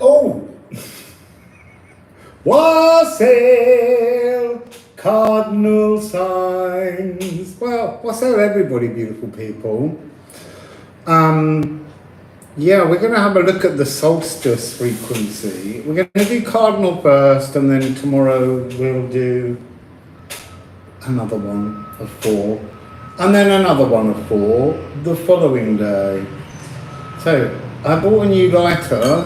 Oh! Wassail! Cardinal signs. Well, wassail everybody, beautiful people. Yeah, we're going to have a look at the solstice frequency. We're going to do cardinal first, and then tomorrow we'll do another one of 4, and then another one of 4 the following day. So I bought a new lighter,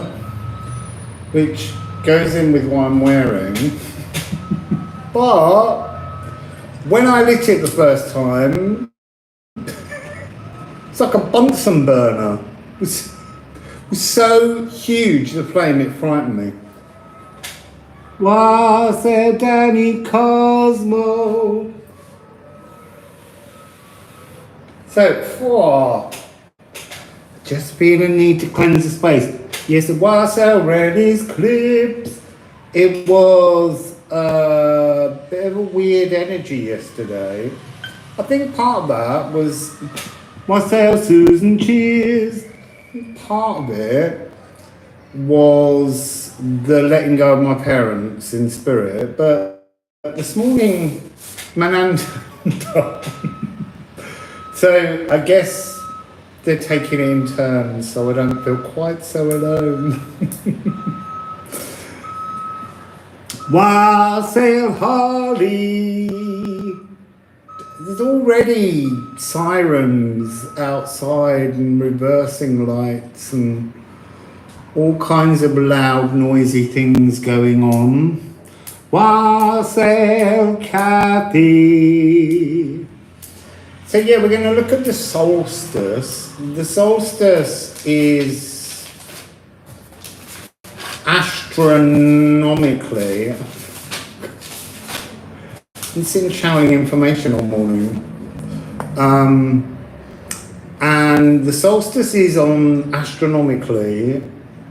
which goes in with what I'm wearing. But when I lit it the first time, it's like a Bunsen burner. It was so huge, the flame, it frightened me. Wassail Danny Cosmo. So, just feel a need to cleanse the space. Yes, the Wassail read his clips. It was a bit of a weird energy yesterday. I think part of that was Wassail Susan cheers. Part of it was the letting go of my parents in spirit, but this morning my nan turned up. So I guess they're taking it in turns, so I don't feel quite so alone. Wassail Holly! There's already sirens outside and reversing lights and all kinds of loud, noisy things going on. Wassail Kathy! So yeah, we're going to look at the solstice. The solstice is astronomically, it's been channeling information all morning. And the solstice is on astronomically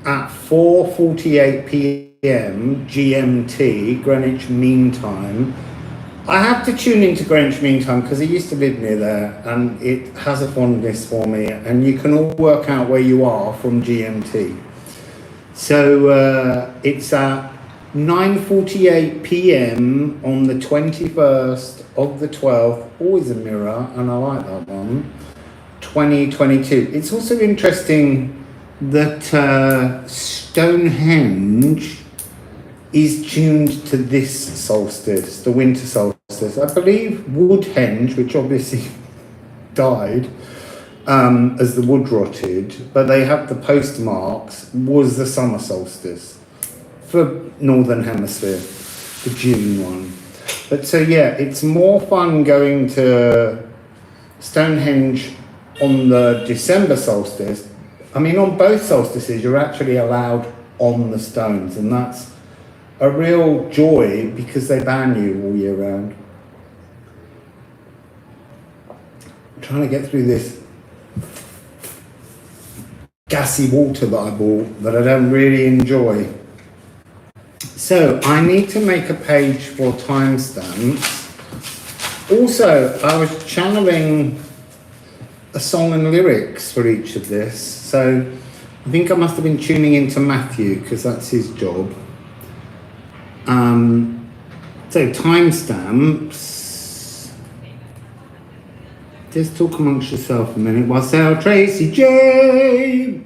at 4:48 p.m. GMT, Greenwich Mean Time. I have to tune into Greenwich Mean Time because I used to live near there and it has a fondness for me, and you can all work out where you are from GMT. So it's at 9:48 p.m. on the 21st of the 12th, always a mirror, and I like that one, 2022. It's also interesting that Stonehenge is tuned to this solstice, the winter solstice. I believe Woodhenge, which obviously died as the wood rotted, but they have the postmarks, was the summer solstice for Northern Hemisphere, the June one. But so yeah, it's more fun going to Stonehenge on the December solstice. I mean, on both solstices, you're actually allowed on the stones, and that's a real joy because they ban you all year round. I'm trying to get through this gassy water that I bought that I don't really enjoy. So I need to make a page for timestamps. Also, I was channeling a song and lyrics for each of this. So I think I must have been tuning into Matthew because that's his job. So timestamps. Just talk amongst yourself a minute. Wassail Tracy J.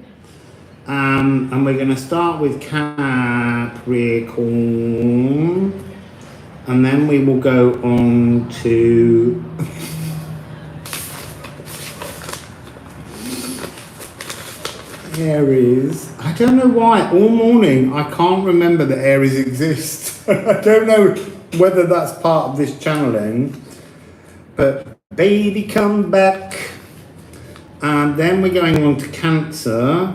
And we're going to start with Capricorn, and then we will go on to Aries. I don't know why, all morning I can't remember that Aries exists. I don't know whether that's part of this channeling, but baby come back. And then we're going on to Cancer,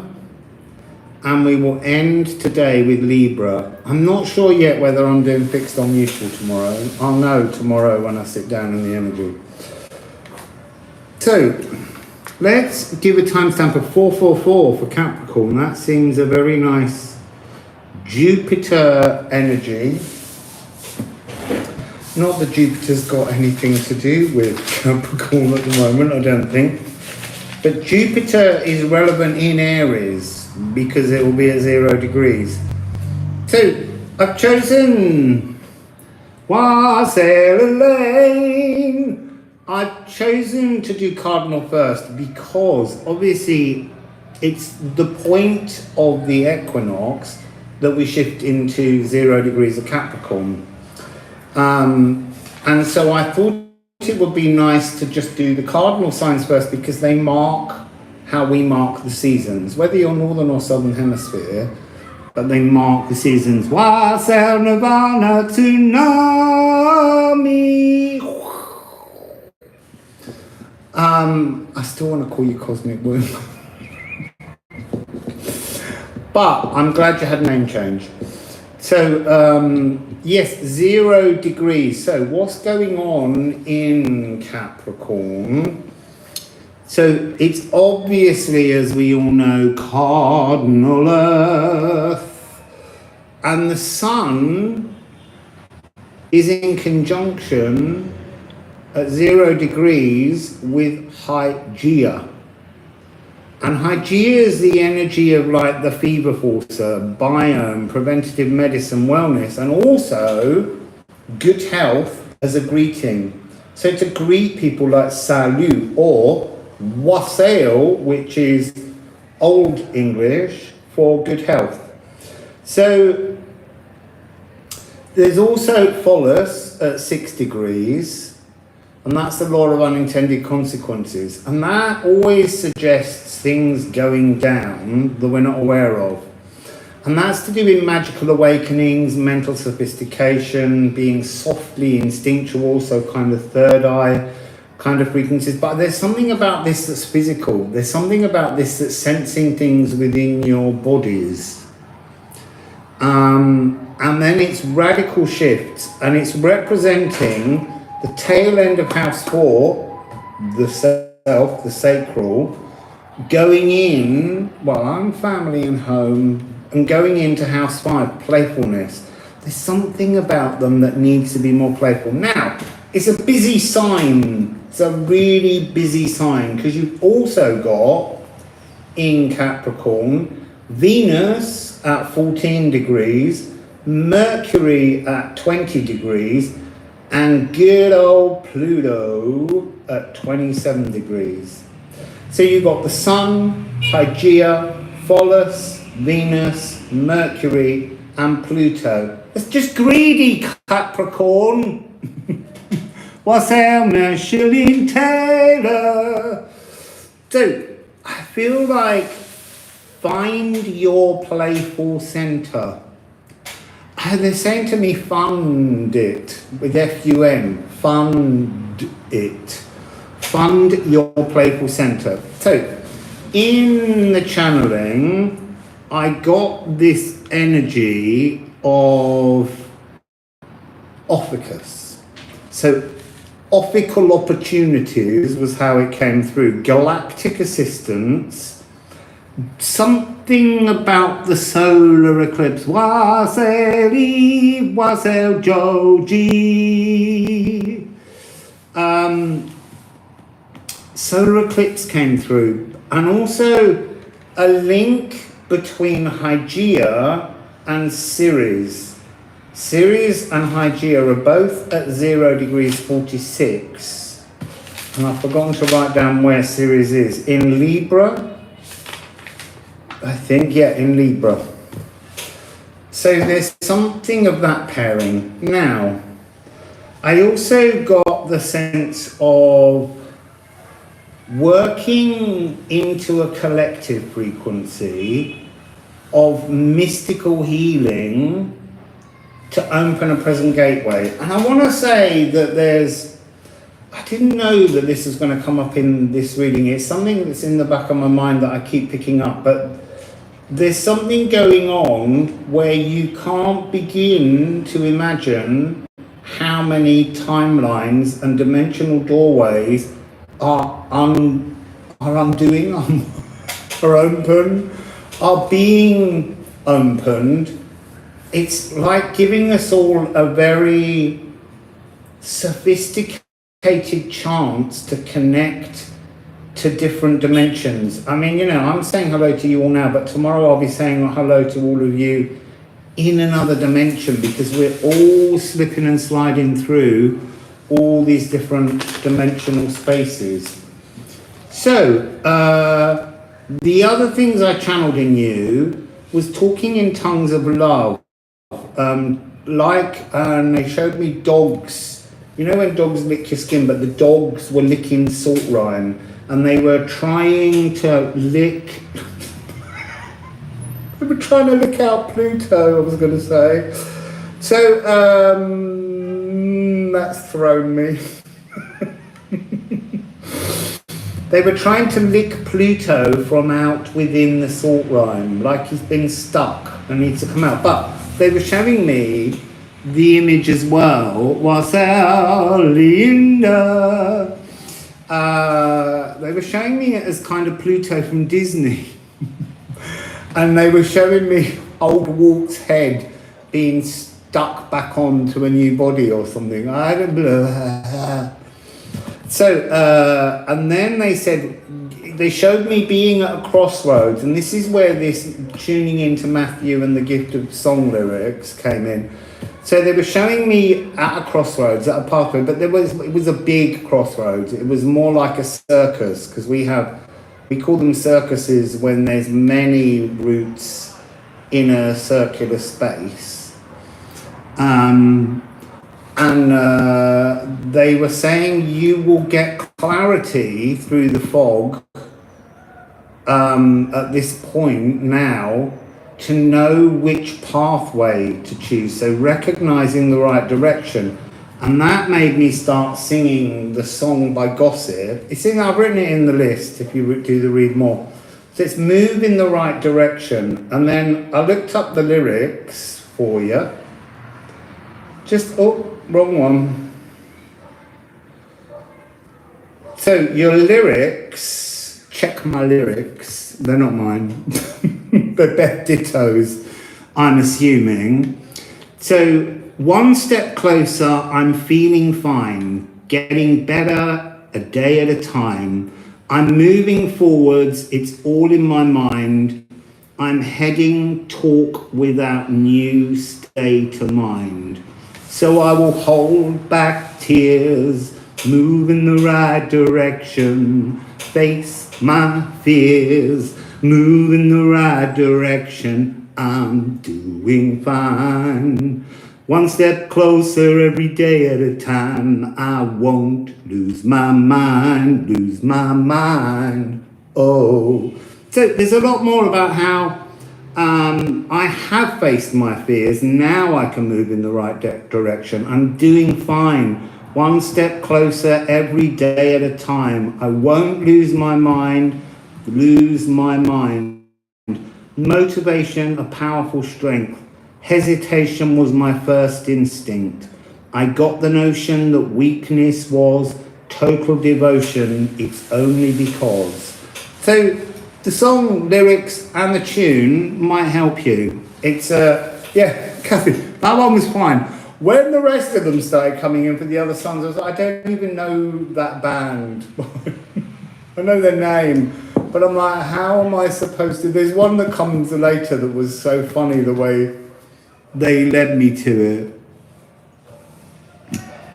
and we will end today with Libra. I'm not sure yet whether I'm doing fixed or mutual tomorrow. I'll know tomorrow when I sit down in the energy. So let's give a timestamp of 444 for Capricorn. That seems a very nice Jupiter energy. Not that Jupiter's got anything to do with Capricorn at the moment, I don't think. But Jupiter is relevant in Aries. because it will be at 0 degrees. So I've chosen Wassail Lane. I've chosen to do Cardinal first because obviously it's the point of the equinox that we shift into 0 degrees of Capricorn. And so I thought it would be nice to just do the cardinal signs first because they mark how we mark the seasons, whether you're northern or southern hemisphere, but they mark the seasons. Wassail Nirvana Tsunami. I still want to call you Cosmic Womb. But I'm glad you had a name change. So, yes, 0 degrees. So what's going on in Capricorn? So it's obviously, as we all know, Cardinal Earth. And the Sun is in conjunction at 0 degrees with Hygeia. And Hygeia is the energy of like the fever forcer, biome, preventative medicine, wellness, and also good health as a greeting. So to greet people like salut or wassail, which is Old English for good health. So there's also Phallus at 6 degrees. And that's the law of unintended consequences. And that always suggests things going down that we're not aware of. And that's to do with magical awakenings, mental sophistication, being softly instinctual, so kind of third eye kind of frequencies. But there's something about this that's physical. There's something about this that's sensing things within your bodies. And then it's radical shifts, and it's representing the tail end of house 4, the self, the sacral, going in, well, I'm family and home, and going into house 5, playfulness. There's something about them that needs to be more playful. Now, it's a busy sign. It's a really busy sign because you've also got in Capricorn, Venus at 14 degrees, Mercury at 20 degrees, and good old Pluto at 27 degrees. So you've got the Sun, Hygeia, Phallus, Venus, Mercury, and Pluto. It's just greedy, Capricorn. Wassail Shilling Taylor. So I feel like find your playful center. They're saying to me, fund it, with F-U-N, fund it. Fund your playful center. So, in the channeling, I got this energy of Ophiuchus. So, ophical opportunities was how it came through. Galactic assistance. Something about the solar eclipse. Wassail Eve, Wassail Joji. Solar eclipse came through. And also a link between Hygeia and Ceres. Ceres and Hygeia are both at 0 degrees 46. And I've forgotten to write down where Ceres is. In Libra. I think, yeah, in Libra. So there's something of that pairing. Now, I also got the sense of working into a collective frequency of mystical healing to open a present gateway. And I want to say that I didn't know that this was going to come up in this reading. It's something that's in the back of my mind that I keep picking up, but there's something going on where you can't begin to imagine how many timelines and dimensional doorways are undoing, are open, are being opened. It's like giving us all a very sophisticated chance to connect to different dimensions. I mean, you know, I'm saying hello to you all now, but tomorrow I'll be saying hello to all of you in another dimension, because we're all slipping and sliding through all these different dimensional spaces. So, the other things I channeled in you was talking in tongues of love. And they showed me dogs. You know when dogs lick your skin, but the dogs were licking salt rime, and they were trying to lick... they were trying to lick out Pluto, I was going to say. So, that's thrown me. They were trying to lick Pluto from out within the salt rime, like he's been stuck and needs to come out. But they were showing me the image as well. Wassail, Linda. They were showing me it as kind of Pluto from Disney. And they were showing me old Walt's head being stuck back onto a new body or something. I don't know. So, and then they said, they showed me being at a crossroads, and this is where this tuning into Matthew and the gift of song lyrics came in. So they were showing me at a crossroads, at a pathway, but it was a big crossroads. It was more like a circus, because we call them circuses when there's many routes in a circular space. They were saying you will get clarity through the fog at this point now to know which pathway to choose. So recognizing the right direction. And that made me start singing the song by Gossip. I've written it in the list if you do the read more. So it's move in the right direction. And then I looked up the lyrics for you. Wrong one. So your lyrics, check my lyrics, they're not mine. They're Beth Ditto's, I'm assuming. So one step closer, I'm feeling fine, getting better a day at a time. I'm moving forwards, it's all in my mind. I'm heading talk without new state of mind. So I will hold back tears, move in the right direction, face my fears, move in the right direction, I'm doing fine. One step closer every day at a time, I won't lose my mind, oh. So there's a lot more about how I have faced my fears, now I can move in the right direction. I'm doing fine, one step closer every day at a time. I won't lose my mind. Motivation, a powerful strength. Hesitation was my first instinct. I got the notion that weakness was total devotion, it's only because. So the song lyrics and the tune might help you. It's yeah, Kathy, that one was fine. When the rest of them started coming in for the other songs, I was like, I don't even know that band. I know their name, but I'm like, how am I supposed to? There's one that comes later that was so funny the way they led me to it.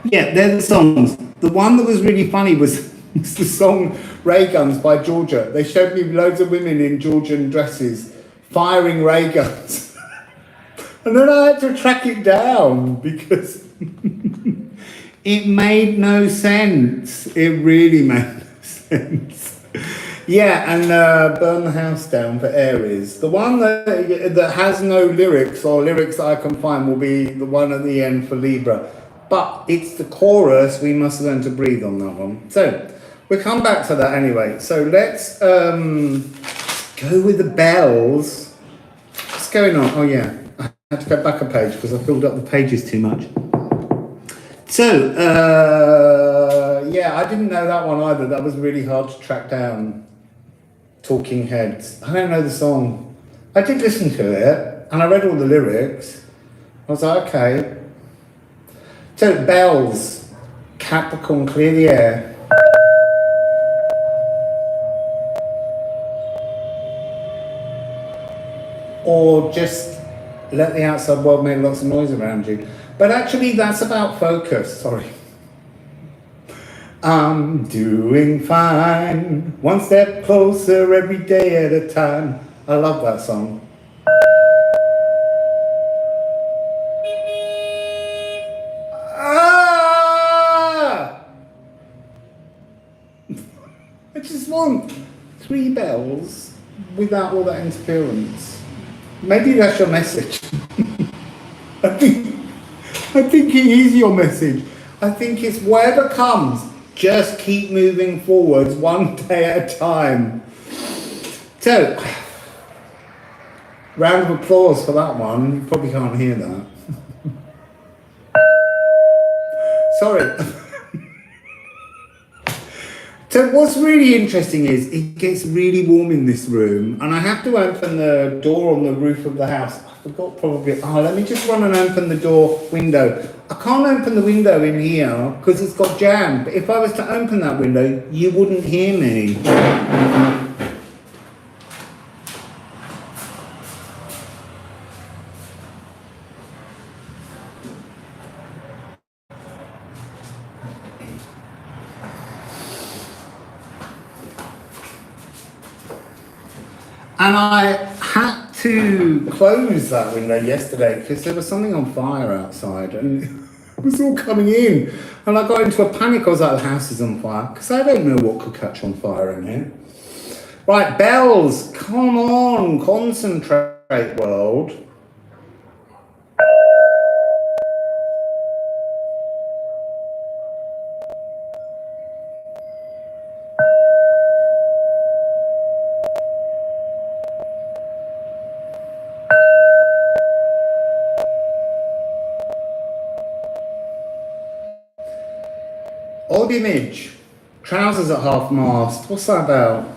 Yeah, they're the songs. The one that was really funny was the song Ray Guns by Georgia. They showed me loads of women in Georgian dresses firing ray guns. And then I had to track it down because it made no sense. It really made no sense. Yeah, and Burn the House Down for Aries. The one that has no lyrics or lyrics that I can find will be the one at the end for Libra. But it's the chorus, we must learn to breathe on that one. So we'll come back to that anyway. So let's go with the bells. What's going on? Oh yeah, I had to go back a page because I filled up the pages too much. So, yeah, I didn't know that one either. That was really hard to track down. Talking Heads. I don't know the song. I did listen to it and I read all the lyrics. I was like, okay. So, bells. Capricorn, clear the air. or just let the outside world make lots of noise around you. But actually that's about focus, sorry. I'm doing fine, one step closer every day at a time. I love that song. I just want 3 bells without all that interference. Maybe that's your message. I think it is your message. I think it's whatever comes, just keep moving forwards one day at a time. So, round of applause for that one. You probably can't hear that. Sorry. So what's really interesting is it gets really warm in this room, and I have to open the door on the roof of the house. I forgot probably, let me just run and open the window. I can't open the window in here because it's got jam, but if I was to open that window, you wouldn't hear me. And I had to close that window yesterday because there was something on fire outside and it was all coming in. And I got into a panic. I was like, the house is on fire because I don't know what could catch on fire in here. Right, bells, come on, concentrate, world. Old image, trousers at half mast. What's that about?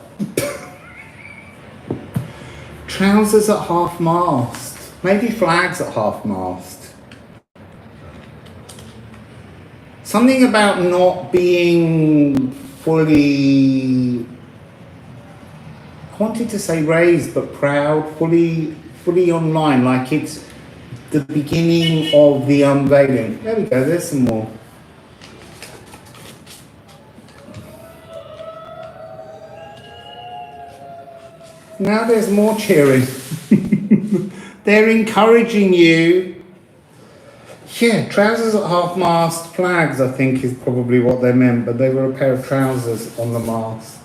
Trousers at half mast. Maybe flags at half mast. Something about not being fully, I wanted to say raised, but proud, fully online, like it's the beginning of the unveiling. There we go, there's some more. Now there's more cheering. They're encouraging you. Yeah, trousers at half mast, flags I think is probably what they meant, but they were a pair of trousers on the mast.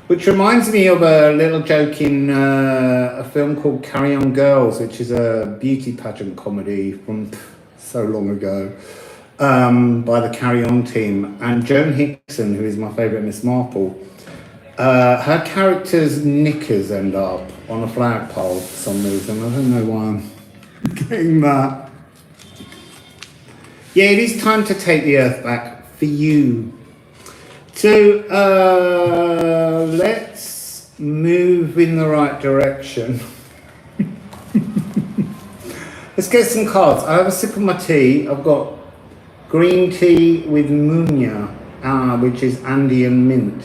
Which reminds me of a little joke in a film called Carry On Girls, which is a beauty pageant comedy from so long ago. By the Carry On team. And Joan Hickson, who is my favourite Miss Marple, her character's knickers end up on a flagpole for some reason. I don't know why I'm getting that. Yeah, it is time to take the earth back for you. So let's move in the right direction. Let's get some cards. I have a sip of my tea. I've got green tea with munya, which is Andean mint.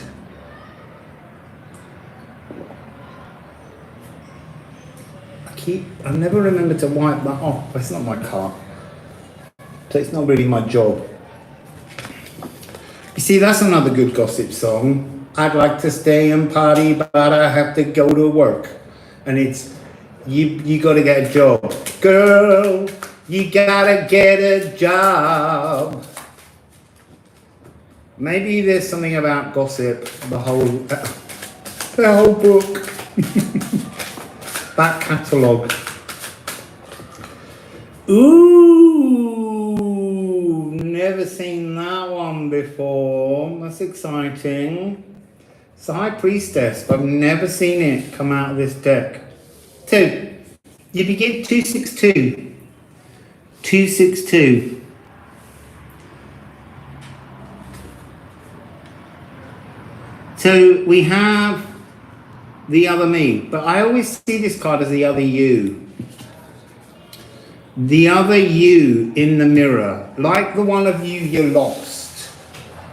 I never remember to wipe that off, but it's not my car. So it's not really my job. You see, that's another good gossip song. I'd like to stay and party, but I have to go to work. And it's, you gotta get a job. Girl, you gotta get a job. Maybe there's something about gossip, the whole book. Back catalogue. Ooh, never seen that one before. That's exciting. It's a High Priestess, but I've never seen it come out of this deck. 2. You begin 262. 262. So we have the other me, but I always see this card as the other you. The other you in the mirror, like the one of you you lost.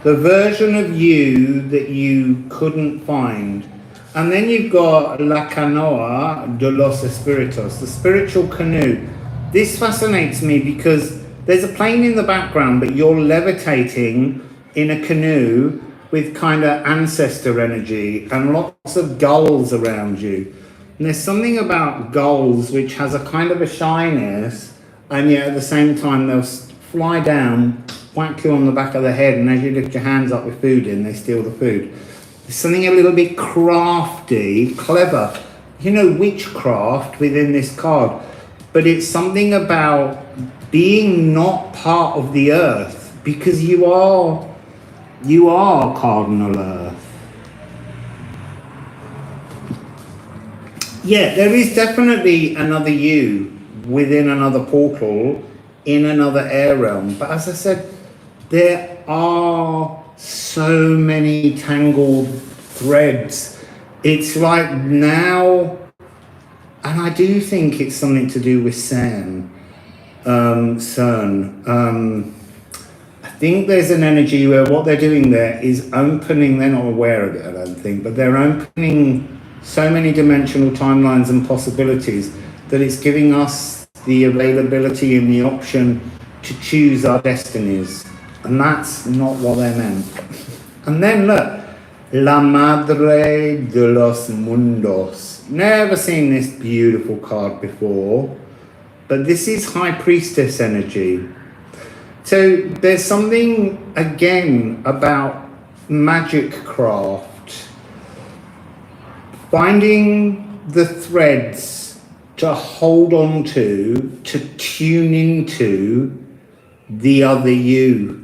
The version of you that you couldn't find. And then you've got La Canoa de los Espíritus, the spiritual canoe. This fascinates me because there's a plane in the background, but you're levitating in a canoe with kind of ancestor energy and lots of gulls around you. And there's something about gulls which has a kind of a shyness, and yet at the same time they'll fly down, whack you on the back of the head, and as you lift your hands up with food in, they steal the food. There's something a little bit crafty, clever, you know, witchcraft within this card. But it's something about being not part of the earth, because you are Cardinal Earth. Yeah, there is definitely another you within another portal in another air realm. But as I said, there are so many tangled threads. It's like now, and I do think it's something to do with CERN. I think there's an energy where what they're doing there is opening, they're not aware of it, I don't think, but they're opening so many dimensional timelines and possibilities that it's giving us the availability and the option to choose our destinies. And that's not what they meant. And then look, La Madre de los Mundos. Never seen this beautiful card before, but this is High Priestess energy. So there's something, again, about magic craft. Finding the threads to hold on to tune into the other you.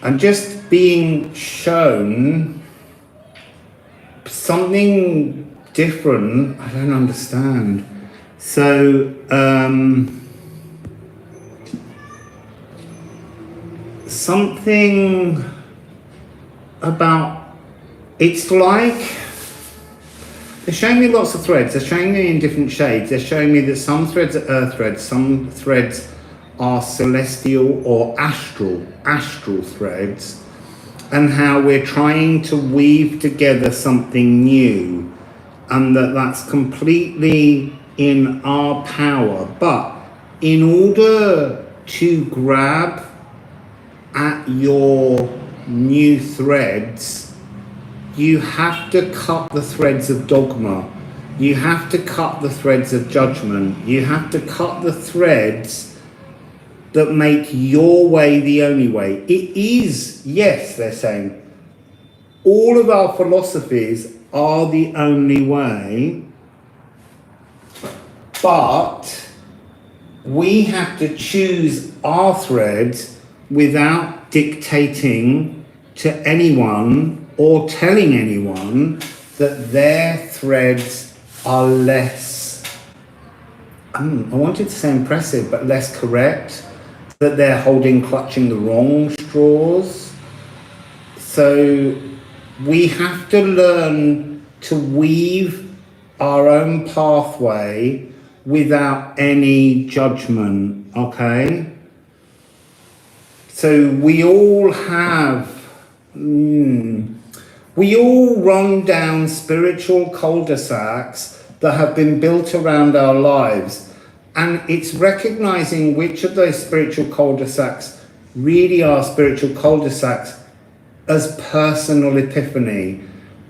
And just being shown something different, I don't understand. So, something about, it's like, they're showing me lots of threads, they're showing me in different shades, they're showing me that some threads are earth threads, some threads are celestial or astral threads, and how we're trying to weave together something new, and that's completely in our power. But in order to grab at your new threads, you have to cut the threads of dogma, you have to cut the threads of judgment, you have to cut the threads that make your way the only way. It is, yes, they're saying, all of our philosophies are the only way, but we have to choose our threads without dictating to anyone or telling anyone that their threads are less, I wanted to say impressive, but less correct, that they're clutching the wrong straws. So we have to learn to weave our own pathway without any judgment, okay? So we all have, we all run down spiritual cul-de-sacs that have been built around our lives. And it's recognizing which of those spiritual cul-de-sacs really are spiritual cul-de-sacs as personal epiphany,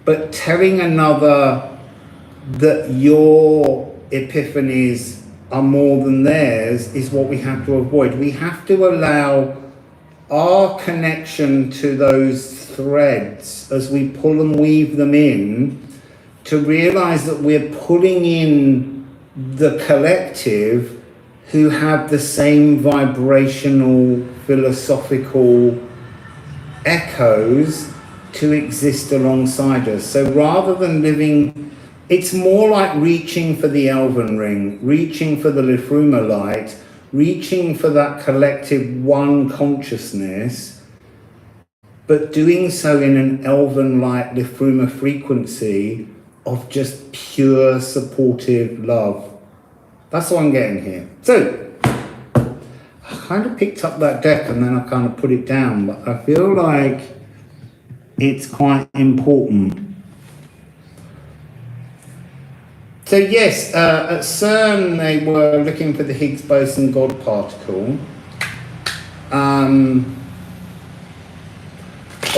but telling another that your epiphanies are more than theirs is what we have to avoid. We have to allow our connection to those threads as we pull and weave them in to realize that we're pulling in the collective who have the same vibrational, philosophical echoes to exist alongside us. So rather than living, it's more like reaching for the Elven ring, reaching for the Liffruma light, reaching for that collective one consciousness, but doing so in an Elven light Liffruma frequency of just pure supportive love. That's what I'm getting here. So, I kind of picked up that deck and then I kind of put it down, but I feel like it's quite important. So yes, at CERN they were looking for the Higgs boson God particle,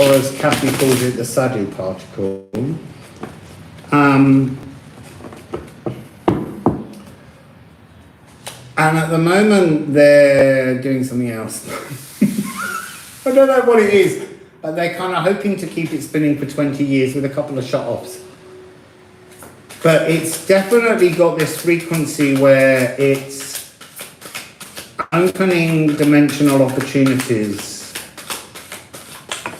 or as Kathy calls it, the Sadu particle. And at the moment they're doing something else. I don't know what it is, but they're kind of hoping to keep it spinning for 20 years with a couple of shut-offs. But it's definitely got this frequency where it's opening dimensional opportunities.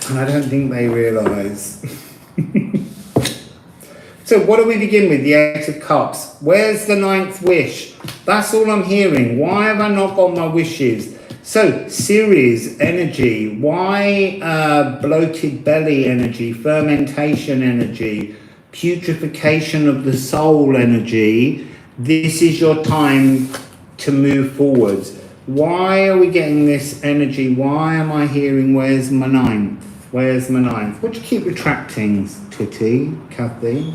And I don't think they realise. So what do we begin with? The Eight of Cups. Where's the ninth wish? That's all I'm hearing. Why have I not got my wishes? So, Ceres energy. Why bloated belly energy, fermentation energy, putrefaction of the soul energy? This is your time to move forwards. Why are we getting this energy? Why am I hearing where's my ninth? Where's my ninth? What do you keep retracting, Titty, Kathy?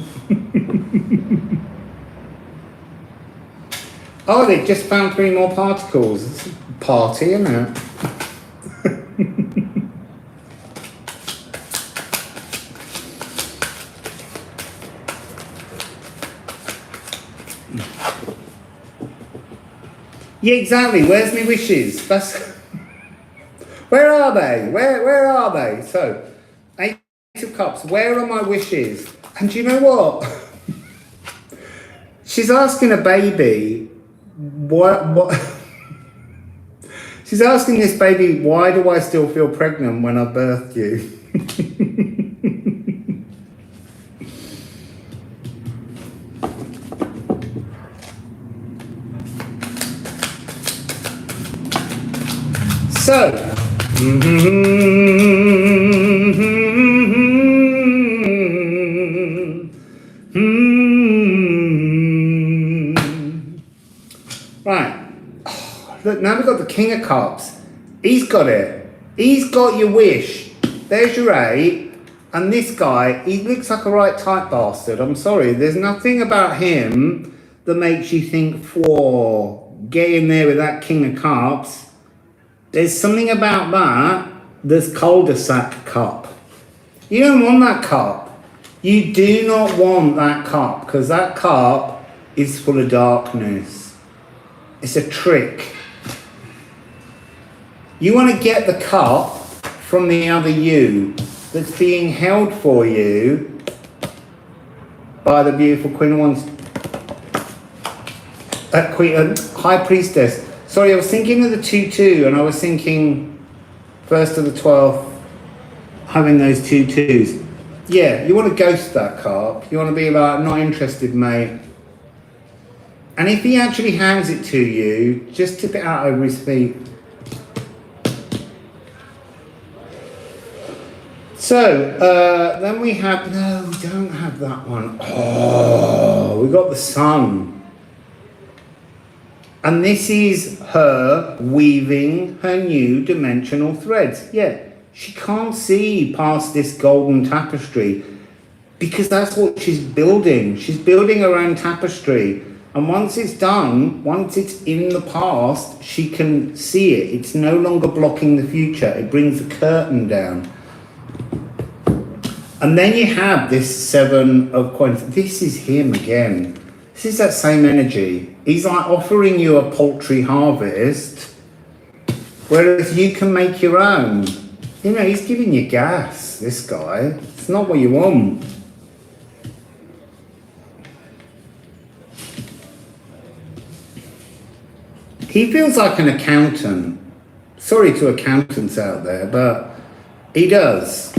Oh, they just found 3 more particles. It's a party, isn't it? Yeah, exactly. Where's my wishes? That's where are they? Where are they? So, Eight of Cups. Where are my wishes? And do you know what? She's asking a baby, what? She's asking this baby, why do I still feel pregnant when I birthed you? So, right. Oh, look, now we've got the King of Cups. He's got it. He's got your wish. There's your 8. And this guy, he looks like a right type bastard. I'm sorry. There's nothing about him that makes you think, whoa, get in there with that King of Cups. There's something about that that's cul-de-sac cup. You don't want that cup. You do not want that cup, because that cup is full of darkness. It's a trick. You want to get the cup from the other you that's being held for you by the beautiful Queen of Wands. High Priestess. Sorry, I was thinking of the 2-2, and I was thinking 1st to the 12th, having those 2 2s. Yeah, you want to ghost that carp. You want to be like, not interested, mate. And if he actually hands it to you, just tip it out over his feet. So, then we have, no, we don't have that one. Oh, we got the Sun. And this is her weaving her new dimensional threads. Yeah, she can't see past this golden tapestry because that's what she's building. She's building her own tapestry. And once it's done, once it's in the past, she can see it. It's no longer blocking the future. It brings the curtain down. And then you have this 7 of coins. This is him again. This is that same energy. He's like offering you a paltry harvest, whereas you can make your own. You know, he's giving you gas, this guy. It's not what you want. He feels like an accountant. Sorry to accountants out there, but he does.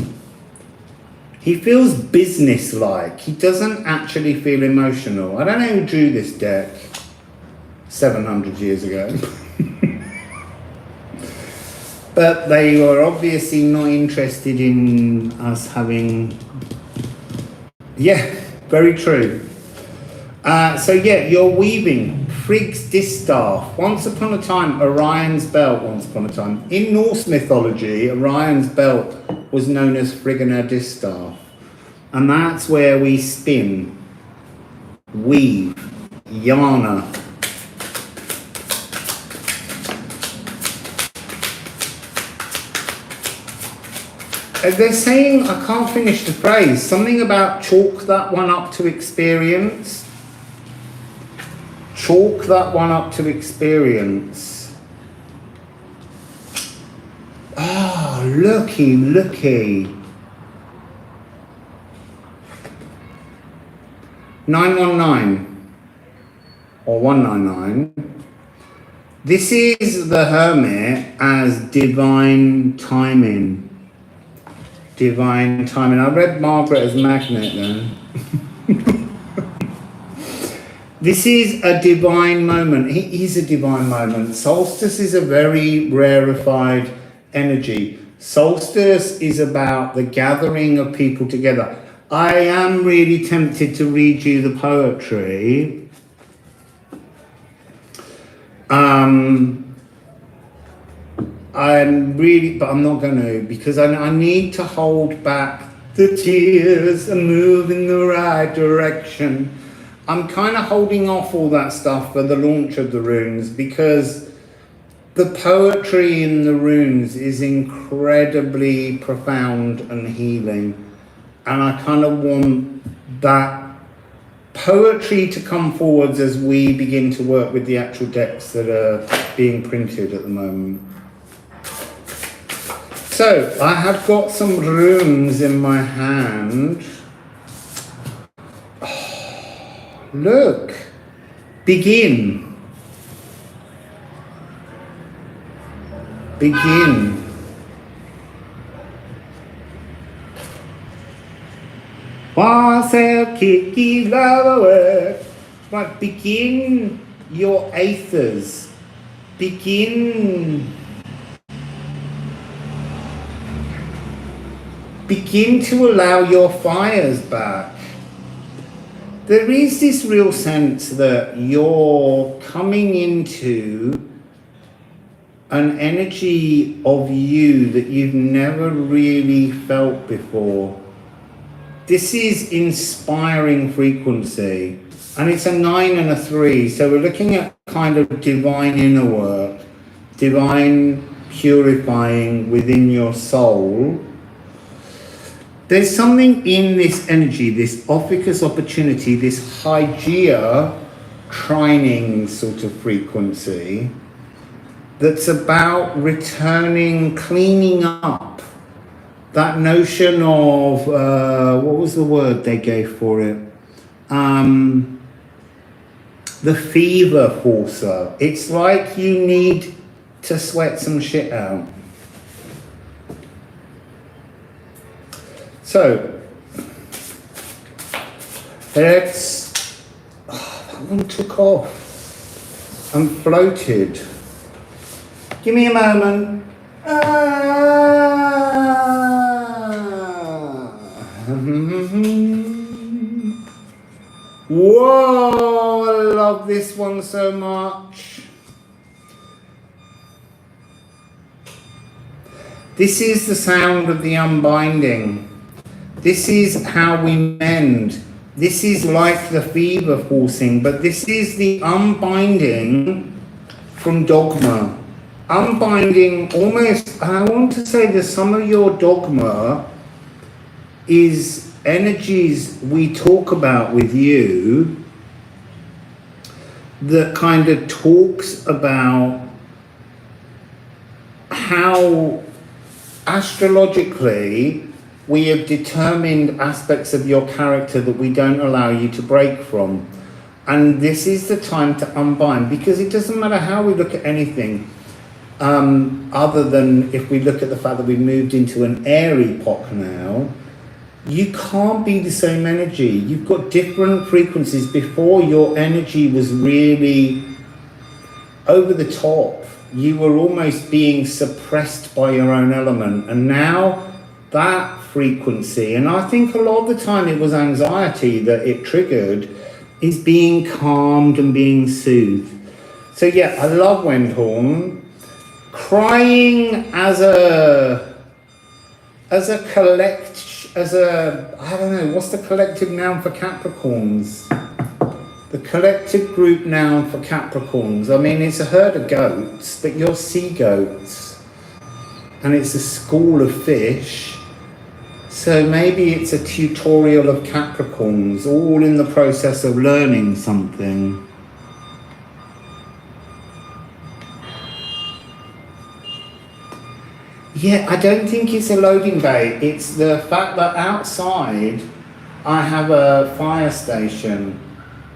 He feels business-like. He doesn't actually feel emotional. I don't know who drew this deck 700 years ago. But they were obviously not interested in us having... Yeah, very true. So yeah, you're weaving Frigg's distaff. Once upon a time, Orion's belt, once upon a time. In Norse mythology, Orion's belt was known as Frigganer distaff. And that's where we spin, weave, yarna. They're saying, I can't finish the phrase, something about chalk that one up to experience. Chalk that one up to experience. Ah, oh, looky, looky. 919 or 199. This is the Hermit as divine timing. Divine timing. I read Margaret as magnet then. This is a divine moment. It is a divine moment. Solstice is a very rarefied energy. Solstice is about the gathering of people together. I am really tempted to read you the poetry. But I'm not going to, because I need to hold back the tears and move in the right direction. I'm kind of holding off all that stuff for the launch of the runes, because the poetry in the runes is incredibly profound and healing. And I kind of want that poetry to come forwards as we begin to work with the actual decks that are being printed at the moment. So I have got some runes in my hand. Look, begin. Begin. Wassail, kicky, lower. But begin your aethers. Begin to allow your fires back. There is this real sense that you're coming into an energy of you that you've never really felt before. This is inspiring frequency, and it's a 9 and a 3, so we're looking at kind of divine inner work, divine purifying within your soul. There's something in this energy, this Ophiuchus opportunity, this Hygeia trining sort of frequency, that's about returning, cleaning up that notion of, what was the word they gave for it? The fever forcer. It's like you need to sweat some shit out. So, let's, that one took off and floated. Give me a moment. Whoa, I love this one so much. This is the sound of the unbinding. This is how we mend. This is like the fever forcing, but this is the unbinding from dogma. Unbinding almost, I want to say that some of your dogma is energies we talk about with you that kind of talks about how astrologically we have determined aspects of your character that we don't allow you to break from. And this is the time to unbind, because it doesn't matter how we look at anything, other than if we look at the fact that we've moved into an air epoch now. You can't be the same energy. You've got different frequencies. Before, your energy was really over the top. You were almost being suppressed by your own element. And now that frequency, and I think a lot of the time it was anxiety that it triggered, is being calmed and being soothed. So yeah, I love Wendhorn. Crying as a I don't know, what's the collective noun for Capricorns? The collective group noun for Capricorns. I mean, it's a herd of goats, but you're sea goats. And it's a school of fish. So maybe it's a tutorial of Capricorns, all in the process of learning something. Yeah, I don't think it's a loading bay. It's the fact that outside I have a fire station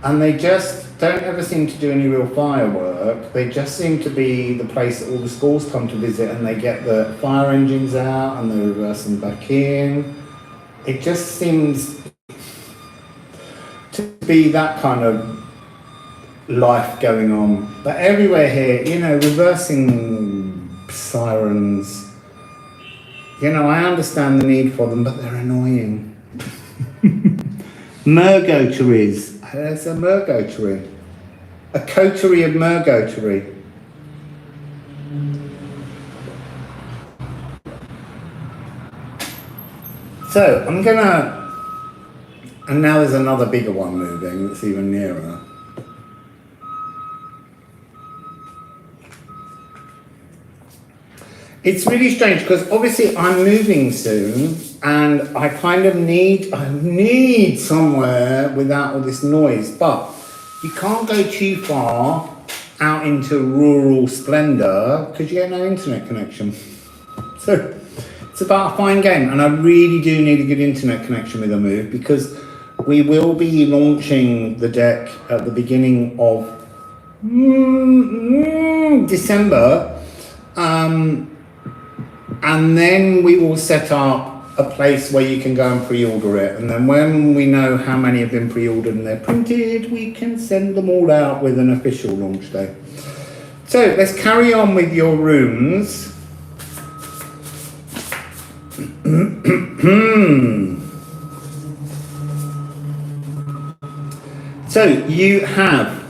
and they just don't ever seem to do any real firework. They just seem to be the place that all the schools come to visit, and they get the fire engines out and they reverse them back in. It just seems to be that kind of life going on. But everywhere here, you know, reversing sirens. You know, I understand the need for them, but they're annoying. Murgoteries. There's a murgotery. A coterie of murgotery. So, I'm gonna... And now there's another bigger one moving that's even nearer. It's really strange because obviously I'm moving soon and I kind of need somewhere without all this noise, but you can't go too far out into rural splendor because you get no internet connection. So it's about a fine game, and I really do need a good internet connection with a move because we will be launching the deck at the beginning of December. And then we will set up a place where you can go and pre-order it. And then when we know how many have been pre-ordered and they're printed, we can send them all out with an official launch day. So let's carry on with your runes. So you have,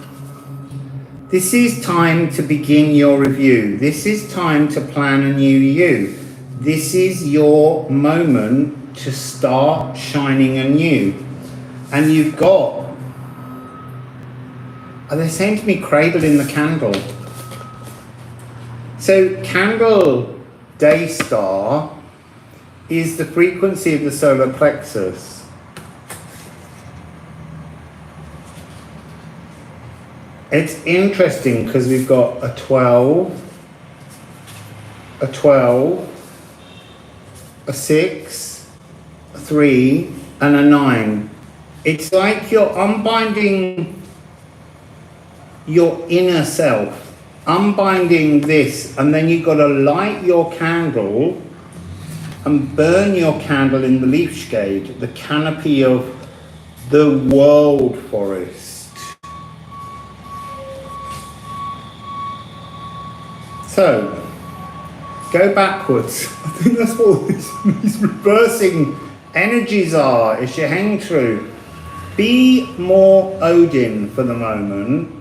this is time to begin your review. This is time to plan a new you. This is your moment to start shining anew. And you've got, they're saying to me, cradle in the candle. So candle day star is the frequency of the solar plexus. It's interesting because we've got a 12, a 6, a 3, and a 9. It's like you're unbinding your inner self, unbinding this, and then you've got to light your candle and burn your candle in the leaf shade, the canopy of the world forest. So, go backwards. I think that's what these reversing energies are, as you hang through. Be more Odin for the moment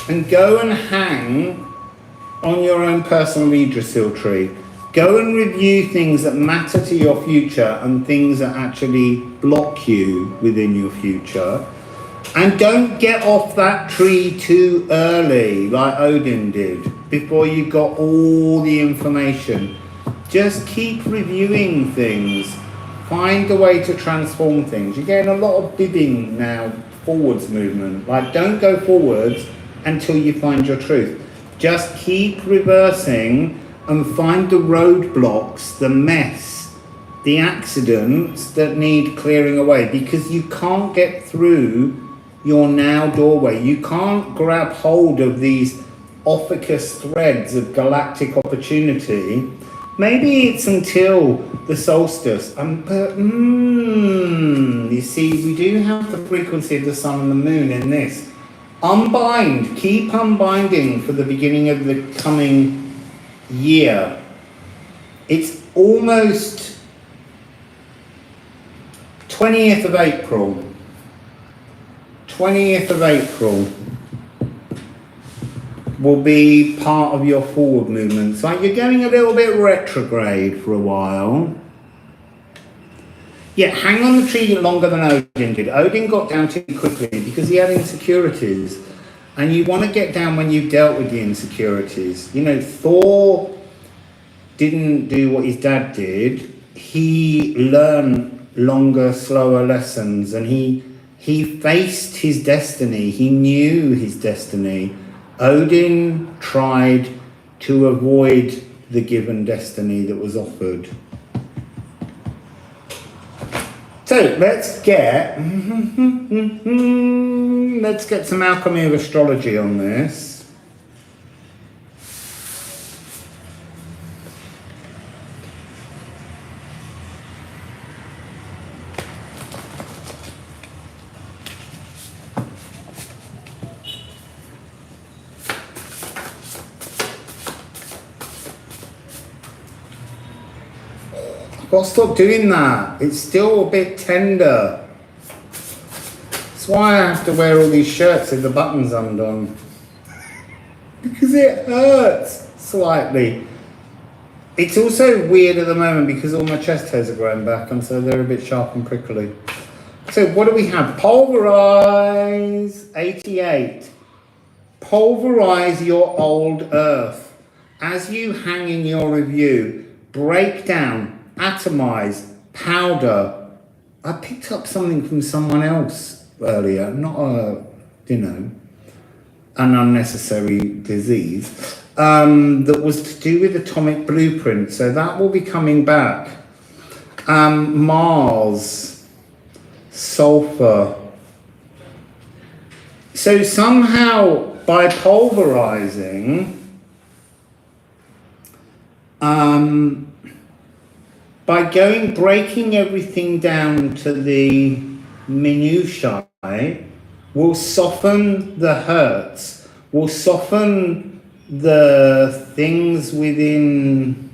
and go and hang on your own personal Yggdrasil tree. Go and review things that matter to your future and things that actually block you within your future. And don't get off that tree too early, like Odin did, before you got all the information. Just keep reviewing things. Find a way to transform things. You're getting a lot of bibbing now, forwards movement. Like, don't go forwards until you find your truth. Just keep reversing and find the roadblocks, the mess, the accidents that need clearing away, because you can't get through your now doorway. You can't grab hold of these Ophiuchus threads of galactic opportunity. Maybe it's until the solstice. But you see, we do have the frequency of the sun and the moon in this. Unbind, keep unbinding for the beginning of the coming year. It's almost 20th of April. 20th of April will be part of your forward movement. So you're going a little bit retrograde for a while. Yeah, hang on the tree longer than Odin did. Odin got down too quickly because he had insecurities. And you want to get down when you've dealt with the insecurities. You know, Thor didn't do what his dad did. He learned longer, slower lessons, and he faced his destiny. He knew his destiny. Odin tried to avoid the given destiny that was offered. So let's get some alchemy of astrology on this. I've got to stop doing that. It's still a bit tender. That's why I have to wear all these shirts with the buttons undone. Because it hurts slightly. It's also weird at the moment because all my chest hairs are growing back and so they're a bit sharp and prickly. So what do we have? Pulverize 88. Pulverize your old earth. As you hang in your review, break down, atomize, powder. I picked up something from someone else earlier, not an unnecessary disease, that was to do with atomic blueprint. So that will be coming back. Mars, sulfur. So somehow by pulverizing, by breaking everything down to the minutiae, will soften the hurts, will soften the things within.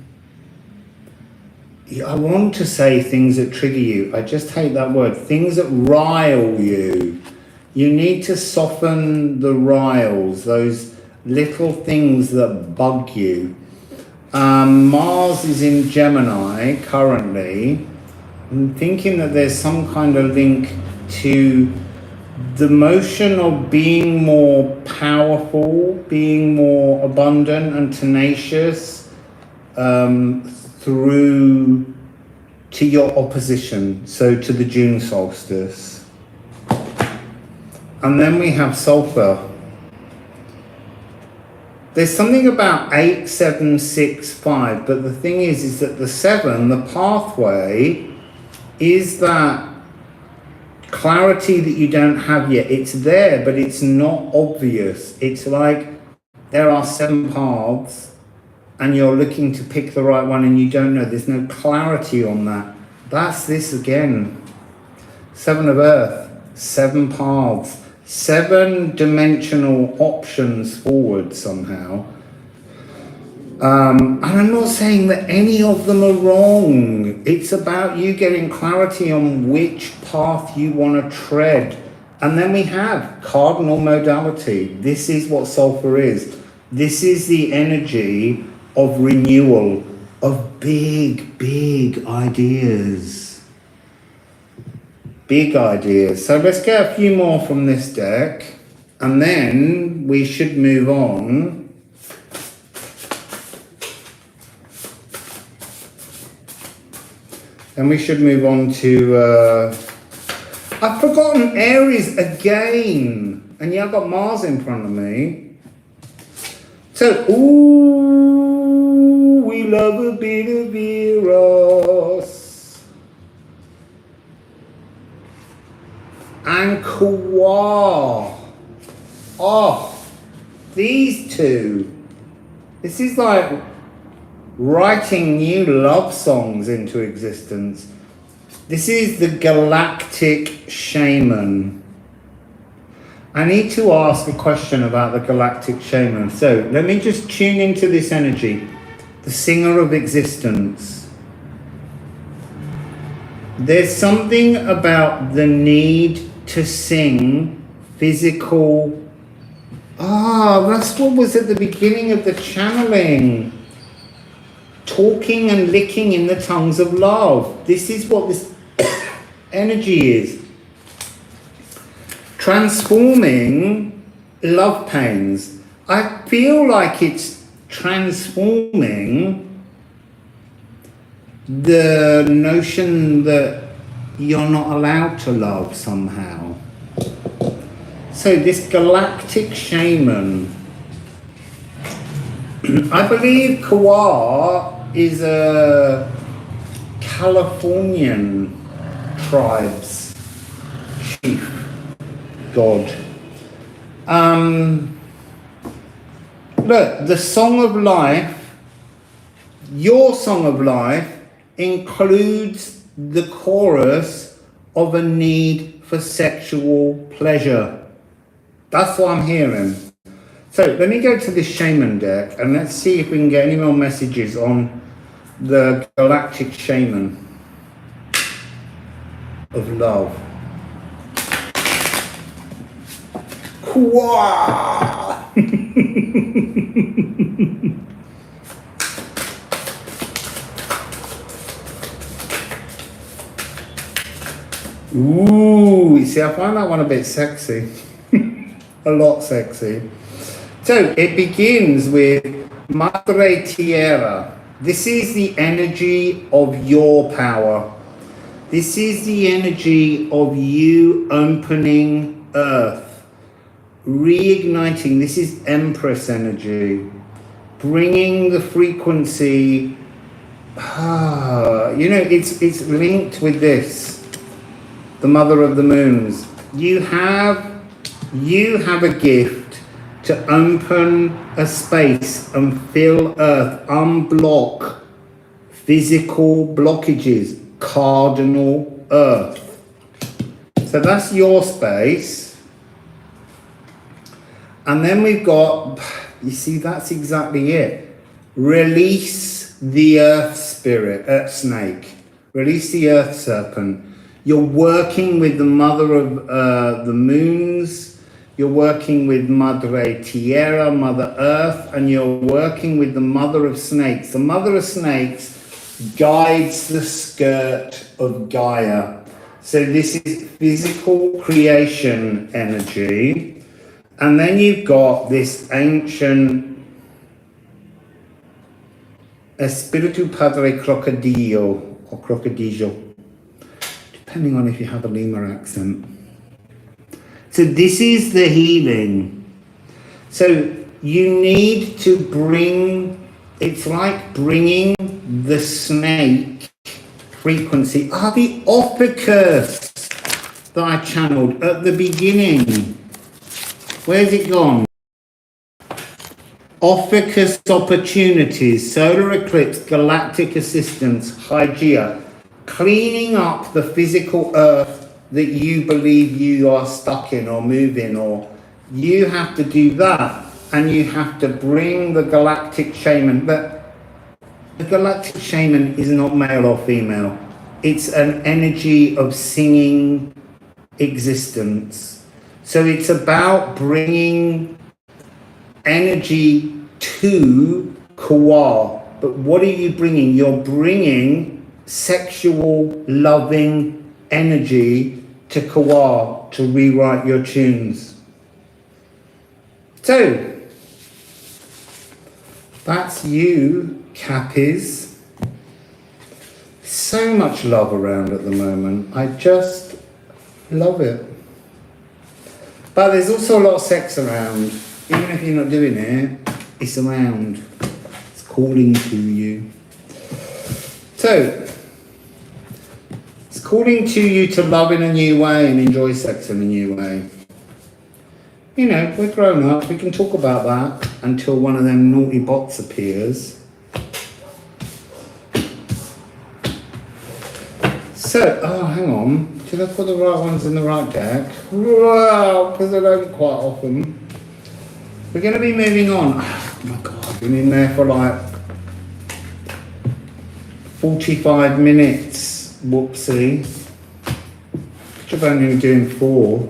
I want to say things that trigger you. I just hate that word. Things that rile you. You need to soften the riles, those little things that bug you. Mars is in Gemini currently. I'm thinking that there's some kind of link to the motion of being more powerful, being more abundant and tenacious through to your opposition, so to the June solstice. And then we have sulfur. There's something about 8, 7, 6, 5, but the thing is that the 7, the pathway, is that clarity that you don't have yet. It's there, but it's not obvious. It's like there are 7 paths and you're looking to pick the right one and you don't know. There's no clarity on that. That's this again. 7 of Earth, 7 paths. 7-dimensional options forward somehow. And I'm not saying that any of them are wrong. It's about you getting clarity on which path you want to tread. And then we have cardinal modality. This is what sulfur is. This is the energy of renewal, of big, big ideas. Big ideas. So let's get a few more from this deck, and then we should move on. And we should move on to, I've forgotten Aries again. And yeah, I've got Mars in front of me. So, ooh, we love a bit of Eros. And Kawar. Oh, these two. This is like writing new love songs into existence. This is the galactic shaman. I need to ask a question about the galactic shaman. So let me just tune into this energy. The singer of existence. There's something about the need to sing physical. Ah, that's what was at the beginning of the channeling. Talking and licking in the tongues of love. This is what this energy is. Transforming love pains. I feel like it's transforming the notion that you're not allowed to love somehow. So this galactic shaman, I believe Kawa is a Californian tribe's chief god. Look, the Song of Life, your Song of Life, includes the chorus of a need for sexual pleasure. That's what I'm hearing. So let me go to this shaman deck and let's see if we can get any more messages on the galactic shaman of love. Kwa! Ooh, you see, I find that one a bit sexy. A lot sexy. So it begins with Madre Tierra. This is the energy of your power. This is the energy of you opening Earth, reigniting. This is Empress energy, bringing the frequency. You know, it's linked with this, the Mother of the Moons. You have a gift to open a space and fill Earth, unblock physical blockages, Cardinal Earth. So that's your space. And then we've got, you see, that's exactly it. Release the Earth Spirit, Earth Snake. Release the Earth Serpent. You're working with the Mother of the Moons. You're working with Madre Tierra, Mother Earth, and you're working with the Mother of Snakes. The Mother of Snakes guides the skirt of Gaia. So this is physical creation energy. And then you've got this ancient Espiritu Padre Crocodillo, or Crocodillo, depending on if you have a Lima accent. So this is the healing. So you need to bring, it's like bringing the snake frequency. The opicus that I channeled at the beginning. Where's it gone? Opicus opportunities, solar eclipse, galactic assistance, Hygeia. Cleaning up the physical earth that you believe you are stuck in or moving, or you have to do that, and you have to bring the galactic shaman. But the galactic shaman is not male or female. It's an energy of singing existence. So it's about bringing energy to Kawa. But what are you bringing? You're bringing sexual, loving energy to Kawa to rewrite your tunes. So that's you, Cappies. So much love around at the moment. I just love it. But there's also a lot of sex around. Even if you're not doing it, it's around. It's calling to you. So calling to you to love in a new way and enjoy sex in a new way. You know, we're grown up, we can talk about that until one of them naughty bots appears. So, hang on, did I put the right ones in the right deck? Wow, because I don't quite often. We're going to be moving on. Oh my God, I've been in there for like 45 minutes. Whoopsie. Should have only been doing 4.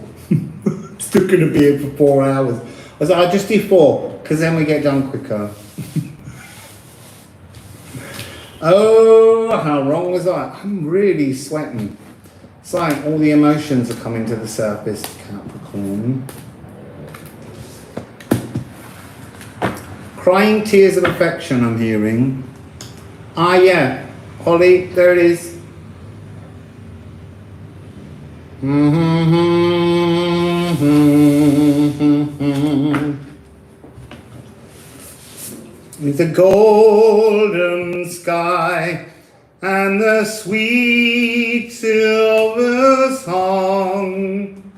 still going to be here for 4 hours. I was like, I'll just do 4, because then we get done quicker. Oh, how wrong was I? I'm really sweating. It's like all the emotions are coming to the surface, Capricorn. Crying tears of affection, I'm hearing. Ah, yeah. Holly, there it is. With the golden sky and the sweet silver song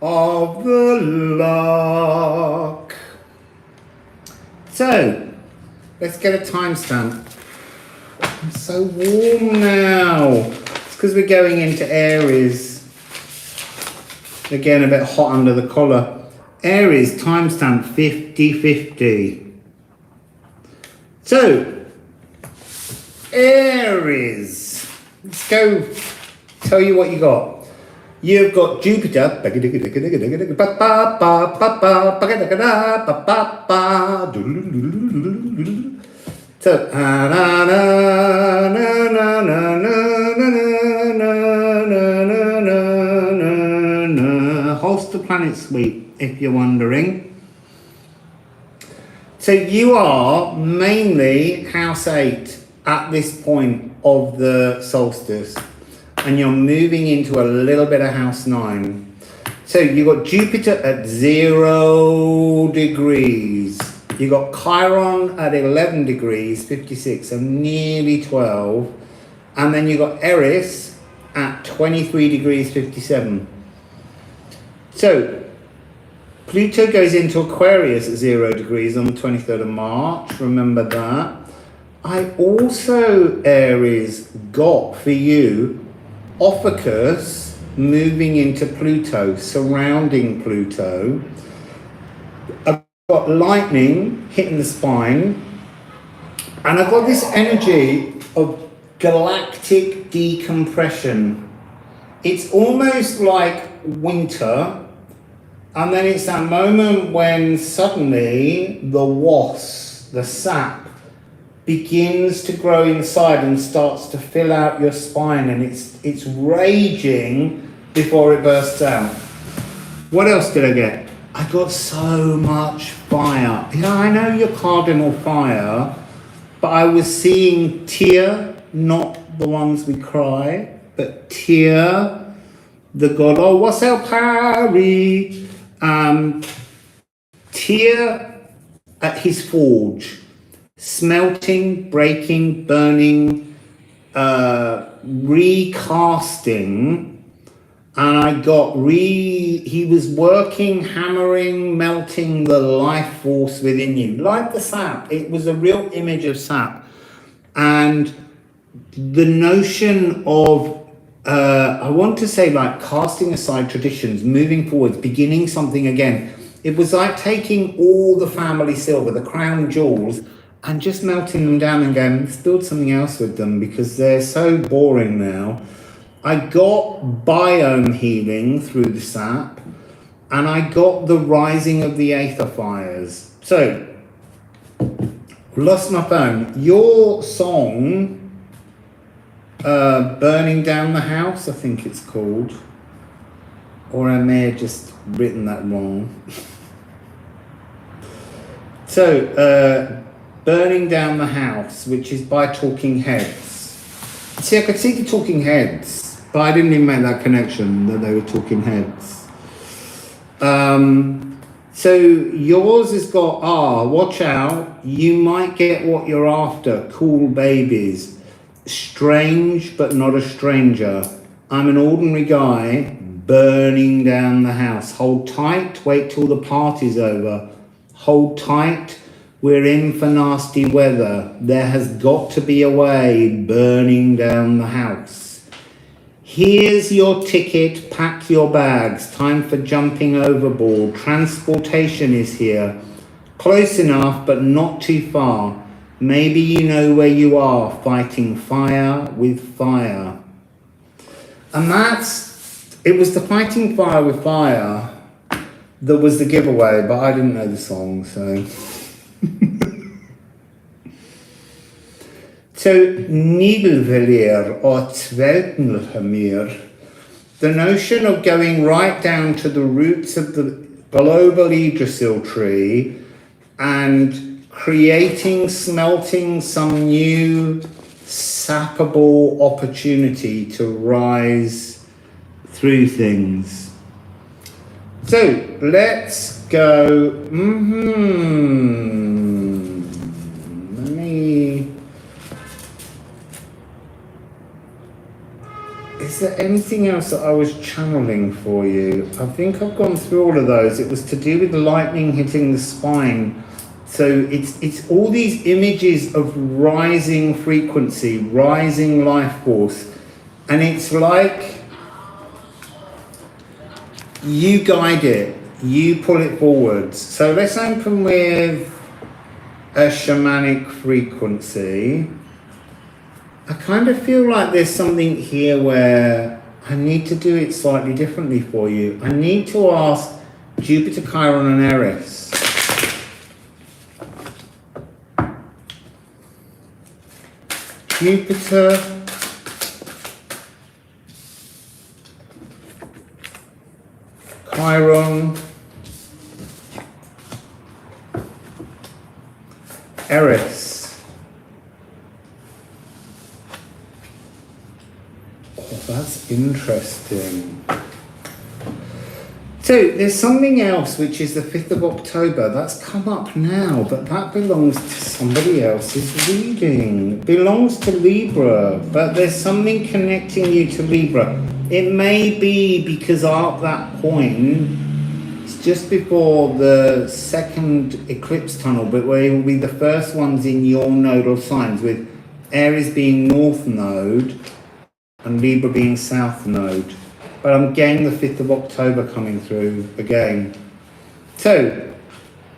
of the lark. So, let's get a timestamp. I'm so warm now. It's because we're going into Aries. Again, a bit hot under the collar. Aries, timestamp 50/50. So, Aries. Let's go tell you what you got. You've got Jupiter. So, Holster Planet Suite, if you're wondering. So you are mainly house 8 at this point of the solstice, and you're moving into a little bit of house 9. So you got Jupiter at 0 degrees. You got Chiron at 11 degrees, 56, so nearly 12. And then you got Aries at 23 degrees, 57. So Pluto goes into Aquarius at 0 degrees on the 23rd of March. Remember that. I also, Aries, got for you Ophiuchus moving into Pluto, surrounding Pluto. I've got lightning hitting the spine. And I've got this energy of galactic decompression. It's almost like winter. And then it's that moment when suddenly the was, the sap, begins to grow inside and starts to fill out your spine, and it's raging before it bursts out. What else did I get? I got so much fire. Yeah, I know you're Cardinal fire, but I was seeing tear, not the ones we cry, but tear, the god, oh, Wassail Paris. Tear at his forge, smelting, breaking, burning, recasting, and I got he was working, hammering, melting the life force within you, like the sap. It was a real image of sap, and the notion of I want to say like casting aside traditions, moving forwards, beginning something again. It was like taking all the family silver, the crown jewels, and just melting them down and going, let's build something else with them because they're so boring now. I got biome healing through the sap, and I got the rising of the aether fires. So, lost my phone. Your song, Burning Down the House, I think it's called. Or I may have just written that wrong. So, Burning Down the House, which is by Talking Heads. See, I could see the Talking Heads, but I didn't even make that connection that they were Talking Heads. So yours has got, watch out, you might get what you're after, cool babies. Strange, but not a stranger. I'm an ordinary guy burning down the house. Hold tight, wait till the party's over. Hold tight, we're in for nasty weather. There has got to be a way, burning down the house. Here's your ticket, pack your bags. Time for jumping overboard. Transportation is here. Close enough, but not too far. Maybe you know where you are, fighting fire with fire. And it was the fighting fire with fire that was the giveaway, but I didn't know the song, so. So, Nibelvellir or Tveltnlhamir, the notion of going right down to the roots of the global Yggdrasil tree and creating, smelting some new sappable opportunity to rise through things. So let's go. Let me. Is there anything else that I was channeling for you? I think I've gone through all of those. It was to do with lightning hitting the spine. So it's all these images of rising frequency, rising life force. And it's like you guide it, you pull it forwards. So let's open with a shamanic frequency. I kind of feel like there's something here where I need to do it slightly differently for you. I need to ask Jupiter, Chiron and Aries. Jupiter, Chiron, Aries. That's interesting. So there's something else which is the 5th of October. That's come up now, but that belongs to somebody else's reading. It belongs to Libra, but there's something connecting you to Libra. It may be because at that point, it's just before the second eclipse tunnel, but where it will be the first ones in your nodal signs, with Aries being North Node, and Libra being South Node. But I'm getting the 5th of October coming through again. So,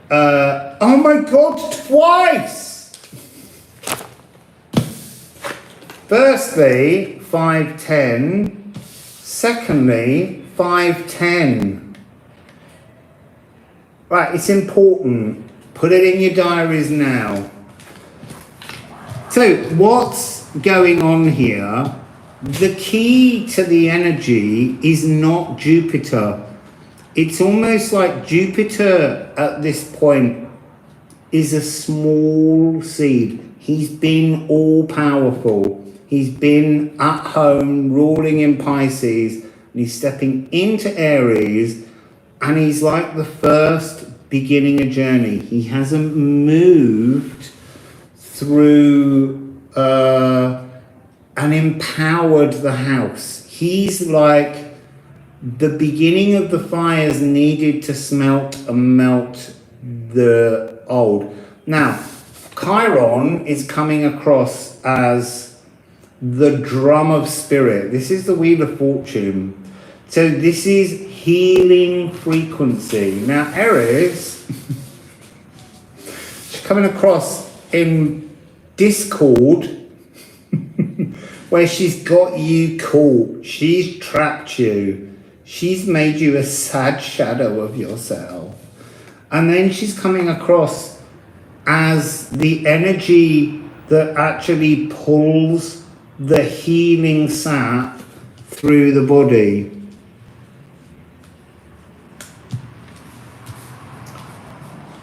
oh my God, twice! Firstly, 510. Secondly, 510. Right, it's important. Put it in your diaries now. So, what's going on here? The key to the energy is not Jupiter. It's almost like Jupiter at this point is a small seed. He's been all powerful. He's been at home ruling in Pisces, and he's stepping into Aries, and he's like the first beginning a journey. He hasn't moved through and empowered the house. He's like the beginning of the fires needed to smelt and melt the old. Now, Chiron is coming across as the drum of spirit. This is the Wheel of Fortune. So this is healing frequency. Now, Aries, she's coming across in discord, where she's got you caught, she's trapped you, she's made you a sad shadow of yourself. And then she's coming across as the energy that actually pulls the healing sap through the body.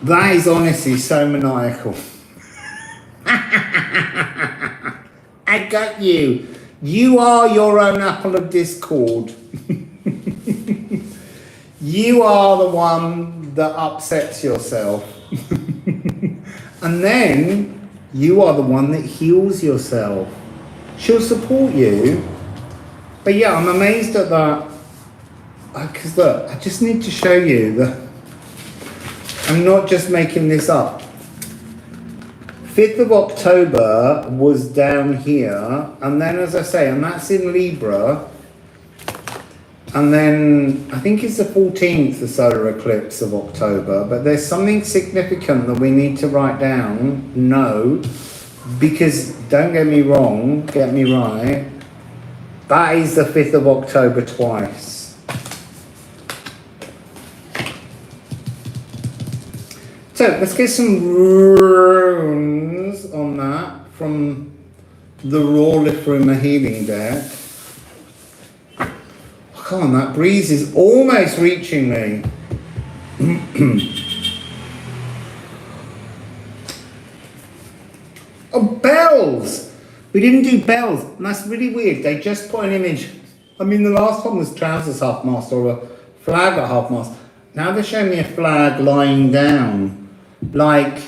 That is honestly so maniacal. I got you. You are your own apple of discord. You are the one that upsets yourself. And then you are the one that heals yourself. She'll support you. But yeah, I'm amazed at that. Because look, I just need to show you that I'm not just making this up. 5th of October was down here, and then as I say, and that's in Libra, and then I think it's the 14th, the solar eclipse of October, but there's something significant that we need to write down, because don't get me wrong, get me right, that is the 5th of October twice. So let's get some runes on that from the raw Liffruma healing deck. Come on, that breeze is almost reaching me. Oh, bells! We didn't do bells, and that's really weird. They just put an image. I mean, the last one was trousers half mast or a flag at half mast. Now they're showing me a flag lying down. Like,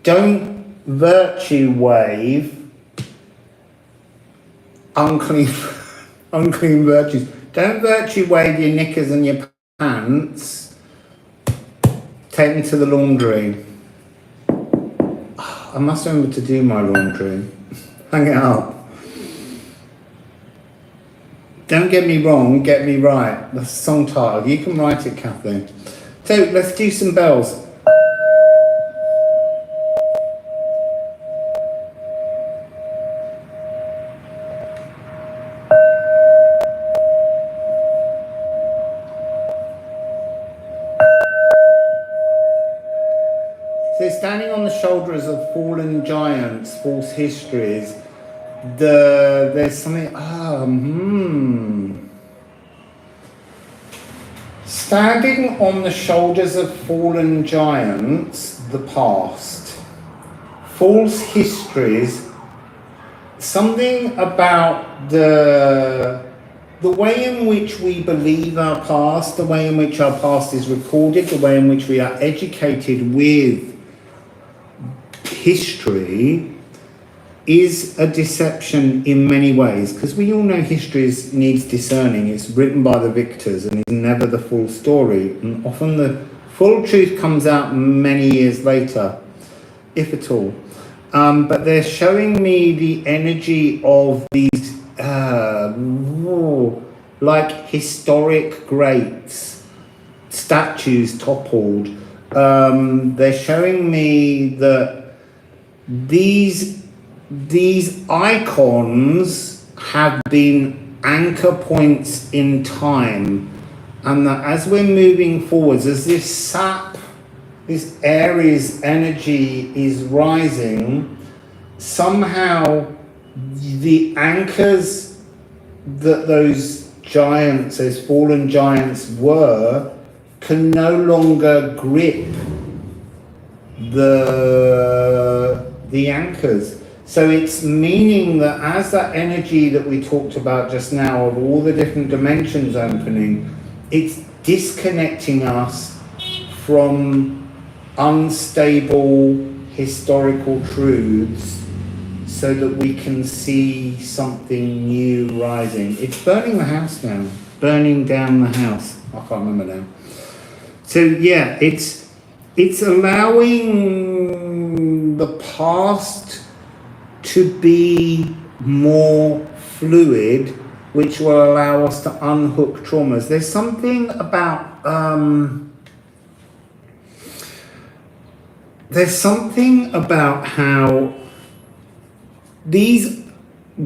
don't virtue wave unclean, unclean virtues. Don't virtue wave your knickers and your pants. Take them to the laundry. I must remember to do my laundry. Hang it up. Don't get me wrong, get me right. That's the song title. You can write it, Kathy. So let's do some bells. So standing on the shoulders of fallen giants, false histories, there's something, Standing on the shoulders of fallen giants, the past, false histories, something about the way in which we believe our past, the way in which our past is recorded, the way in which we are educated with history is a deception in many ways, because we all know history needs discerning. It's written by the victors and is never the full story, and often the full truth comes out many years later, if at all. But they're showing me the energy of these like historic greats, statues toppled. They're showing me that these icons have been anchor points in time, and that as we're moving forwards, as this sap, this Aries energy is rising, somehow the anchors that those giants, those fallen giants were, can no longer grip the anchors. So it's meaning that as that energy that we talked about just now of all the different dimensions opening, it's disconnecting us from unstable historical truths so that we can see something new rising. It's burning the house down, burning down the house. I can't remember now. So yeah, it's allowing the past to be more fluid, which will allow us to unhook traumas. There's something about how these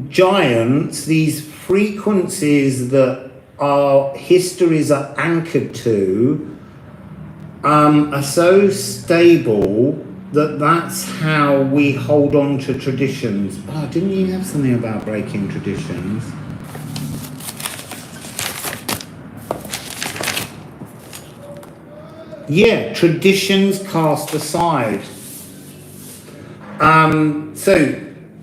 giants, these frequencies that our histories are anchored to, are so stable that that's how we hold on to traditions. Oh, didn't you have something about breaking traditions? Yeah, traditions cast aside. So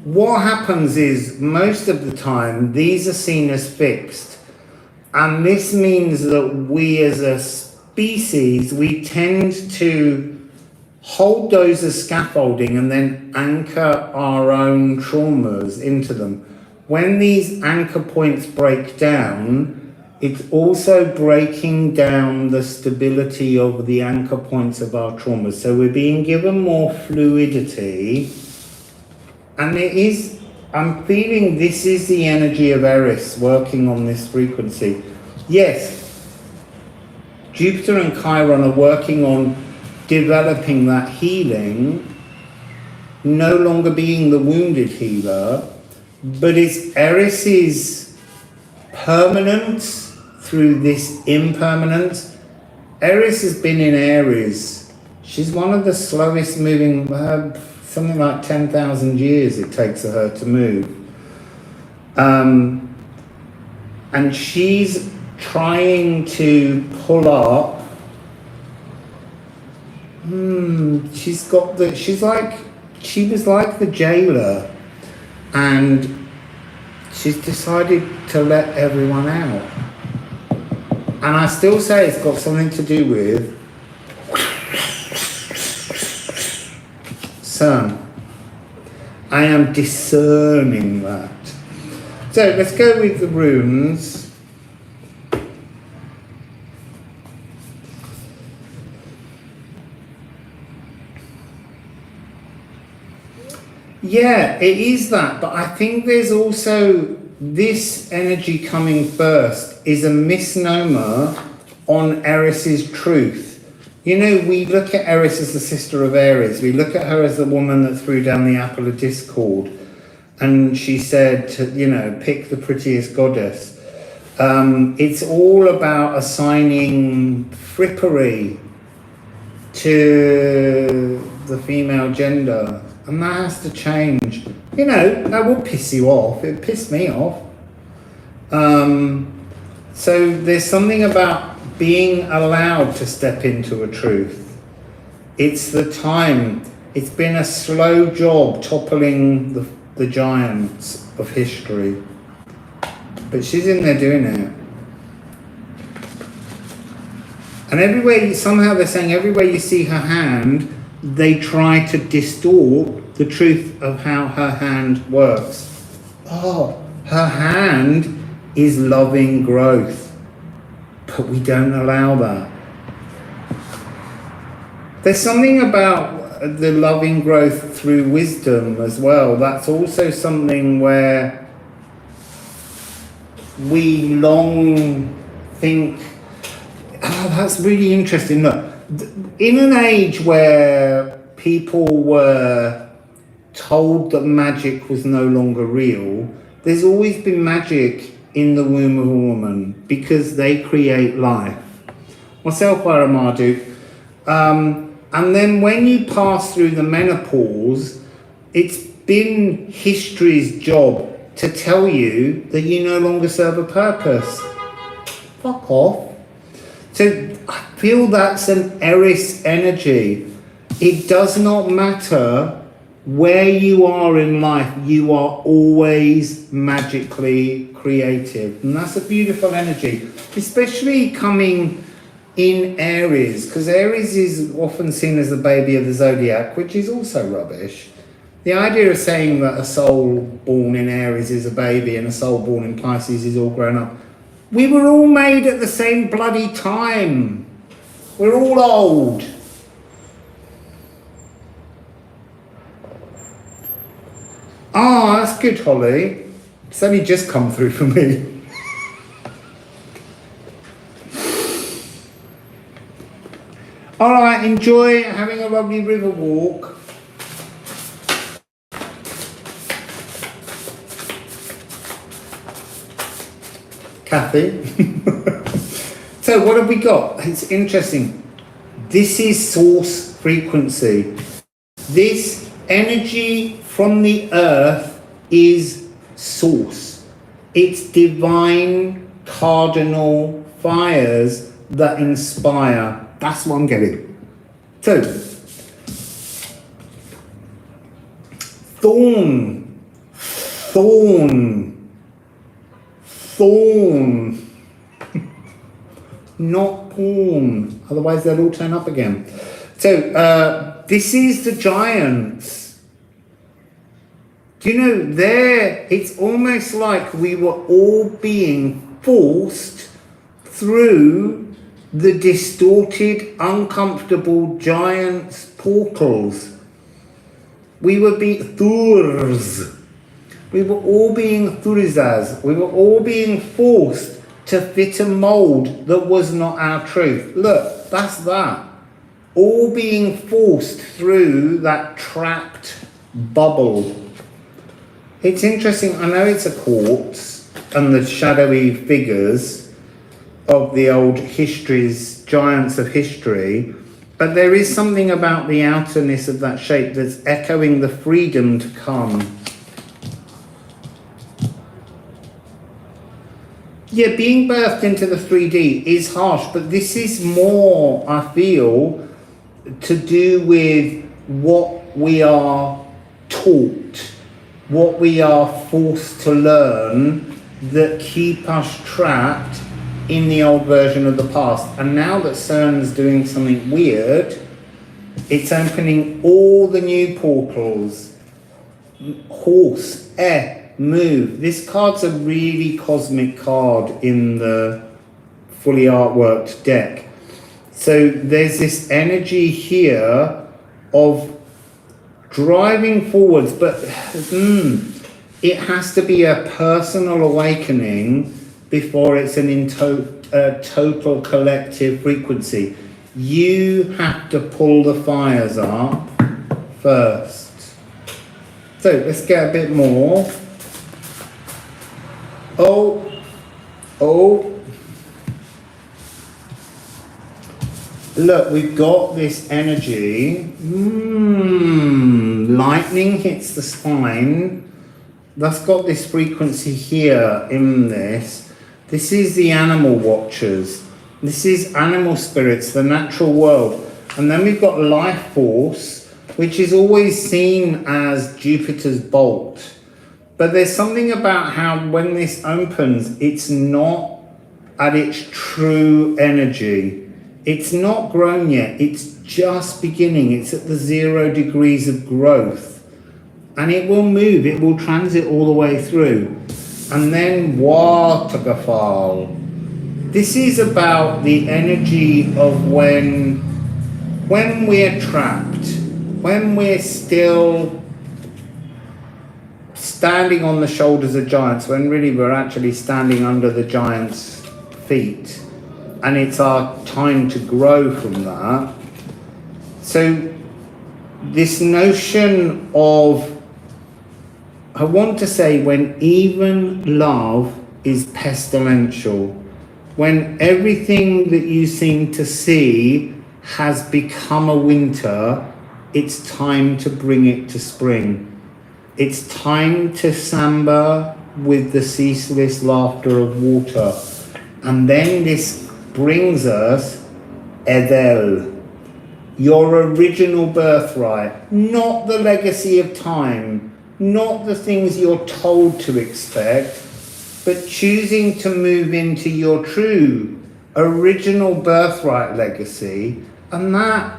what happens is most of the time these are seen as fixed, and this means that we as a species, we tend to hold those as scaffolding and then anchor our own traumas into them. When these anchor points break down, it's also breaking down the stability of the anchor points of our traumas. So we're being given more fluidity, and I'm feeling this is the energy of Aries working on this frequency. Yes, Jupiter and Chiron are working on developing that healing, no longer being the wounded healer, but it's Aries' permanence through this impermanence. Aries has been in Aries. She's one of the slowest moving, something like 10,000 years it takes her to move. And she's trying to pull up. She was like the jailer, and she's decided to let everyone out. And I still say it's got something to do with sun. I am discerning that. So let's go with the runes. Yeah, it is that, but I think there's also this energy coming first is a misnomer on Eris's truth. You know, we look at Eris as the sister of Aries. We look at her as the woman that threw down the apple of discord. And she said, you know, pick the prettiest goddess. It's all about assigning frippery to the female gender. And that has to change. You know, that will piss you off. It pissed me off. So there's something about being allowed to step into a truth. It's the time. It's been a slow job toppling the giants of history. But she's in there doing it. And everywhere, somehow they're saying everywhere you see her hand, they try to distort the truth of how her hand works. Oh, her hand is loving growth. But we don't allow that. There's something about the loving growth through wisdom as well. That's also something where we long think, oh, that's really interesting. Look, in an age where people were told that magic was no longer real, there's always been magic in the womb of a woman because they create life. Wassail Marduk. And then when you pass through the menopause, it's been history's job to tell you that you no longer serve a purpose. Fuck off. So I feel that's an Eris energy. It does not matter where you are in life, you are always magically creative. And that's a beautiful energy, especially coming in Aries, because Aries is often seen as the baby of the zodiac, which is also rubbish. The idea of saying that a soul born in Aries is a baby and a soul born in Pisces is all grown up. We were all made at the same bloody time. We're all old. Ah, that's good, Holly. It's only just come through for me. All right, enjoy having a lovely river walk. Kathy. So what have we got? It's interesting. This is source frequency. This energy from the earth is source. It's divine cardinal fires that inspire. That's what I'm getting. So, thorn, not porn, otherwise they'll all turn up again. So, this is the giants. Do you know, it's almost like we were all being forced through the distorted, uncomfortable giants' portals. We were being Thurs. We were all being Thurizas. We were all being forced to fit a mold that was not our truth. Look, that's that. All being forced through that trapped bubble. It's interesting, I know it's a corpse and the shadowy figures of the old histories, giants of history, But there is something about the outerness of that shape that's echoing the freedom to come. Yeah, being birthed into the 3D is harsh, but this is more, I feel, to do with what we are taught, what we are forced to learn that keep us trapped in the old version of the past. And now that CERN's doing something weird, it's opening all the new portals. Horse, air, move. This card's a really cosmic card in the fully artworked deck. So there's this energy here of driving forwards, but it has to be a personal awakening before it's a total collective frequency. You have to pull the fires up first. So let's get a bit more. Look, we've got this energy. Lightning hits the spine. That's got this frequency here in this. This is the animal watchers. This is animal spirits, the natural world. And then we've got life force, which is always seen as Jupiter's bolt. But there's something about how when this opens, it's not at its true energy. It's not grown yet. It's just beginning. It's at the 0 degrees of growth. And it will move. It will transit all the way through. And then waterfall. This is about the energy of when we're trapped, when we're still standing on the shoulders of giants, when really we're actually standing under the giants' feet, and it's our time to grow from that. So this notion of, I want to say, when even love is pestilential, when everything that you seem to see has become a winter, it's time to bring it to spring. It's time to samba with the ceaseless laughter of water. And then this brings us Edel, your original birthright, not the legacy of time, not the things you're told to expect, but choosing to move into your true original birthright legacy. And that,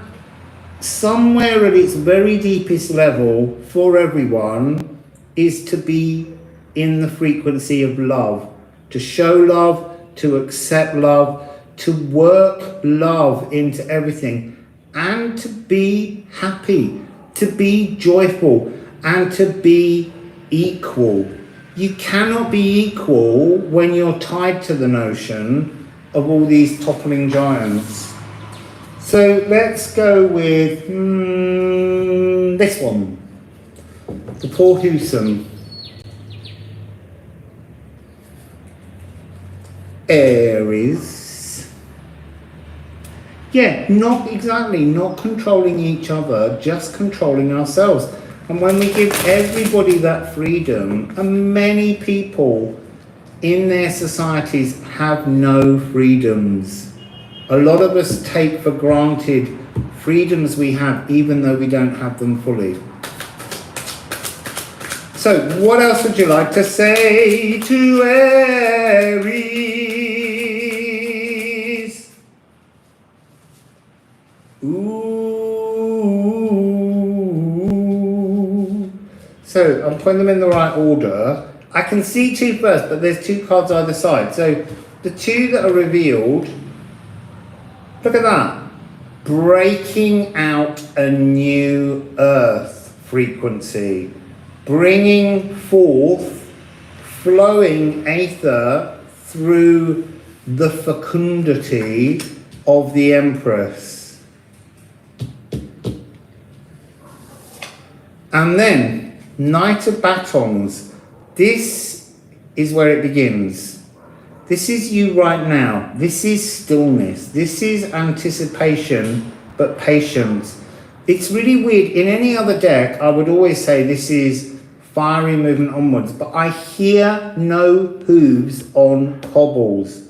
somewhere at its very deepest level for everyone, is to be in the frequency of love, to show love, to accept love, to work love into everything, and to be happy, to be joyful, and to be equal. You cannot be equal when you're tied to the notion of all these toppling giants. So let's go with this one, the poor Huson. Aries. Yeah, not controlling each other, just controlling ourselves. And when we give everybody that freedom, and many people in their societies have no freedoms. A lot of us take for granted freedoms we have, even though we don't have them fully. So, what else would you like to say to Aries? Ooh. So, I'm putting them in the right order. I can see two first, but there's two cards either side. So, the two that are revealed, look at that. Breaking out a new earth frequency. Bringing forth, flowing aether through the fecundity of the Empress. And then, Knight of Batons. This is where it begins. This is you right now. This is stillness. This is anticipation, but patience. It's really weird. In any other deck, I would always say this is fiery movement onwards, but I hear no hooves on cobbles.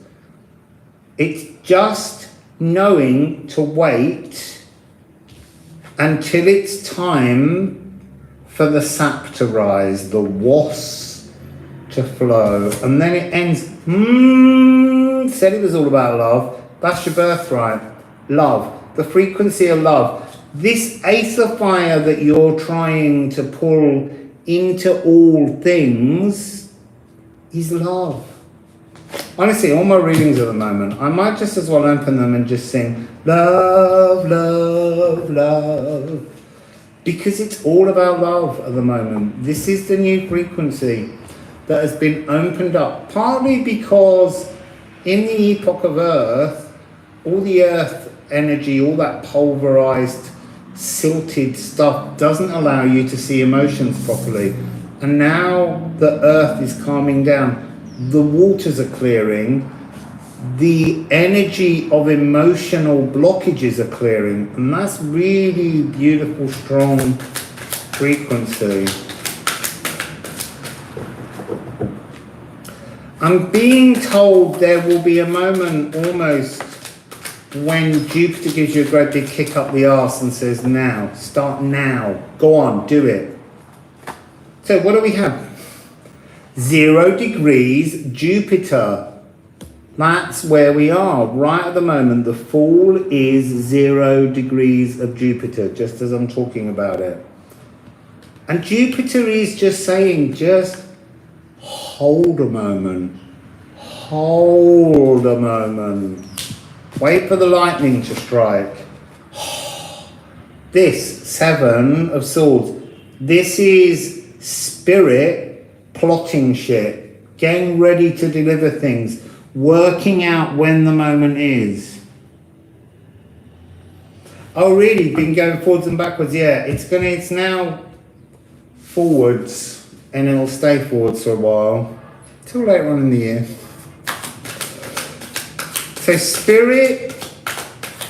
It's just knowing to wait until it's time for the sap to rise, the was to flow, and then it ends. Said it was all about love. That's your birthright. Love. The frequency of love. This ace of fire that you're trying to pull into all things is love. Honestly, all my readings at the moment, I might just as well open them and just sing love, love, love. Because it's all about love at the moment. This is the new frequency that has been opened up, partly because in the epoch of Earth, all the Earth energy, all that pulverized, silted stuff doesn't allow you to see emotions properly. And now the Earth is calming down, the waters are clearing, the energy of emotional blockages are clearing, and that's really beautiful, strong frequency. I'm being told there will be a moment almost when Jupiter gives you a great big kick up the arse and says, now, start now, go on, do it. So what do we have? 0 degrees Jupiter. That's where we are right at the moment. The Fool is 0 degrees of Jupiter, just as I'm talking about it. And Jupiter is just saying, just hold a moment. Hold a moment. Wait for the lightning to strike. This 7 of Swords. This is spirit plotting shit. Getting ready to deliver things. Working out when the moment is. Oh really? Been going forwards and backwards? Yeah, it's now forwards and it'll stay forwards for a while. Till later on in the year. So spirit,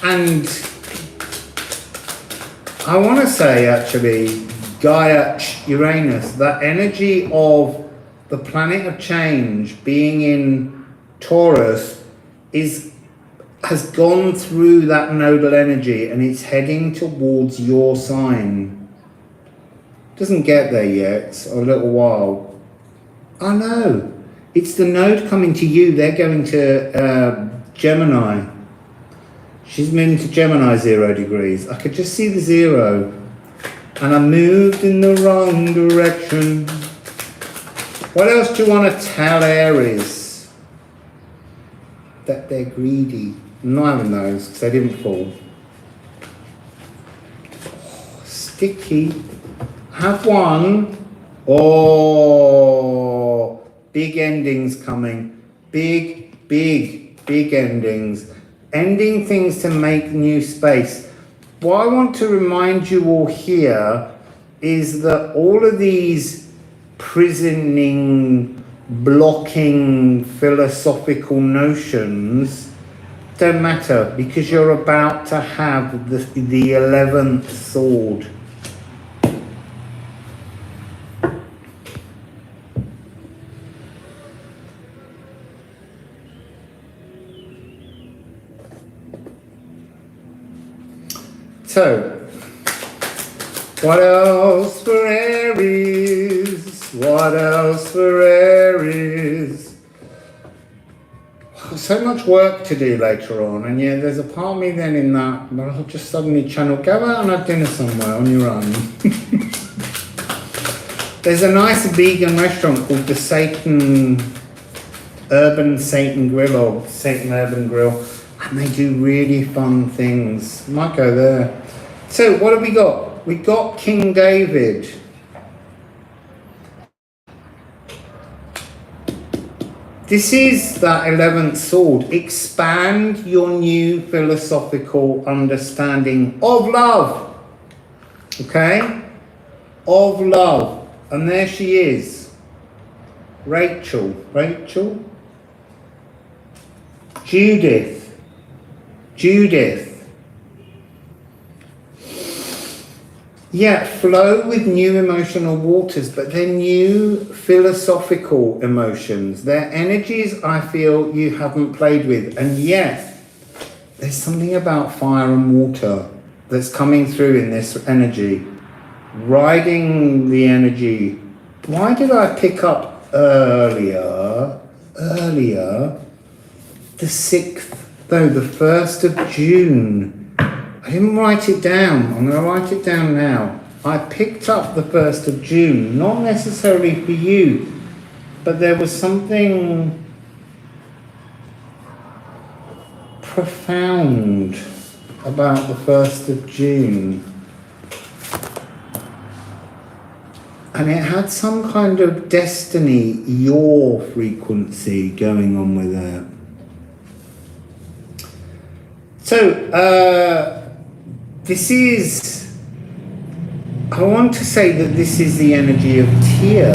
and I want to say actually Gaia, Uranus, that energy of the planet of change being in Taurus has gone through that nodal energy and it's heading towards your sign. Doesn't get there yet, it's a little while. Oh no, it's the node coming to you. They're going to Gemini. She's moving to Gemini 0 degrees. I could just see the 0 and I moved in the wrong direction. What else do you want to tell Aries? That they're greedy. None of those because they didn't fall. Oh, sticky. Have one. Oh, big endings coming. Big endings. Ending things to make new space. What I want to remind you all here is that all of these prisoning, blocking philosophical notions don't matter because you're about to have the 11th sword. So, what else for Aries? What else for Aries? So much work to do later on, and yeah, there's a part of me then in that, but I'll just suddenly channel, go out and have dinner somewhere on your own. There's a nice vegan restaurant called the Urban Satan Grill, or Satan Urban Grill, and they do really fun things. Might go there. So what have we got? We got King David. This is that 11th sword. Expand your new philosophical understanding of love. Okay? Of love. And there she is. Rachel. Judith. Yeah, flow with new emotional waters, but they're new philosophical emotions. They're energies I feel you haven't played with. And yet, there's something about fire and water that's coming through in this energy. Riding the energy. Why did I pick up earlier, the 6th, no, the 1st of June. I didn't write it down. I'm going to write it down now. I picked up the 1st of June, not necessarily for you, but there was something profound about the 1st of June. And it had some kind of destiny, your frequency going on with it. So, this is, I want to say that this is the energy of Tyr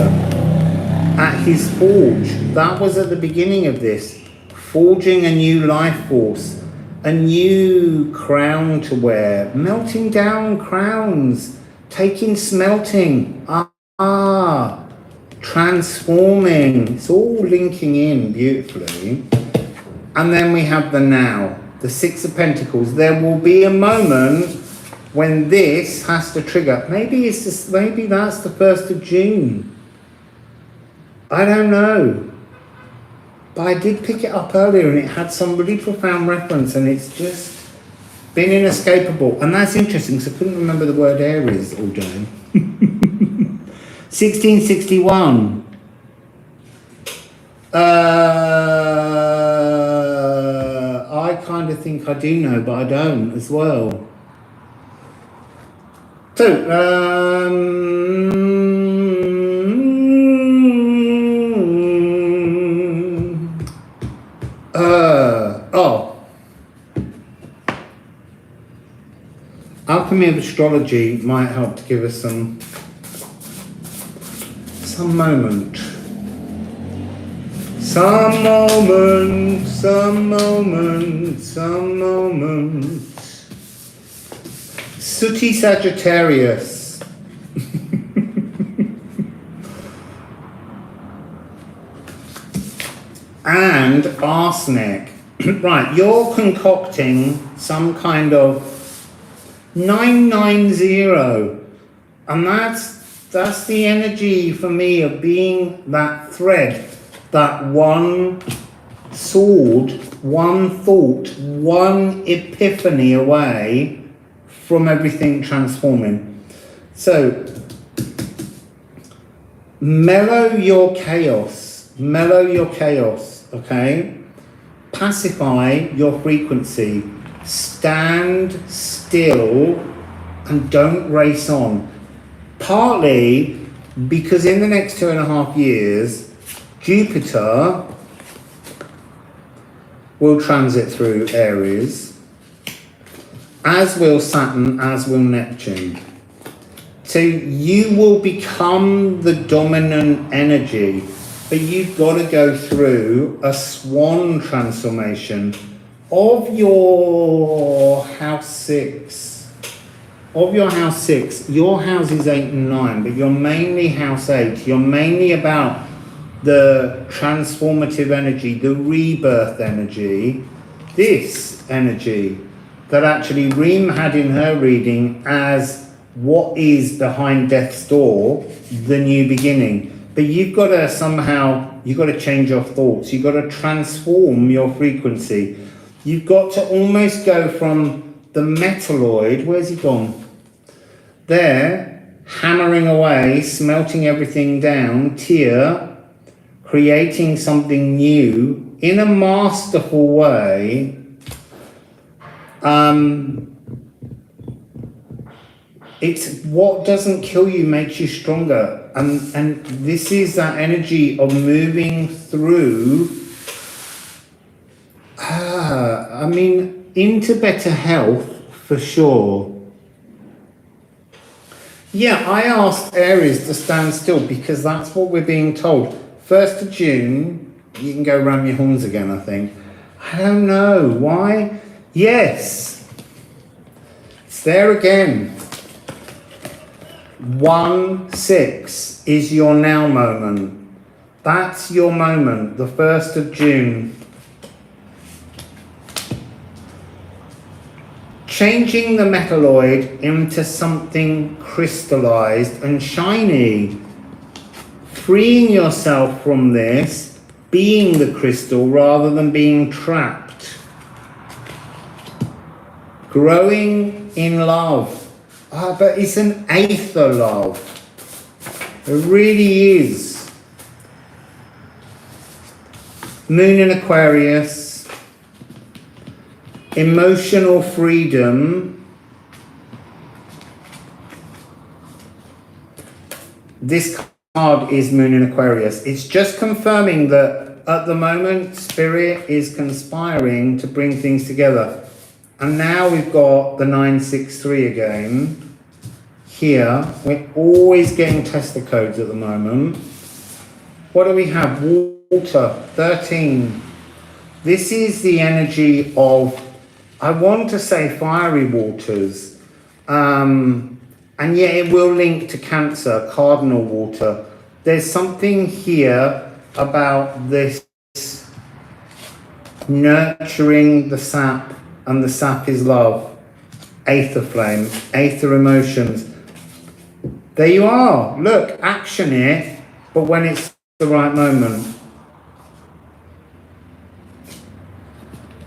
at his forge. That was at the beginning of this. Forging a new life force, a new crown to wear, melting down crowns, taking smelting, transforming. It's all linking in beautifully. And then we have the now, the 6 of Pentacles. There will be a moment when this has to trigger. Maybe it's just, maybe that's the 1st of June. I don't know. But I did pick it up earlier and it had some really profound reference and it's just been inescapable. And that's interesting because I couldn't remember the word Aries all day. 1661. I kind of think I do know, but I don't as well. So, Alchemy of Astrology might help to give us some moment. Some moment. Sooty Sagittarius. And arsenic. Right, you're concocting some kind of 990. And that's the energy for me of being that thread, that one sword, one thought, one epiphany away from everything transforming. So, mellow your chaos, okay? Pacify your frequency, stand still and don't race on. Partly because in the next 2.5 years, Jupiter will transit through Aries, as will Saturn, as will Neptune. So you will become the dominant energy, but you've got to go through a swan transformation of your house 6. Of your house 6, your houses 8 and 9, but you're mainly house 8. You're mainly about the transformative energy, the rebirth energy, this energy that actually Rune had in her reading as what is behind death's door, the new beginning. But you've got to somehow, you've got to change your thoughts. You've got to transform your frequency. You've got to almost go from the metalloid, where's he gone? There, hammering away, smelting everything down, Tyr, creating something new in a masterful way. It's what doesn't kill you makes you stronger. And this is that energy of moving through, into better health for sure. Yeah, I asked Aries to stand still because that's what we're being told. 1st of June, you can go ram your horns again, I think. I don't know. Why? Yes. It's there again. 1-6 is your now moment. That's your moment, the 1st of June. Changing the metalloid into something crystallized and shiny. Freeing yourself from this, being the crystal rather than being trapped. Growing in love. But it's an aether love. It really is. Moon in Aquarius. Emotional freedom. This card is Moon in Aquarius. It's just confirming that at the moment, Spirit is conspiring to bring things together. And now we've got the 963 again. Here, we're always getting Tesla codes at the moment. What do we have? Water, 13. This is the energy of, I want to say fiery waters. And yet it will link to Cancer, cardinal water. There's something here about this nurturing the sap, and the sap is love. Aether flame, aether emotions. There you are. Look, action it, but when it's the right moment.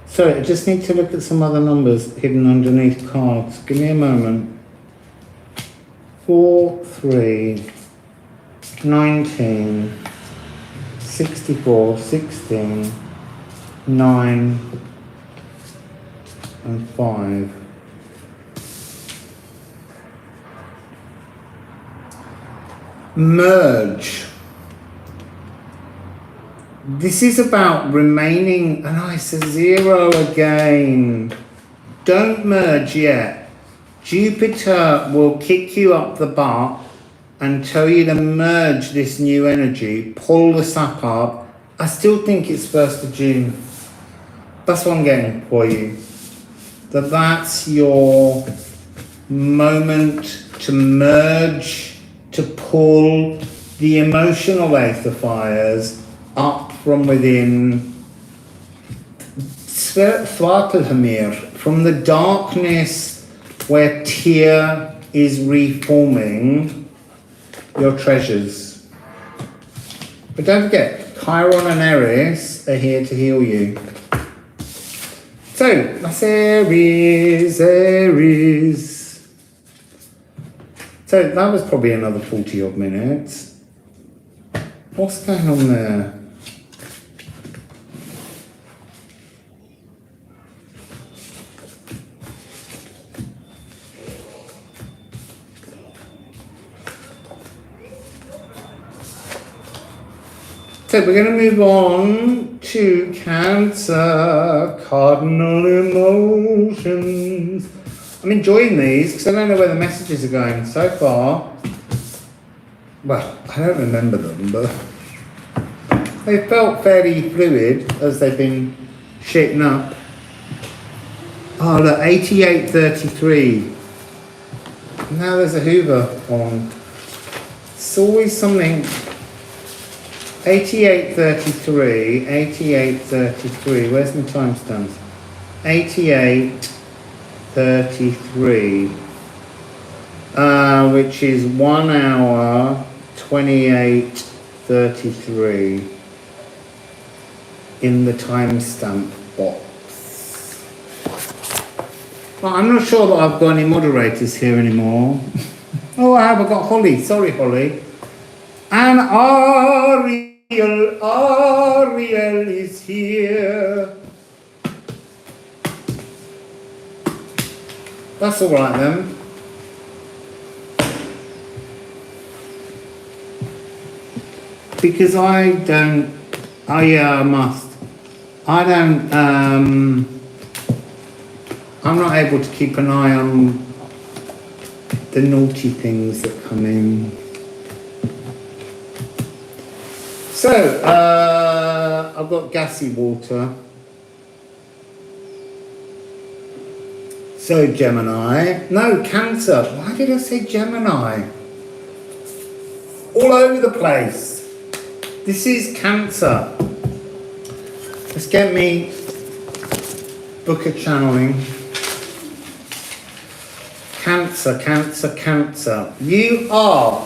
Sorry, I just need to look at some other numbers hidden underneath cards. Give me a moment. 4, 3, 19, 64, 16, 9, and 5. Merge. This is about remaining, and it's a 0 again. Don't merge yet. Jupiter will kick you up the butt and tell you to merge this new energy, pull the sap up. I still think it's 1st of June. That's what I'm getting for you. That's your moment to merge, to pull the emotional aether fires up from within, from the darkness where tear is reforming your treasures. But don't forget, Chiron and Aries are here to heal you. So, that's Aries. So that was probably another 40 odd minutes. What's going on there? So we're going to move on to Cancer, Cardinal emotions. I'm enjoying these because I don't know where the messages are going so far. Well, I don't remember them, but they felt fairly fluid as they've been shaping up. Oh, look, 8833. Now there's a Hoover on. It's always something. 8833, 8833. Where's my timestamps? 8833, which is 1 hour 28:33 in the timestamp box. Well, I'm not sure that I've got any moderators here anymore. Oh, I have. I've got Holly. Sorry, Holly. And Ariel is here. That's all right then. Because I don't. Oh yeah, I must. I don't. I'm not able to keep an eye on the naughty things that come in. So, I've got gassy water. So, Gemini. No, Cancer. Why did I say Gemini? all over the place. This is Cancer. Let's get me book of channeling. Cancer, Cancer, Cancer. You are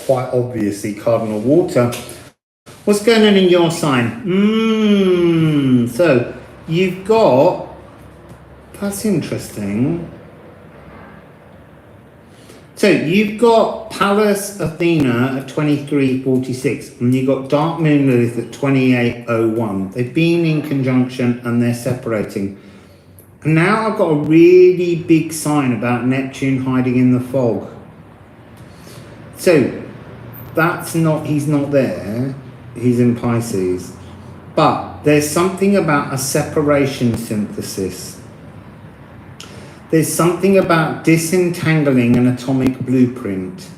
quite obviously Cardinal Water. What's going on in your sign? So you've got, that's interesting. So you've got Pallas Athena at 23:46, and you've got Dark Moon Lilith at 28:01. They've been in conjunction and they're separating. And now I've got a really big sign about Neptune hiding in the fog. So that's not, he's not there, he's in Pisces. But there's something about a separation synthesis. There's something about disentangling an atomic blueprint.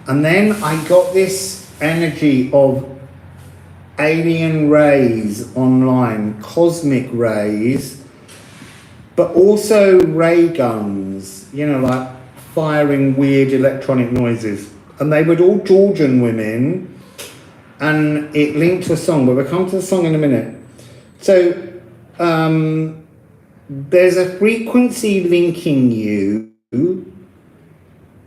And then I got this energy of alien rays online, cosmic rays, but also ray guns, you know, like firing weird electronic noises. And they were all Georgian women, and it linked to a song, but we'll come to the song in a minute. So, there's a frequency linking you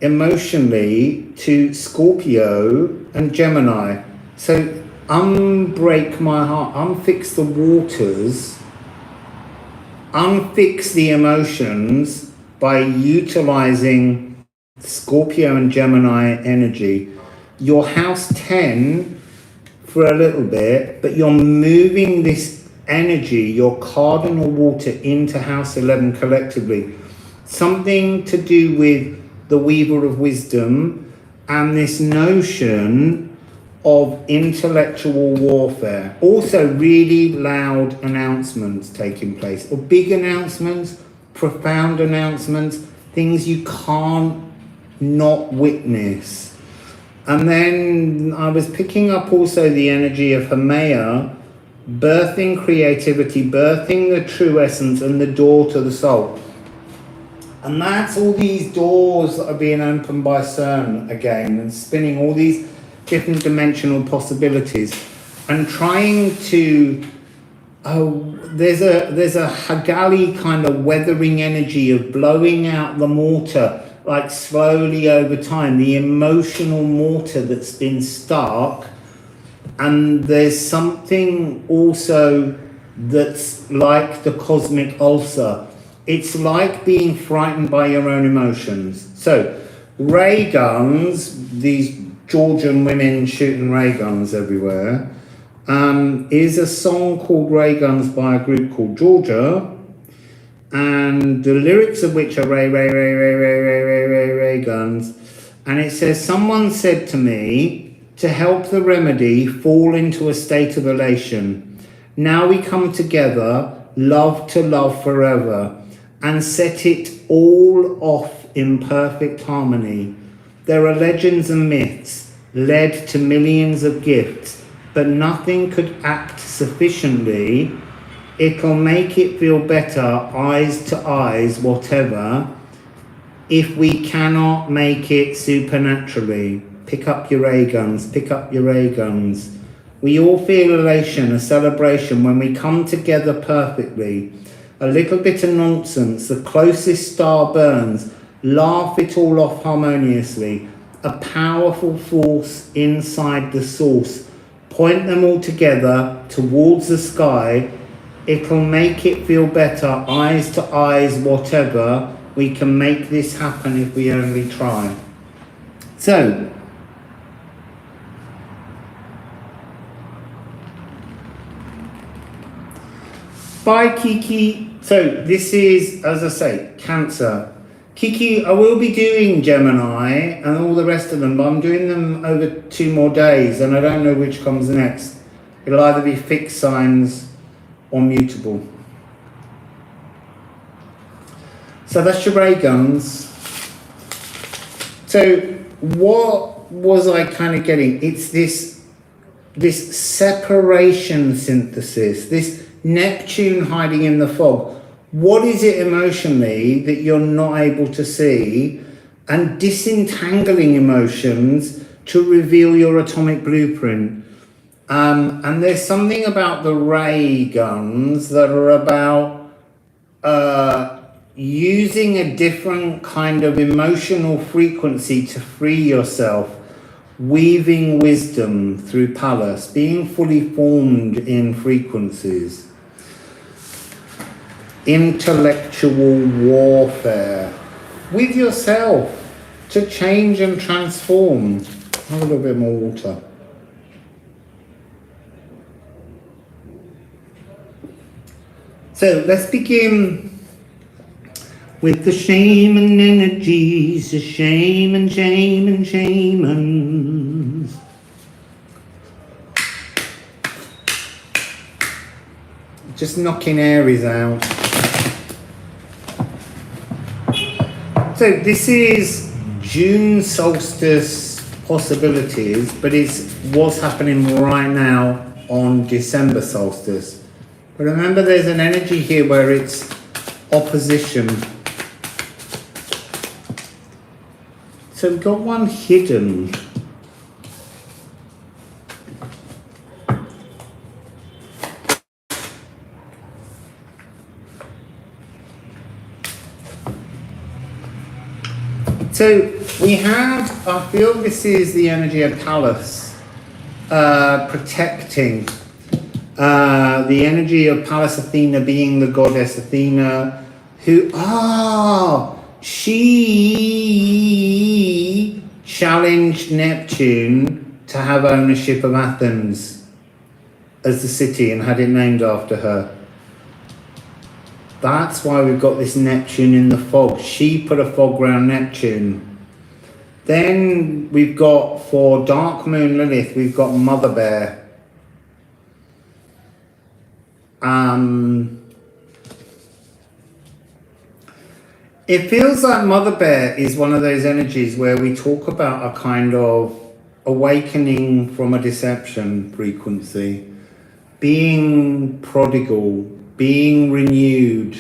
emotionally to Scorpio and Gemini. So unbreak my heart, unfix the waters, unfix the emotions by utilizing Scorpio and Gemini energy. Your house 10 for a little bit, but you're moving this energy, your Cardinal Water, into house 11 collectively. Something to do with the Weaver of Wisdom and this notion of intellectual warfare. Also really loud announcements taking place, or big announcements, profound announcements, things you can't not witness. And then I was picking up also the energy of Hermea, birthing creativity, birthing the true essence and the door to the soul. And that's all these doors that are being opened by CERN again, and spinning all these different dimensional possibilities, and trying to, there's a Hagali kind of weathering energy of blowing out the mortar, like slowly over time, the emotional mortar that's been stuck. And there's something also that's like the cosmic ulcer. It's like being frightened by your own emotions. So ray guns, these Georgian women shooting ray guns everywhere, is a song called Ray Guns by a group called Georgia, and the lyrics of which are ray, ray, ray, ray, ray, ray, ray, ray, ray guns. And it says, someone said to me, to help the remedy fall into a state of elation. Now we come together, love to love forever, and set it all off in perfect harmony. There are legends and myths, led to millions of gifts, but nothing could act sufficiently. It'll make it feel better, eyes to eyes, whatever, if we cannot make it supernaturally. Pick up your ray guns, pick up your ray guns. We all feel elation, a celebration when we come together perfectly. A little bit of nonsense, the closest star burns, laugh it all off harmoniously. A powerful force inside the source. Point them all together towards the sky. It'll make it feel better, eyes to eyes, whatever. We can make this happen if we only try. So, bye, Kiki. So this is, as I say, Cancer. Kiki, I will be doing Gemini and all the rest of them, but I'm doing them over 2 more days, and I don't know which comes next. It'll either be fixed signs or mutable. So that's your ray guns. So what was I kind of getting? It's this separation synthesis, this Neptune hiding in the fog. What is it emotionally that you're not able to see? And disentangling emotions to reveal your atomic blueprint. And there's something about the ray guns that are about using a different kind of emotional frequency to free yourself, weaving wisdom through palace, being fully formed in frequencies. Intellectual warfare with yourself to change and transform. Have a little bit more water. So let's begin with the shaman energies, the shamans. Just knocking Aries out. So this is June solstice possibilities, but it's what's happening right now on December solstice. But remember, there's an energy here where it's opposition. So we've got one hidden. So we have, I feel this is the energy of Pallas, protecting. The energy of Pallas Athena being the goddess Athena, who, she challenged Neptune to have ownership of Athens as the city and had it named after her. That's why we've got this Neptune in the fog. She put a fog around Neptune. Then we've got, for Dark Moon Lilith, we've got Mother Bear. It feels like Mother Bear is one of those energies where we talk about a kind of awakening from a deception frequency, being prodigal, being renewed.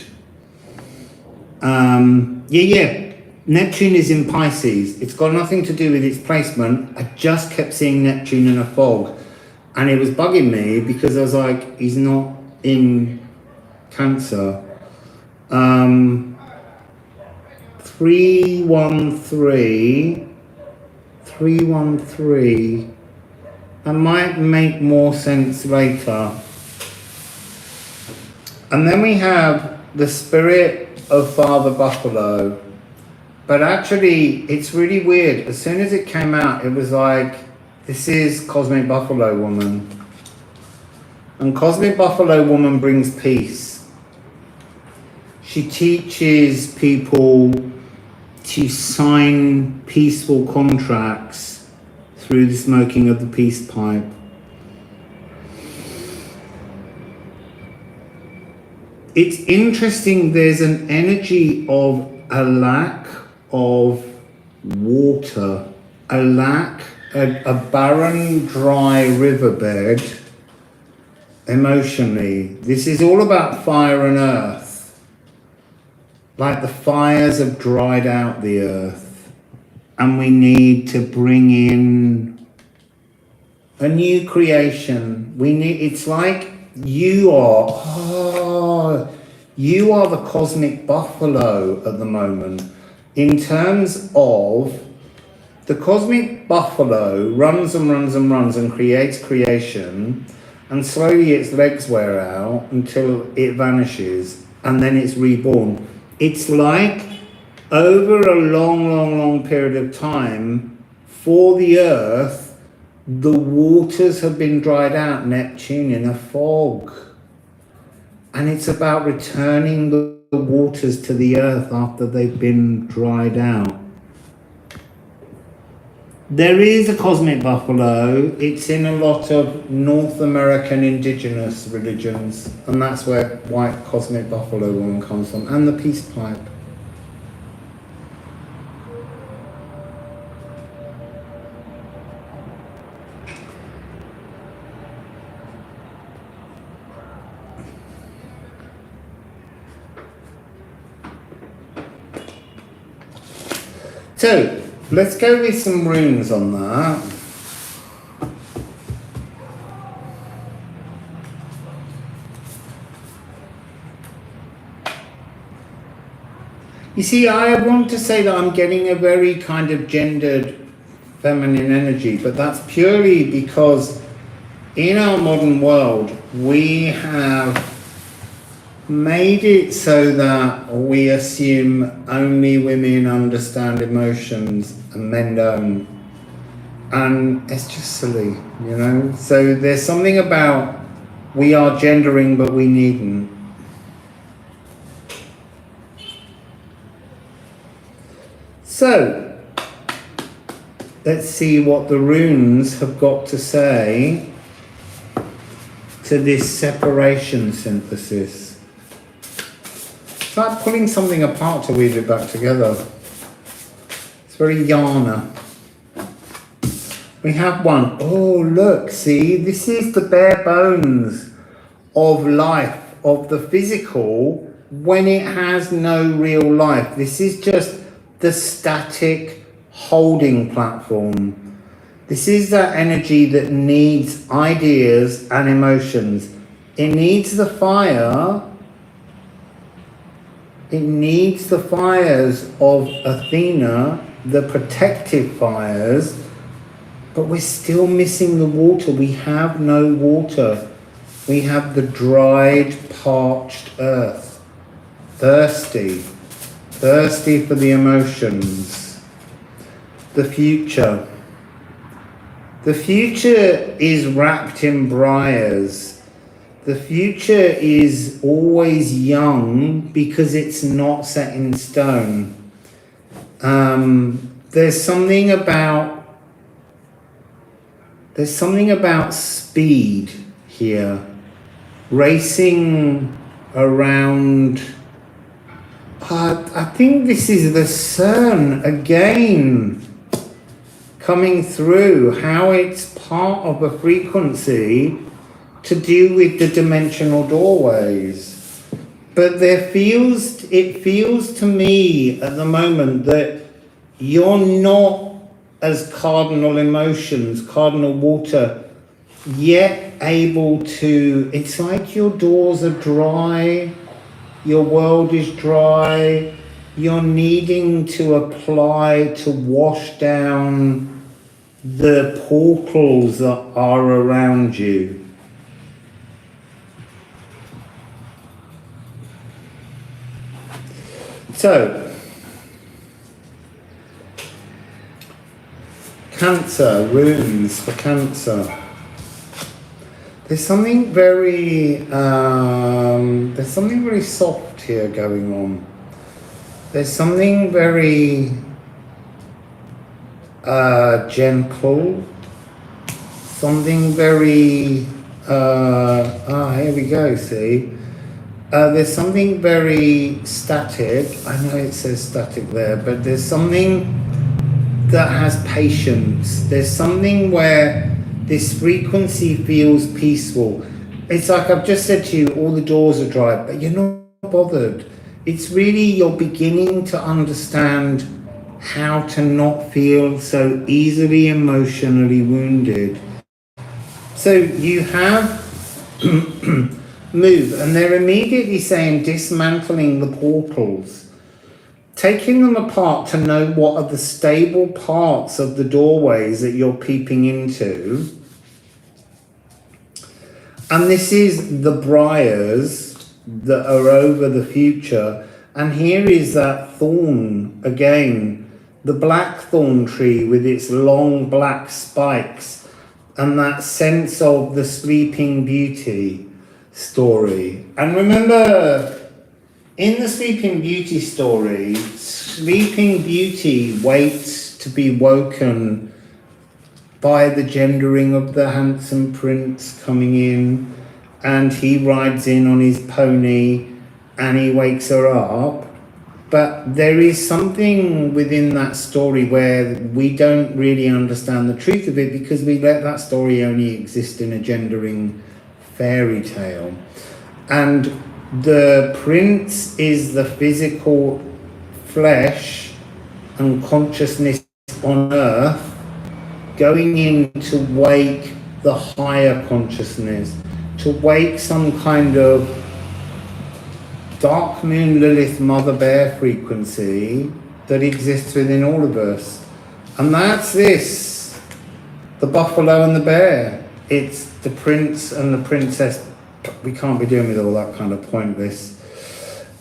Neptune is in Pisces. It's got nothing to do with its placement. I just kept seeing Neptune in a fog, and it was bugging me because I was like, he's not in Cancer. 313. That might make more sense later. And then we have the spirit of Father Buffalo. But actually, it's really weird. As soon as it came out, it was like, this is Cosmic Buffalo Woman. And Cosmic Buffalo Woman brings peace. She teaches people to sign peaceful contracts through the smoking of the peace pipe. It's interesting, there's an energy of a lack of water, a barren, dry riverbed emotionally. This is all about fire and earth. Like the fires have dried out the earth, and we need to bring in a new creation. It's like you are the cosmic buffalo at the moment. In terms of the cosmic buffalo runs and creates creation, and slowly its legs wear out until it vanishes, and then it's reborn. It's like over a long period of time, for the earth, the waters have been dried out, Neptune in a fog. And it's about returning the waters to the earth after they've been dried out. There is a cosmic buffalo. It's in a lot of North American indigenous religions, and that's where white cosmic buffalo woman comes from, and the peace pipe. So let's go with some runes on that. You see, I want to say that I'm getting a very kind of gendered feminine energy, but that's purely because in our modern world, we have made it so that we assume only women understand emotions and men don't. And it's just silly, you know? So there's something about we are gendering, but we needn't. So, let's see what the runes have got to say to this separation synthesis. It's like pulling something apart to weave it back together. It's very yarner. We have one. Oh, look, see, this is the bare bones of life, of the physical, when it has no real life. This is just the static holding platform. This is that energy that needs ideas and emotions. It needs the fire. It needs the fires of Athena, the protective fires, but we're still missing the water. We have no water. We have the dried, parched earth. Thirsty for the emotions. The future. The future is wrapped in briars. The future is always young because it's not set in stone. There's something about speed here. Racing around. I think this is the sun again coming through, how it's part of a frequency to do with the dimensional doorways. But it feels to me at the moment that you're not, as cardinal emotions, cardinal water, yet able to, it's like your doors are dry, your world is dry, you're needing to apply to wash down the portals that are around you. So, Cancer, runes for Cancer. There's something very soft here going on. There's something very gentle. Something very here we go, see. There's something very static. I know it says static there, but there's something that has patience. There's something where this frequency feels peaceful. It's like I've just said to you, all the doors are dry, but you're not bothered. It's really you're beginning to understand how to not feel so easily emotionally wounded. So you have move, and they're immediately saying dismantling the portals. Taking them apart to know what are the stable parts of the doorways that you're peeping into. And this is the briars that are over the future. And here is that thorn again, the blackthorn tree with its long black spikes and that sense of the Sleeping Beauty story. And remember, in the Sleeping Beauty story, Sleeping Beauty waits to be woken by the gendering of the handsome prince coming in, and he rides in on his pony and he wakes her up. But there is something within that story where we don't really understand the truth of it because we let that story only exist in a gendering fairy tale. And the prince is the physical flesh and consciousness on earth going in to wake the higher consciousness, to wake some kind of dark moon Lilith mother bear frequency that exists within all of us. And that's this, the buffalo and the bear. It's the prince and the princess. We can't be doing with all that kind of pointless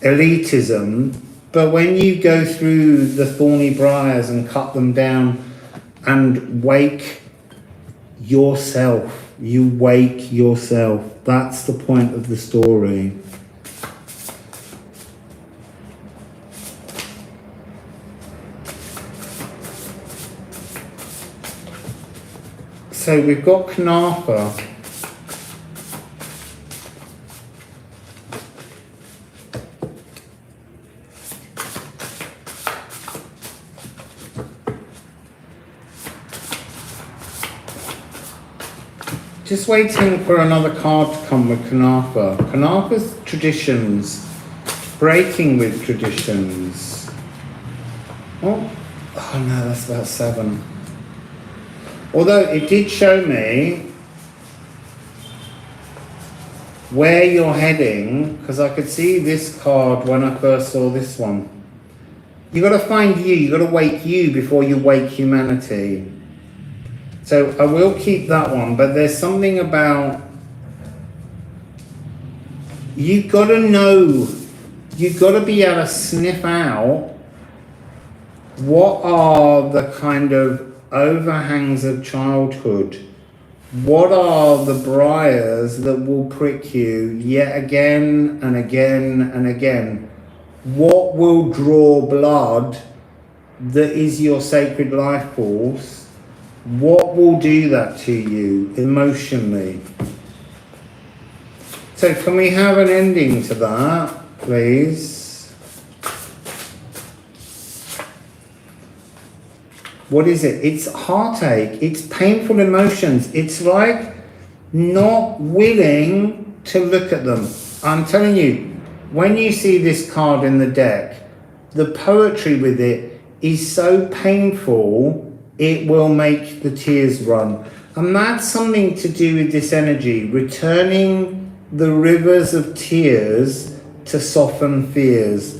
elitism. But when you go through the thorny briars and cut them down and wake yourself, you wake yourself. That's the point of the story. So we've got Knarfa. Just waiting for another card to come with Knarfa. Knarfa's traditions, breaking with traditions. Oh no, that's about 7. Although it did show me where you're heading, because I could see this card when I first saw this one. You got to find you got to wake you before you wake humanity. So I will keep that one, but there's something about, you've got to know, you've got to be able to sniff out what are the kind of overhangs of childhood. What are the briars that will prick you yet again and again and again? What will draw blood that is your sacred life force? What will do that to you emotionally? So can we have an ending to that, please? What is it? It's heartache. It's painful emotions. It's like not willing to look at them. I'm telling you, when you see this card in the deck, the poetry with it is so painful, it will make the tears run. And that's something to do with this energy, returning the rivers of tears to soften fears.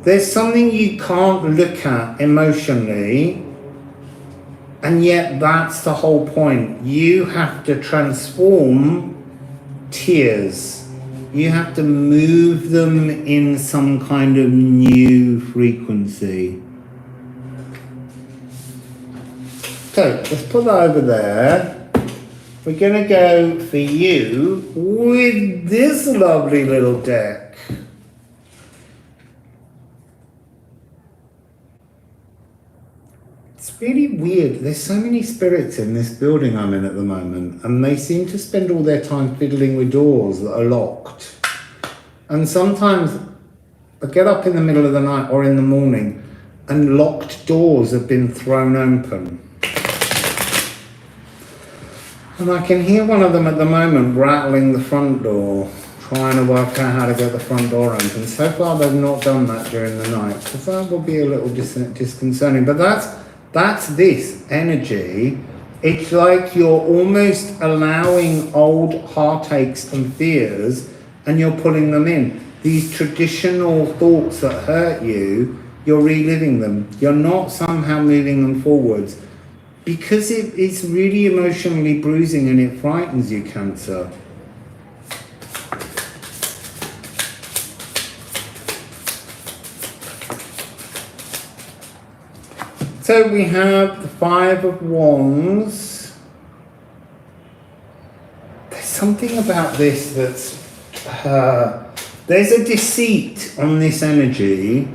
There's something you can't look at emotionally, and yet that's the whole point. You have to transform tears. You have to move them in some kind of new frequency. So let's put that over there. We're going to go for you with this lovely little deck. It's really weird. There's so many spirits in this building I'm in at the moment, and they seem to spend all their time fiddling with doors that are locked. And sometimes I get up in the middle of the night or in the morning and locked doors have been thrown open. And I can hear one of them at the moment rattling the front door, trying to work out how to get the front door open. So far they've not done that during the night, because that will be a little disconcerting. But that's this energy. It's like you're almost allowing old heartaches and fears and you're pulling them in. These traditional thoughts that hurt you, you're reliving them. You're not somehow moving them forwards. Because it's really emotionally bruising and it frightens you, Cancer. So we have the 5 of Wands. There's something about this that's... there's a deceit on this energy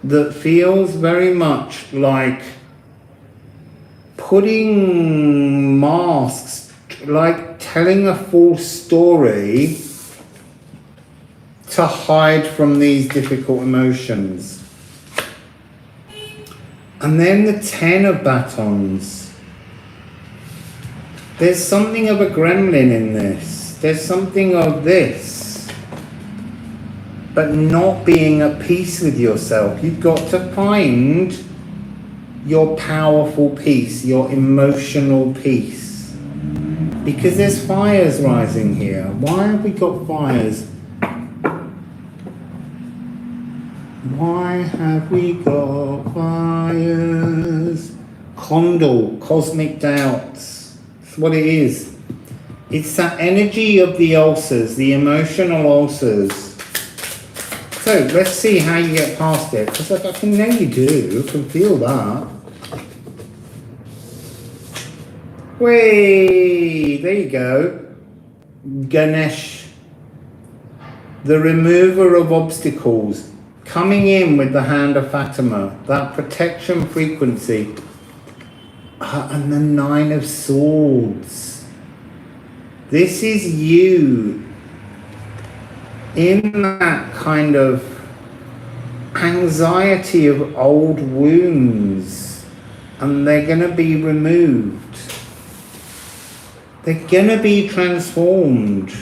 that feels very much like putting masks, like telling a false story to hide from these difficult emotions. And then the 10 of batons. There's something of a gremlin in this. There's something of this. But not being at peace with yourself. You've got to find your powerful peace, your emotional peace. Because there's fires rising here. Why have we got fires? Why have we got fires? Condal, cosmic doubts. That's what it is. It's that energy of the ulcers, the emotional ulcers. So let's see how you get past it, because I can know you do. I can feel that. Whee! There you go. Ganesh, the remover of obstacles, coming in with the hand of Fatima, that protection frequency. And the Nine of Swords. This is you in that kind of anxiety of old wounds, and they're going to be removed. They're going to be transformed.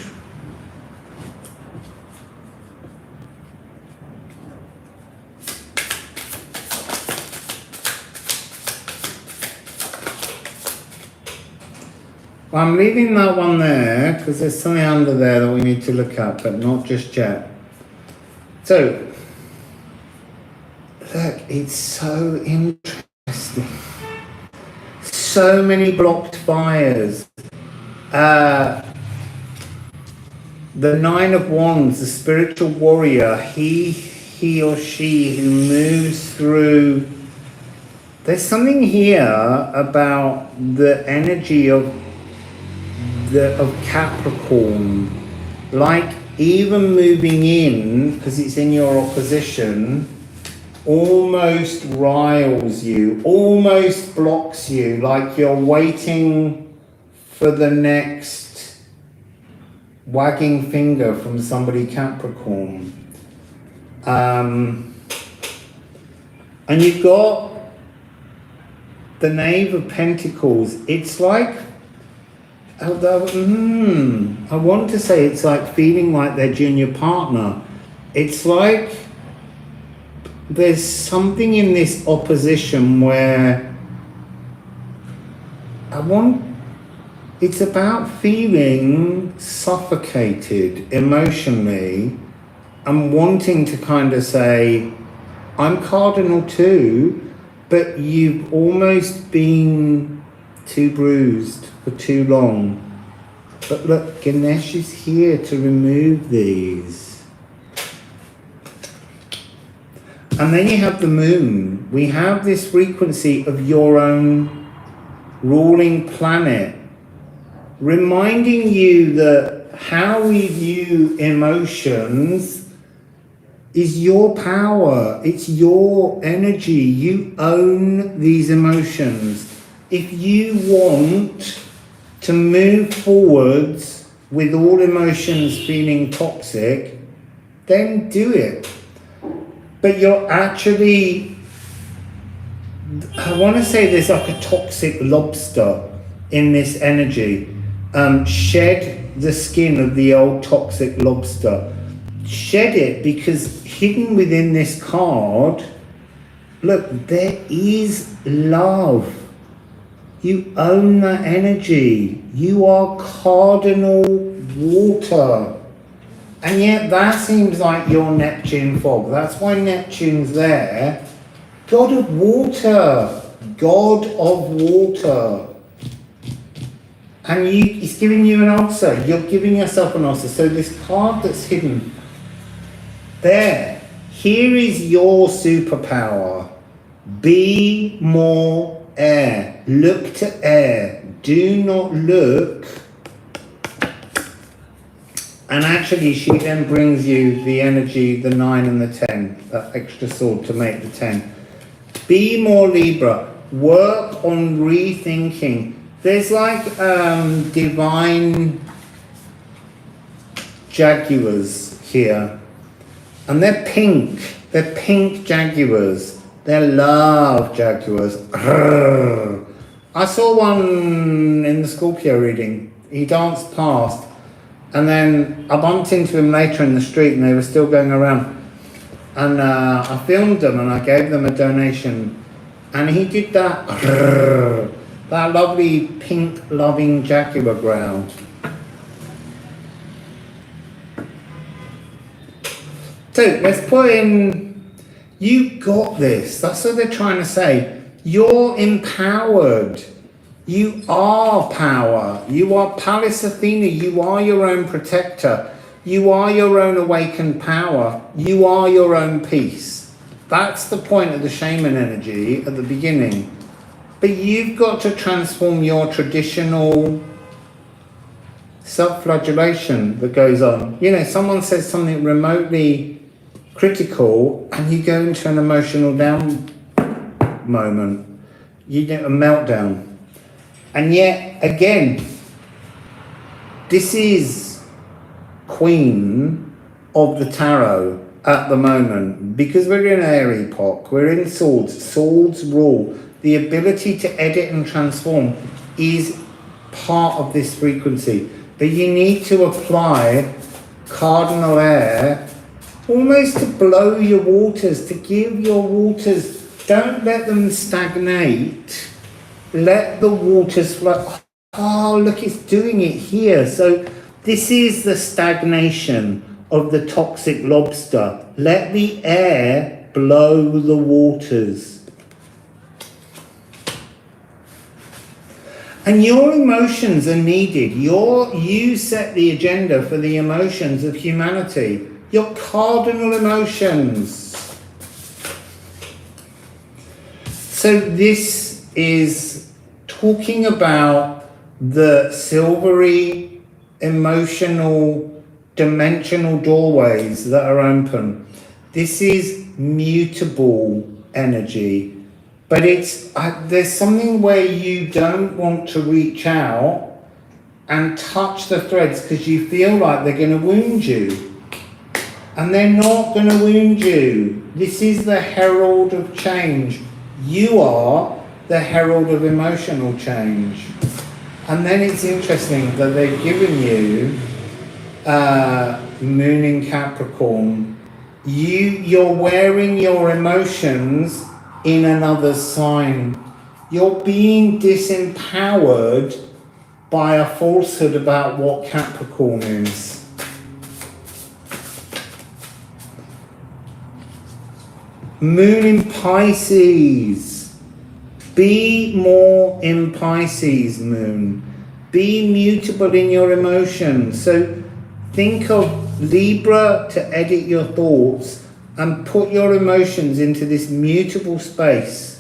I'm leaving that one there because there's something under there that we need to look at, but not just yet. So, look, it's so interesting. So many blocked fires. The Nine of Wands, the spiritual warrior, he or she who moves through. There's something here about the energy of Capricorn, like even moving in, because it's in your opposition, almost riles you, almost blocks you, like you're waiting for the next wagging finger from somebody Capricorn. And you've got the Knave of Pentacles. It's like, I want to say it's like feeling like their junior partner. It's like there's something in this opposition where it's about feeling suffocated emotionally and wanting to kind of say, I'm Cardinal too, but you've almost been too bruised for too long. But look, Ganesh is here to remove these. And then you have the moon. We have this frequency of your own ruling planet, reminding you that how we view emotions is your power. It's your energy. You own these emotions. If you want to move forwards with all emotions feeling toxic, then do it. But you're actually, I want to say there's like a toxic lobster in this energy. Shed the skin of the old toxic lobster. Shed it, because hidden within this card, look, there is love. You own that energy. You are cardinal water. And yet that seems like your Neptune fog. That's why Neptune's there. God of water. God of water. And it's giving you an answer. You're giving yourself an answer. So this card that's hidden there. Here is your superpower. Be more air. Look to air. Do not look. And actually she then brings you the energy, the 9 and the 10, that extra sword to make the 10. Be more Libra. Work on rethinking. There's like divine jaguars here. And they're pink. They're pink jaguars. They're love jaguars. I saw one in the Scorpio reading. He danced past, and then I bumped into him later in the street, and they were still going around. And I filmed them, and I gave them a donation. And he did that, that lovely pink loving jaguar ground. So let's put in, You got this. That's what they're trying to say. You're empowered. You are power. You are Pallas Athena. You are your own protector. You are your own awakened power. You are your own peace. That's the point of the shaman energy at the beginning. But you've got to transform your traditional self-flagellation that goes on. You know, someone says something remotely critical and you go into an emotional down moment. You get a meltdown. And yet, again, this is Queen of the Tarot at the moment. Because we're in air epoch, we're in swords. Swords rule. The ability to edit and transform is part of this frequency. But you need to apply cardinal air almost to blow your waters, to give your waters, don't let them stagnate. Let the waters flow. Oh, look, it's doing it here. So this is the stagnation of the toxic lobster. Let the air blow the waters. And your emotions are needed. You set the agenda for the emotions of humanity. Your cardinal emotions. So this is talking about the silvery, emotional, dimensional doorways that are open. This is mutable energy. But it's there's something where you don't want to reach out and touch the threads because you feel like they're going to wound you. And they're not going to wound you. This is the herald of change. You are the herald of emotional change. And then it's interesting that they've given you Moon in Capricorn. You're wearing your emotions in another sign. You're being disempowered by a falsehood about what Capricorn is. Moon in Pisces. Be more in Pisces, Moon. Be mutable in your emotions. So think of Libra to edit your thoughts and put your emotions into this mutable space.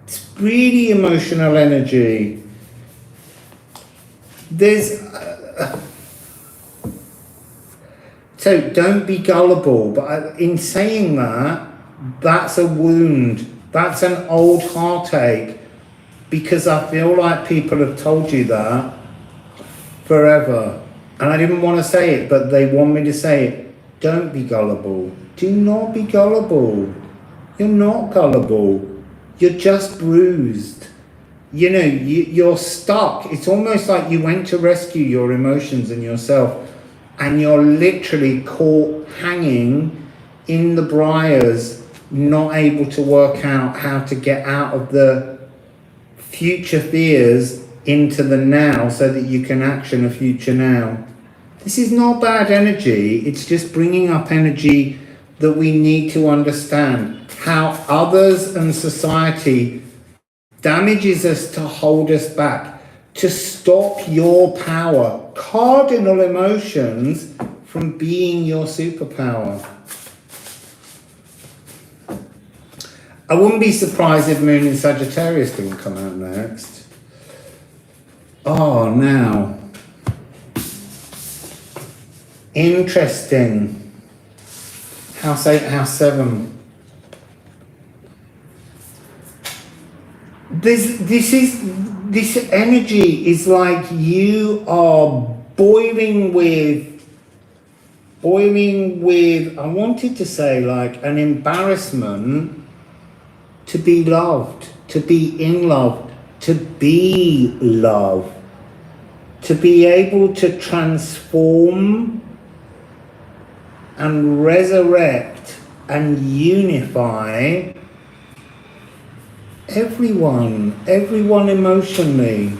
It's really emotional energy. So don't be gullible, but in saying that, that's a wound. That's an old heartache, because I feel like people have told you that forever. And I didn't want to say it, but they want me to say it. Don't be gullible. Do not be gullible. You're not gullible. You're just bruised. You know, you're stuck. It's almost like you went to rescue your emotions and yourself, and you're literally caught hanging in the briars, not able to work out how to get out of the future fears into the now so that you can action a future now. This is not bad energy. It's just bringing up energy that we need to understand how others and society damages us to hold us back, to stop your power, cardinal emotions, from being your superpower. I wouldn't be surprised if Moon in Sagittarius didn't come out next. Oh, now. Interesting. House 8, House 7. This energy is like you are boiling with, I wanted to say like an embarrassment to be loved, to be in love, to be love, to be able to transform and resurrect and unify everyone emotionally.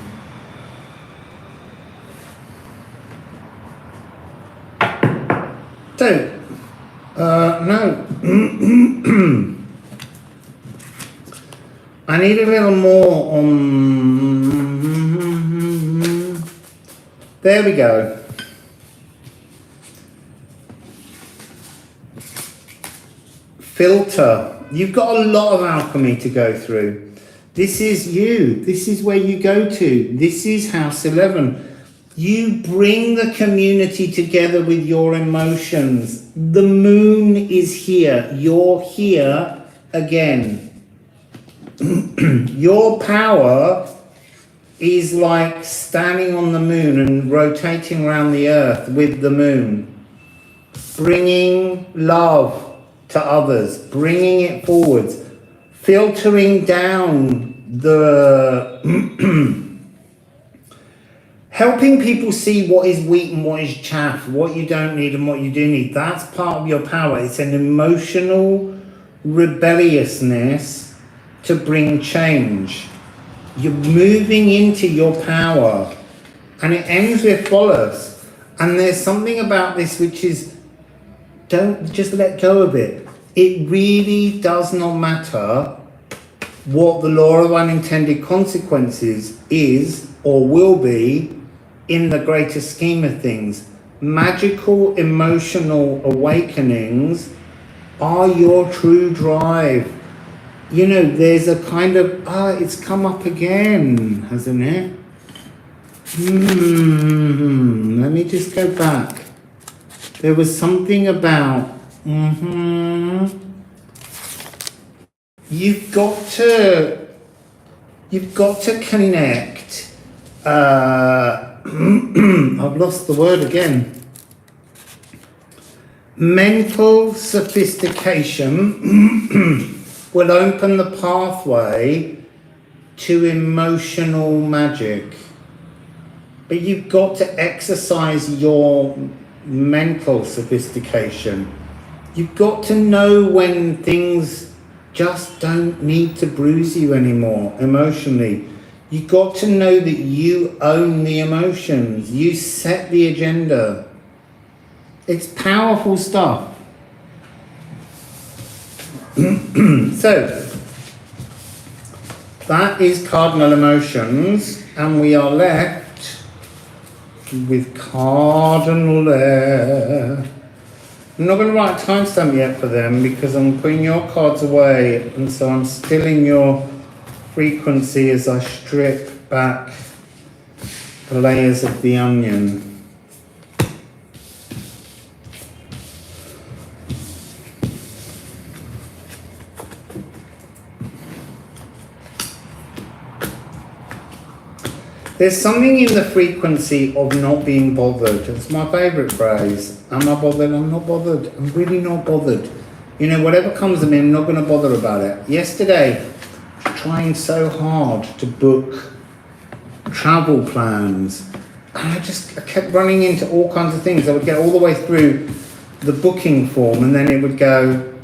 So, no. I need a little more on... There we go. Filter. You've got a lot of alchemy to go through. This is you. This is where you go to. This is house 11. You bring the community together with your emotions. The moon is here. You're here again. Your power is like standing on the moon and rotating around the earth with the moon. Bringing love to others, bringing it forwards, filtering down the helping people see what is wheat and what is chaff, what you don't need and what you do need. That's part of your power. It's an emotional rebelliousness to bring change. You're moving into your power, and it ends with follows. And there's something about this which is, don't just let go of it. It really does not matter what the law of unintended consequences is or will be in the greater scheme of things. Magical emotional awakenings are your true drive. You know, there's a kind of, it's come up again, hasn't it? Let me just go back. There was something about, you've got to connect, I've lost the word again. Mental sophistication will open the pathway to emotional magic. But you've got to exercise your mental sophistication. You've got to know when things just don't need to bruise you anymore emotionally. You've got to know that you own the emotions. You set the agenda. It's powerful stuff. So, that is cardinal emotions, and we are left with cardinal air. I'm not going to write a timestamp yet for them because I'm putting your cards away, and so I'm stilling your frequency as I strip back the layers of the onion. There's something in the frequency of not being bothered. It's my favourite phrase. Am I bothered? I'm not bothered. I'm really not bothered. You know, whatever comes to me, I'm not going to bother about it. Yesterday, I was trying so hard to book travel plans. And I kept running into all kinds of things. I would get all the way through the booking form and then it would go,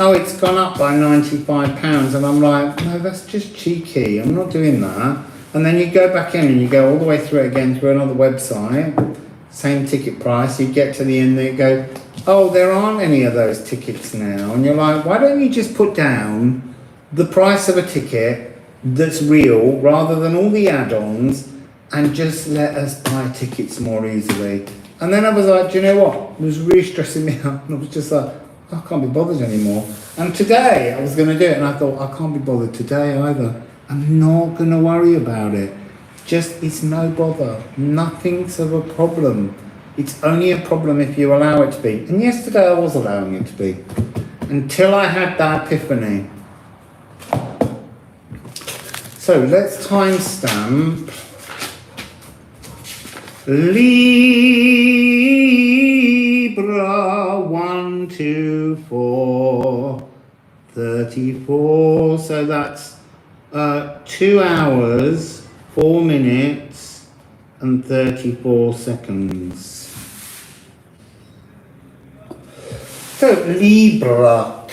oh, it's gone up by £95. And I'm like, no, that's just cheeky. I'm not doing that. And then you go back in and you go all the way through it again through another website, same ticket price, you get to the end there, you go, oh, there aren't any of those tickets now. And you're like, why don't you just put down the price of a ticket that's real rather than all the add-ons and just let us buy tickets more easily. And then I was like, do you know what? It was really stressing me out. And I was just like, I can't be bothered anymore. And today I was going to do it and I thought, I can't be bothered today either. I'm not going to worry about it. Just, it's no bother. Nothing's of a problem. It's only a problem if you allow it to be. And yesterday I was allowing it to be. Until I had that epiphany. So let's timestamp. Libra 1, 2, 4, 34. So that's 2 hours, 4 minutes and 34 seconds. So Libra,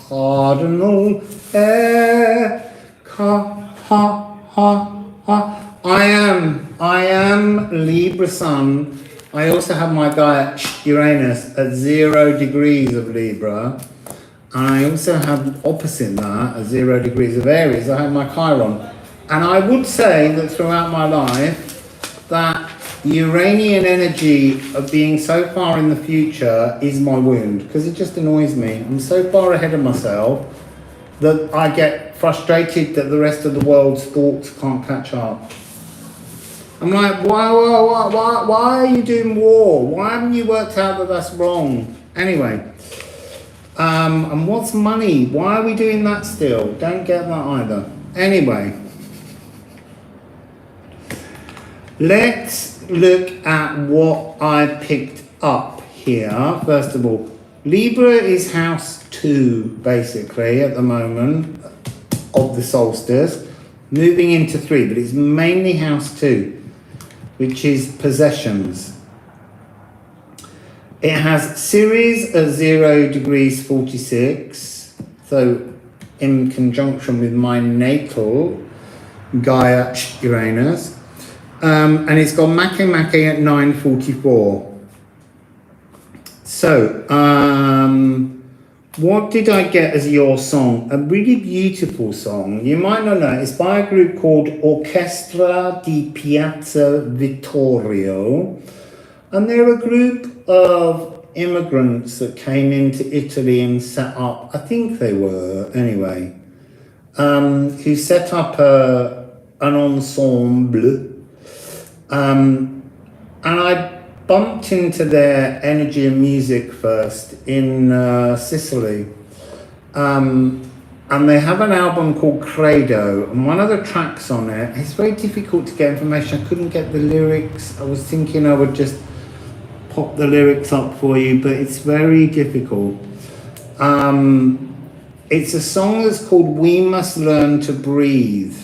cardinal air, I am Libra sun, I also have my guy at Uranus at 0 degrees of Libra. And I also have opposite that at 0 degrees of Aries. I have my Chiron. And I would say that throughout my life, that Uranian energy of being so far in the future is my wound, because it just annoys me. I'm so far ahead of myself that I get frustrated that the rest of the world's thoughts can't catch up. I'm like, why are you doing war? Why haven't you worked out that that's wrong? Anyway, and what's money? Why are we doing that still? Don't get that either. Anyway, let's look at what I picked up here. First of all, Libra is house 2, basically, at the moment, of the solstice, moving into 3, but it's mainly house 2, which is possessions. It has Ceres at 0 degrees 46, so in conjunction with my natal Gaia Uranus, and it's got Make at 9:44. So, what did I get as your song? A really beautiful song. You might not know. It's by a group called Orchestra di Piazza Vittorio. And they're a group of immigrants that came into Italy and set up, I think they were, anyway, who set up an ensemble. And I bumped into their energy and music first in Sicily. And they have an album called Credo, and one of the tracks on it, it's very difficult to get information. I couldn't get the lyrics. I was thinking I would just pop the lyrics up for you, but it's very difficult. It's a song that's called We Must Learn to Breathe.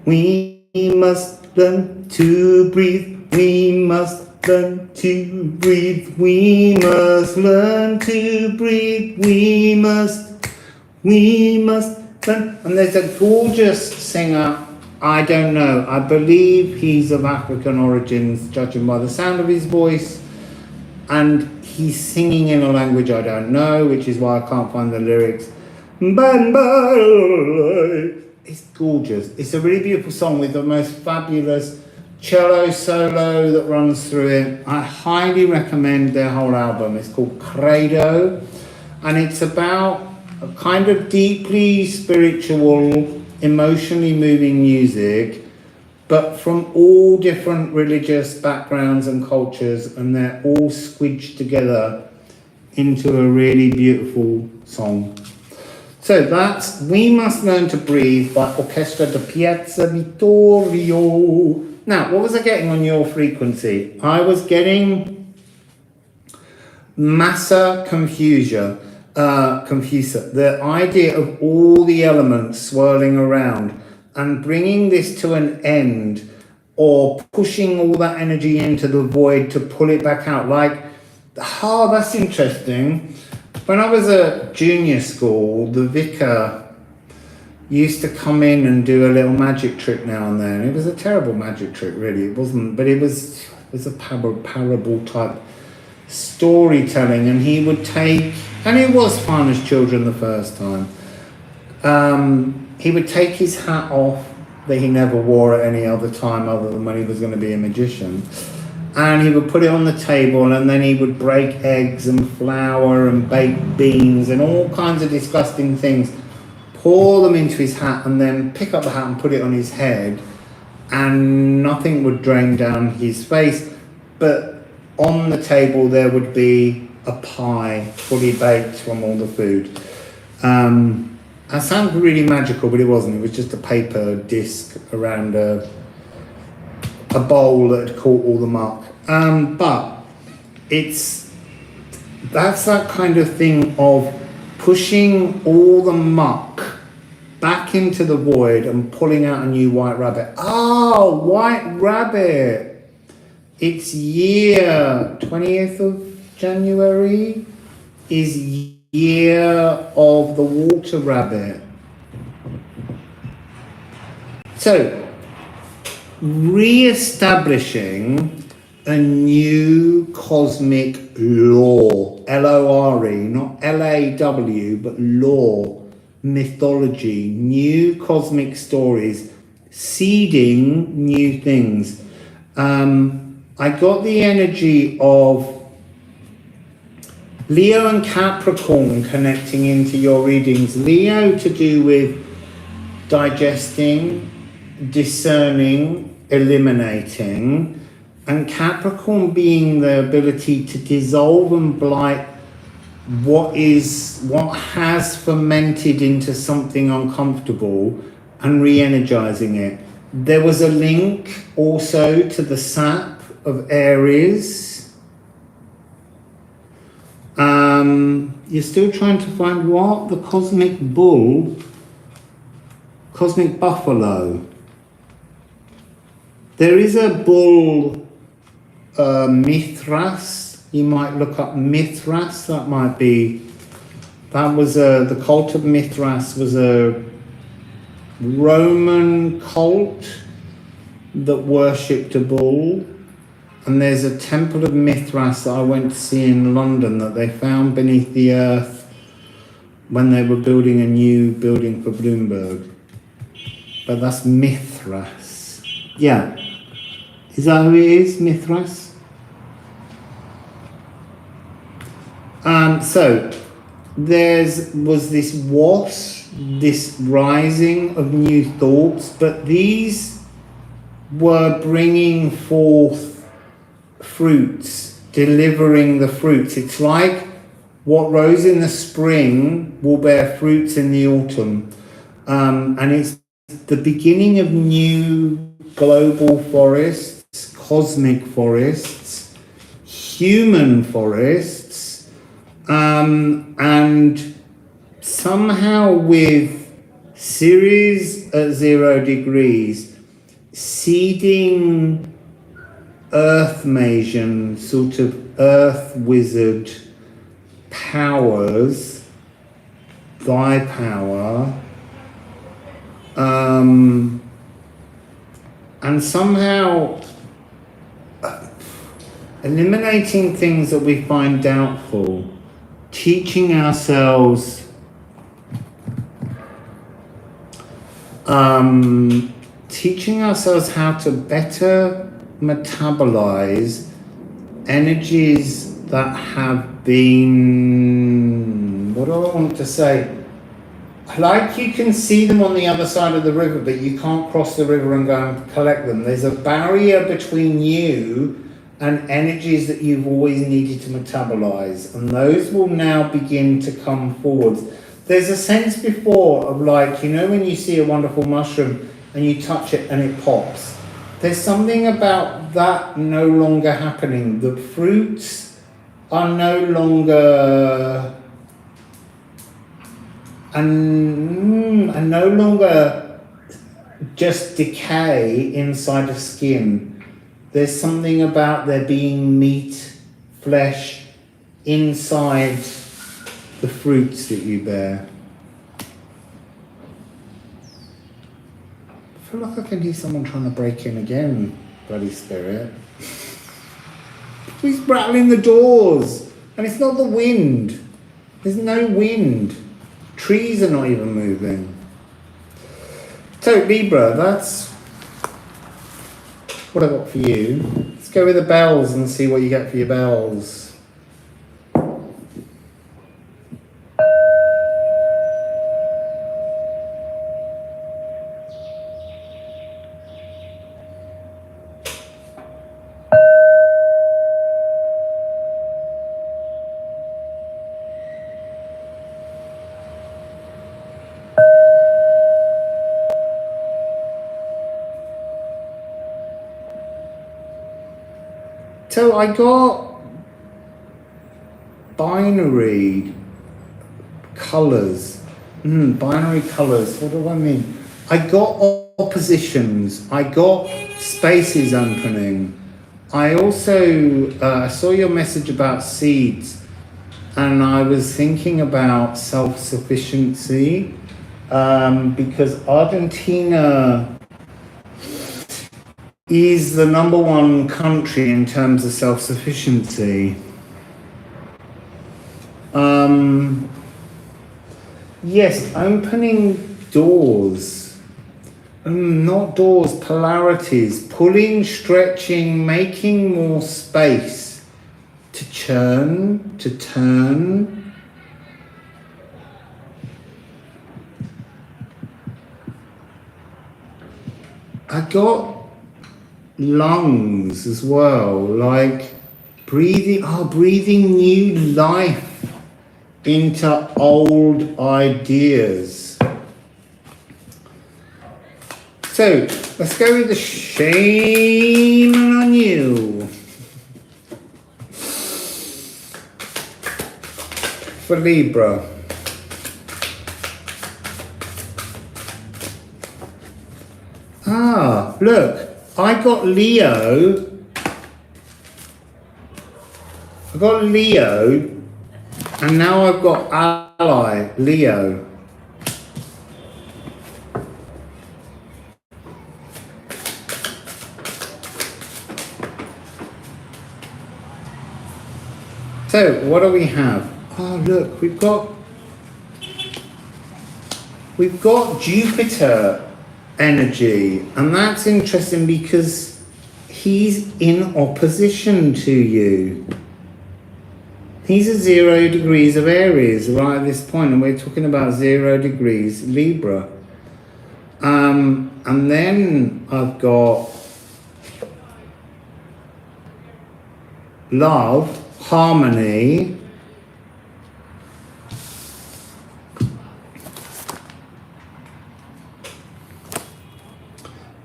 We must learn to breathe. We must learn to breathe. We must learn to breathe. We must learn. And there's a gorgeous singer, I don't know, I believe he's of African origins, judging by the sound of his voice, and he's singing in a language I don't know, which is why I can't find the lyrics. It's gorgeous. It's a really beautiful song with the most fabulous cello solo that runs through it. I highly recommend their whole album. It's called Credo, and it's about a kind of deeply spiritual, emotionally moving music, but from all different religious backgrounds and cultures, and they're all squidged together into a really beautiful song. So that's We Must Learn to Breathe by Orchestra di Piazza Vittorio. Now, what was I getting on your frequency? I was getting massa confusa, the idea of all the elements swirling around and bringing this to an end, or pushing all that energy into the void to pull it back out. Like, oh, that's interesting. When I was at junior school, the vicar used to come in and do a little magic trick now and then. It was a terrible magic trick, really. It wasn't, but it was a parable type storytelling, and he would take, and it was fun as children the first time. He would take his hat off that he never wore at any other time other than when he was going to be a magician, and he would put it on the table, and then he would break eggs and flour and baked beans and all kinds of disgusting things, pour them into his hat, and then pick up the hat and put it on his head, and nothing would drain down his face, but on the table there would be a pie fully baked from all the food. That sounds really magical, but it wasn't. It was just a paper disc around a bowl that had caught all the muck. But that's that kind of thing of pushing all the muck back into the void and pulling out a new white rabbit. Oh, white rabbit. It's year 20th of January is year of the water rabbit. So, re-establishing a new cosmic law, L-O-R-E, not L-A-W, but law, mythology, new cosmic stories, seeding new things. I got the energy of Leo and Capricorn connecting into your readings. Leo to do with digesting, discerning, eliminating, and Capricorn being the ability to dissolve and blight what has fermented into something uncomfortable and re-energizing it. There was a link also to the sap of Aries. You're still trying to find what? The cosmic bull, cosmic buffalo. There is a bull, Mithras. You might look up Mithras. That was the cult of Mithras was a Roman cult that worshipped a bull. And there's a temple of Mithras that I went to see in London that they found beneath the earth when they were building a new building for Bloomberg. But that's Mithras. Yeah. Is that who it is, Mithras? So was this this rising of new thoughts, but these were bringing forth fruits, delivering the fruits. It's like what rose in the spring will bear fruits in the autumn. And it's the beginning of new global forests, cosmic forests, human forests, and somehow with Ceres at 0 degrees, seeding earth Magian, sort of earth wizard powers, thy power, and somehow eliminating things that we find doubtful, teaching ourselves how to better metabolize energies that have been, what do I want to say? Like you can see them on the other side of the river, but you can't cross the river and go and collect them. There's a barrier between you and energies that you've always needed to metabolize, and those will now begin to come forwards. There's a sense before of like, you know, when you see a wonderful mushroom and you touch it and it pops. There's something about that no longer happening. The fruits are no longer and no longer just decay inside of skin. There's something about there being meat, flesh inside the fruits that you bear. I feel like I can hear someone trying to break in again, bloody spirit. He's rattling the doors, and it's not the wind. There's no wind. Trees are not even moving. So Libra, that's what I got for you. Let's go with the bells and see what you get for your bells. So I got binary colours. Binary colours, what do I mean? I got oppositions. I got spaces opening. I also I saw your message about seeds, and I was thinking about self-sufficiency because Argentina is the #1 country in terms of self-sufficiency. Yes, opening doors. Not doors, polarities. Pulling, stretching, making more space to churn, to turn. I got lungs as well, like breathing new life into old ideas. So let's go with the shame on you for Libra. Ah, look, I got Leo. And now I've got ally, Leo. So, what do we have? Oh, look, we've got Jupiter energy, and that's interesting because he's in opposition to you. He's at 0 degrees of Aries right at this point, and we're talking about 0 degrees Libra. And then I've got love, harmony,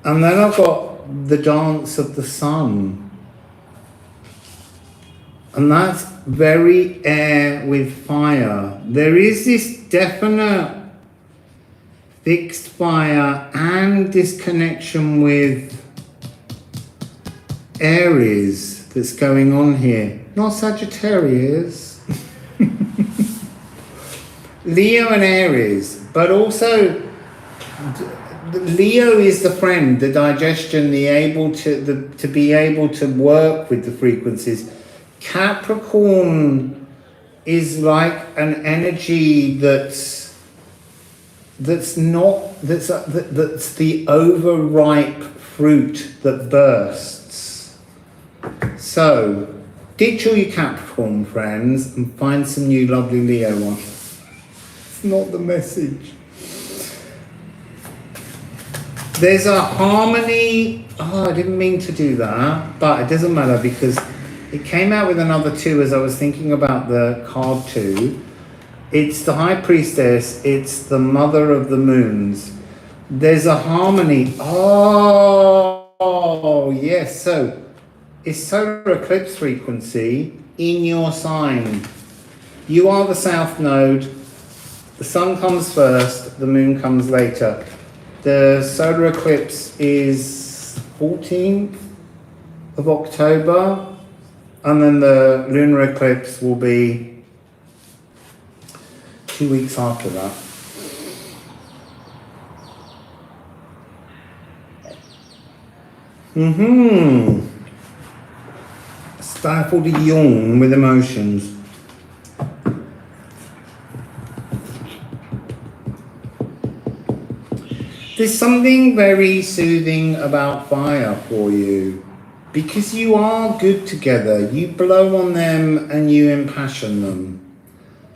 and then I've got the dance of the sun. And that's very air with fire. There is this definite fixed fire and disconnection with Aries that's going on here. Not Sagittarius. Leo and Aries, but also Leo is the friend, the digestion, to be able to work with the frequencies. Capricorn is like an energy that's the overripe fruit that bursts. So ditch all your Capricorn friends and find some new lovely Leo ones. It's not the message. There's a harmony. Oh, I didn't mean to do that, but it doesn't matter because it came out with another 2 as I was thinking about the card 2. It's the High Priestess. It's the Mother of the Moons. There's a harmony. Oh, yes. So it's solar eclipse frequency in your sign. You are the South Node. The Sun comes first. The Moon comes later. The solar eclipse is 14th of October. And then the lunar eclipse will be 2 weeks after that. Stifled a yawn with emotions. There's something very soothing about fire for you. Because you are good together, you blow on them and you impassion them.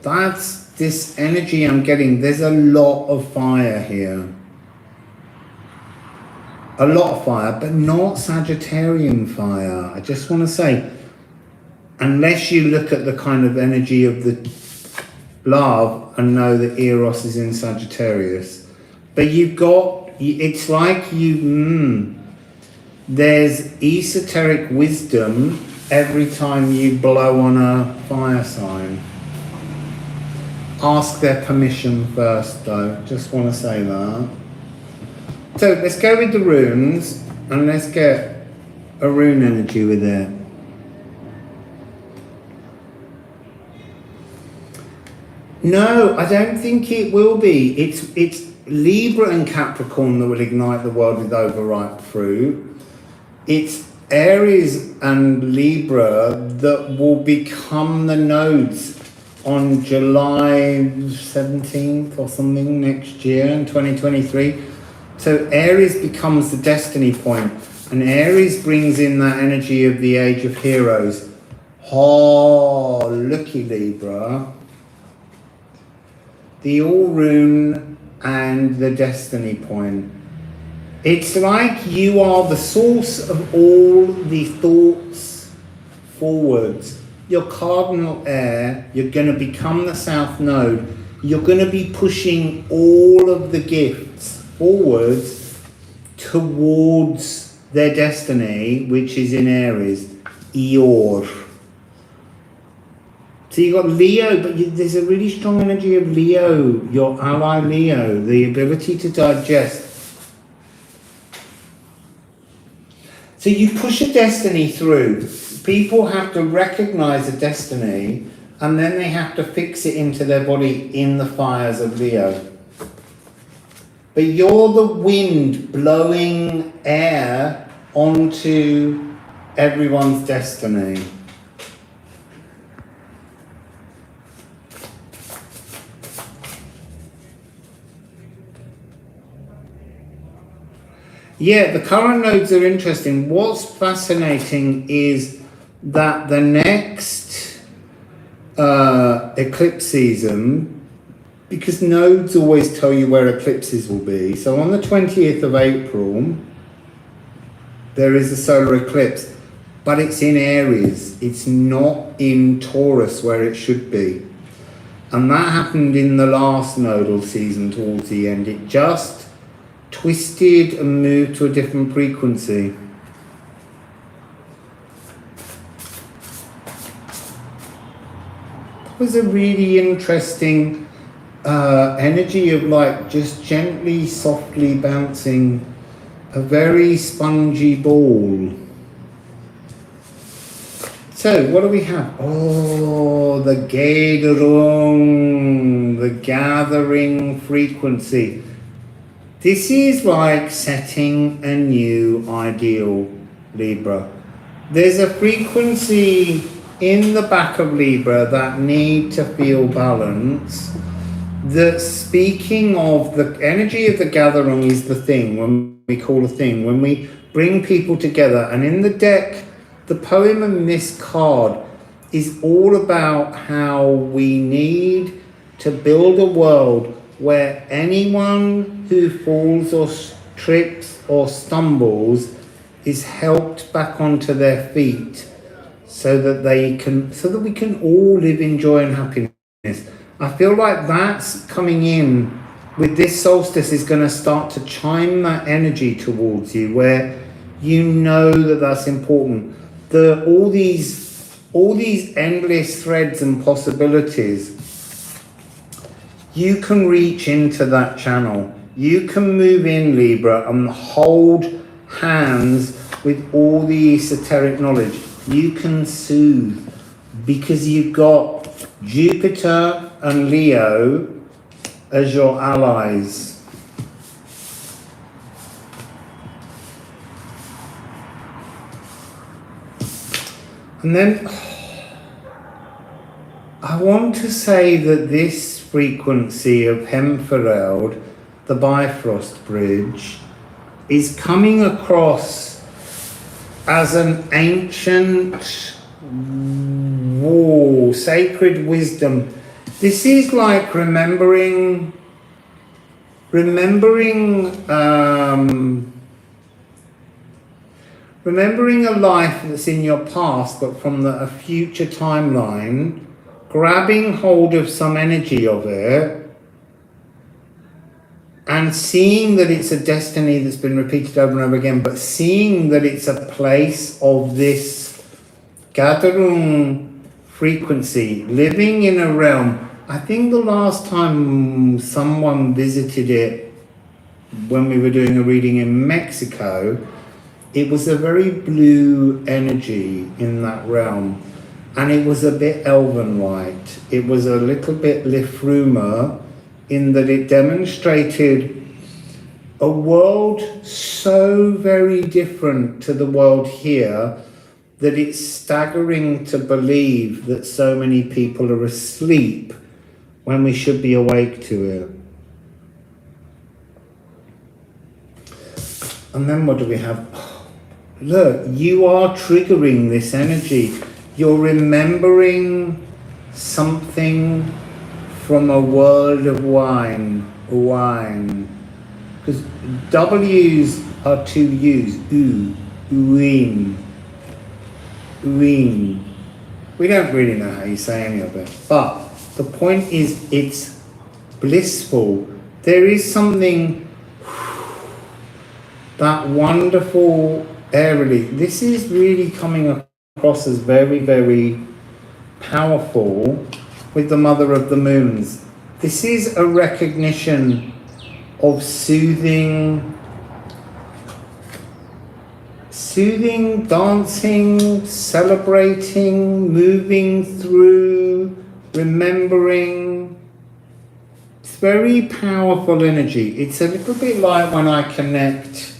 That's this energy I'm getting. There's a lot of fire here. A lot of fire, but not Sagittarian fire. I just want to say, unless you look at the kind of energy of the love and know that Eros is in Sagittarius. But you've got, it's like there's esoteric wisdom every time you blow on a fire sign. Ask their permission first though, just want to say that. So let's go with the runes and let's get a rune energy with it. No, I don't think it will be. It's Libra and Capricorn that will ignite the world with overripe fruit. it's Aries and Libra that will become the nodes on July 17th or something next year in 2023. So Aries becomes the destiny point, and Aries brings in that energy of the age of heroes. Oh, looky Libra. The Rune and the destiny point. It's like you are the source of all the thoughts forwards. Your cardinal air, you're going to become the south node. You're going to be pushing all of the gifts forwards towards their destiny, which is in Aries, Eeyore. So you got Leo, but there's a really strong energy of Leo, your ally Leo, the ability to digest. So you push a destiny through. People have to recognize a destiny, and then they have to fix it into their body in the fires of Leo. But you're the wind blowing air onto everyone's destiny. Yeah, the current nodes are interesting. What's fascinating is that the next eclipse season, because nodes always tell you where eclipses will be. So on the 20th of April, there is a solar eclipse, but it's in Aries. It's not in Taurus where it should be. And that happened in the last nodal season towards the end. It just twisted and moved to a different frequency. It was a really interesting energy of like just gently, softly bouncing a very spongy ball. So what do we have? Oh, the gathering, the gathering frequency. This is like setting a new ideal, Libra. There's a frequency in the back of Libra that need to feel balance. That speaking of the energy of the gathering is the thing, when we call a thing, when we bring people together. And in the deck, the poem in this card is all about how we need to build a world where anyone who falls or trips or stumbles is helped back onto their feet so that we can all live in joy and happiness. I feel like that's coming in with this solstice, is going to start to chime that energy towards you, where you know that that's important. All these endless threads and possibilities, you can reach into that channel. You can move in, Libra, and hold hands with all the esoteric knowledge. You can soothe, because you've got Jupiter and Leo as your allies. And then I want to say that this frequency of Hemfereld, the Bifrost Bridge, is coming across as an ancient sacred wisdom. This is like remembering a life that's in your past, but from a future timeline, grabbing hold of some energy of it and seeing that it's a destiny that's been repeated over and over again, but seeing that it's a place of this gathering frequency, living in a realm. I think the last time someone visited it, when we were doing a reading in Mexico, it was a very blue energy in that realm. And it was a bit elven-like. It was a little bit Liffruma, in that it demonstrated a world so very different to the world here that it's staggering to believe that so many people are asleep when we should be awake to it. And then what do we have? Look, you are triggering this energy. You're remembering something from a world of wine. Because W's are two U's. Uin. We don't really know how you say any of it. But the point is, it's blissful. There is something, that wonderful airily. This is really coming across as very, very powerful with the Mother of the Moons. This is a recognition of soothing, dancing, celebrating, moving through, remembering. It's very powerful energy. It's a little bit like when I connect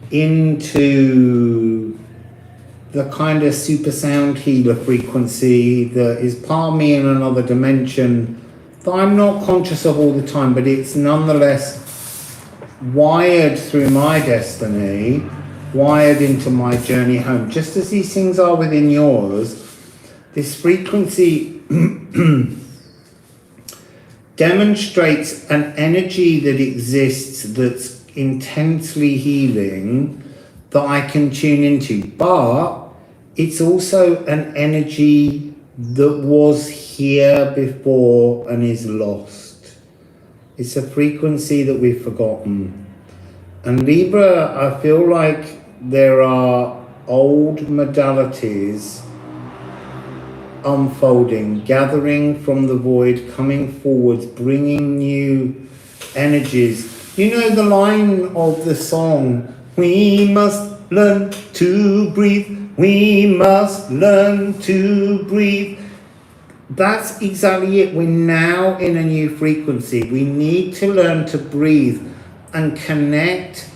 into the kind of super sound healer frequency that is part of me in another dimension that I'm not conscious of all the time, but it's nonetheless wired through my destiny, wired into my journey home. Just as these things are within yours, this frequency demonstrates an energy that exists that's intensely healing that I can tune into, but it's also an energy that was here before and is lost. It's a frequency that we've forgotten. And Libra, I feel like there are old modalities unfolding, gathering from the void, coming forwards, bringing new energies. You know the line of the song, we must learn to breathe, we must learn to breathe. That's exactly it. We're now in a new frequency. We need to learn to breathe and connect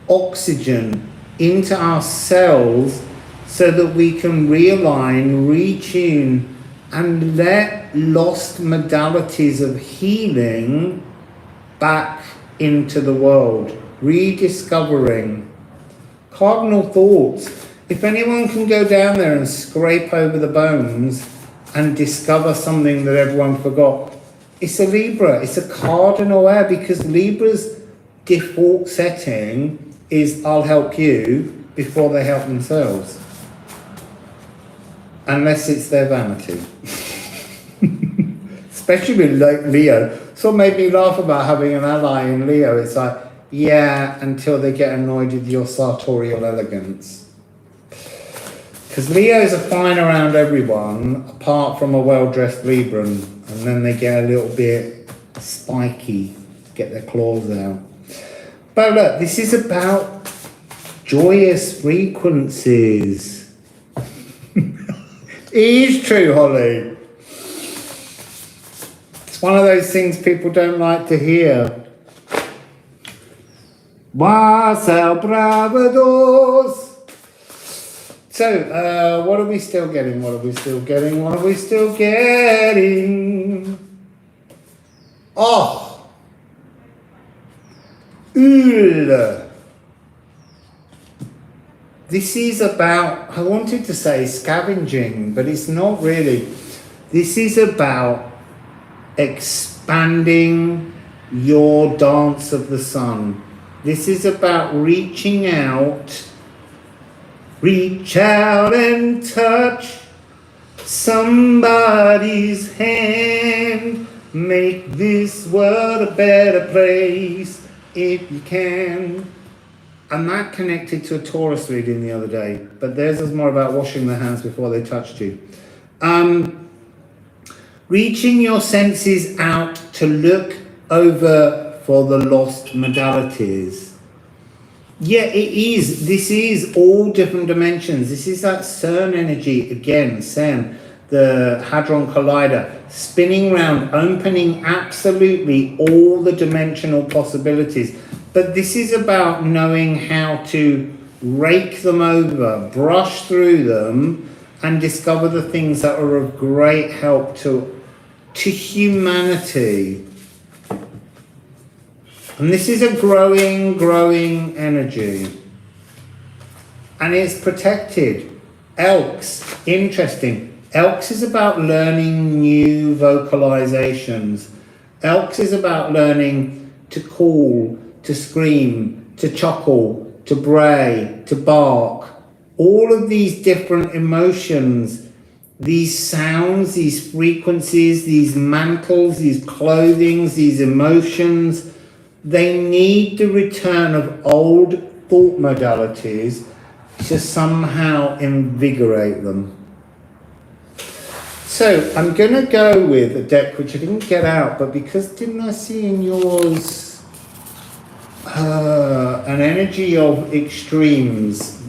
oxygen into our cells so that we can realign, retune, and let lost modalities of healing back into the world, rediscovering. Cardinal thoughts. If anyone can go down there and scrape over the bones and discover something that everyone forgot, it's a Libra, it's a cardinal air, because Libra's default setting is I'll help you before they help themselves. Unless it's their vanity. Especially with Leo. So what made me laugh about having an ally in Leo, it's like, yeah, until they get annoyed with your sartorial elegance. Because Leos are fine around everyone, apart from a well-dressed Libran, and then they get a little bit spiky, get their claws out. But look, this is about joyous frequencies. It is true, Holly. It's one of those things people don't like to hear. Wassail bravados. So, what are we still getting? What are we still getting? What are we still getting? Oh! Ul. This is about, I wanted to say scavenging, but it's not really. This is about expanding your dance of the sun. This is about reaching out. Reach out and touch somebody's hand. Make this world a better place if you can. And that connected to a Taurus reading the other day, but theirs was more about washing their hands before they touched you. Reaching your senses out to look over for the lost modalities. Yeah, it is. This is all different dimensions. This is that CERN energy again, CERN, the Hadron Collider, spinning round, opening absolutely all the dimensional possibilities. But this is about knowing how to rake them over, brush through them, and discover the things that are of great help to humanity. And this is a growing energy. And it's protected. Elks, interesting. Elks is about learning new vocalizations. Elks is about learning to call, to scream, to chuckle, to bray, to bark. All of these different emotions, these sounds, these frequencies, these mantles, these clothings, these emotions, they need the return of old thought modalities to somehow invigorate them. So I'm going to go with a deck which I didn't get out, but because didn't I see in yours an energy of extremes?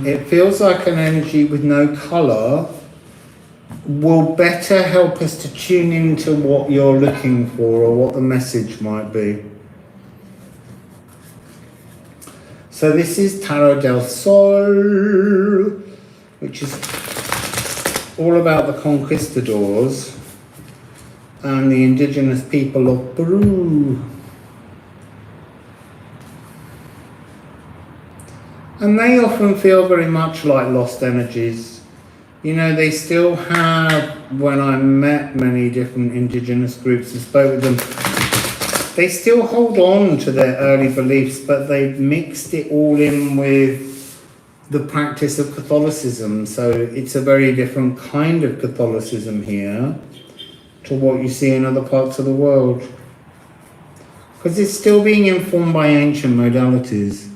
It feels like an energy with no colour will better help us to tune into what you're looking for or what the message might be. So this is Tarot del Sol, which is all about the conquistadors and the indigenous people of Peru. And they often feel very much like lost energies. You know, they still have, when I met many different indigenous groups and spoke with them, they still hold on to their early beliefs, but they've mixed it all in with the practice of Catholicism. So it's a very different kind of Catholicism here to what you see in other parts of the world. Because it's still being informed by ancient modalities.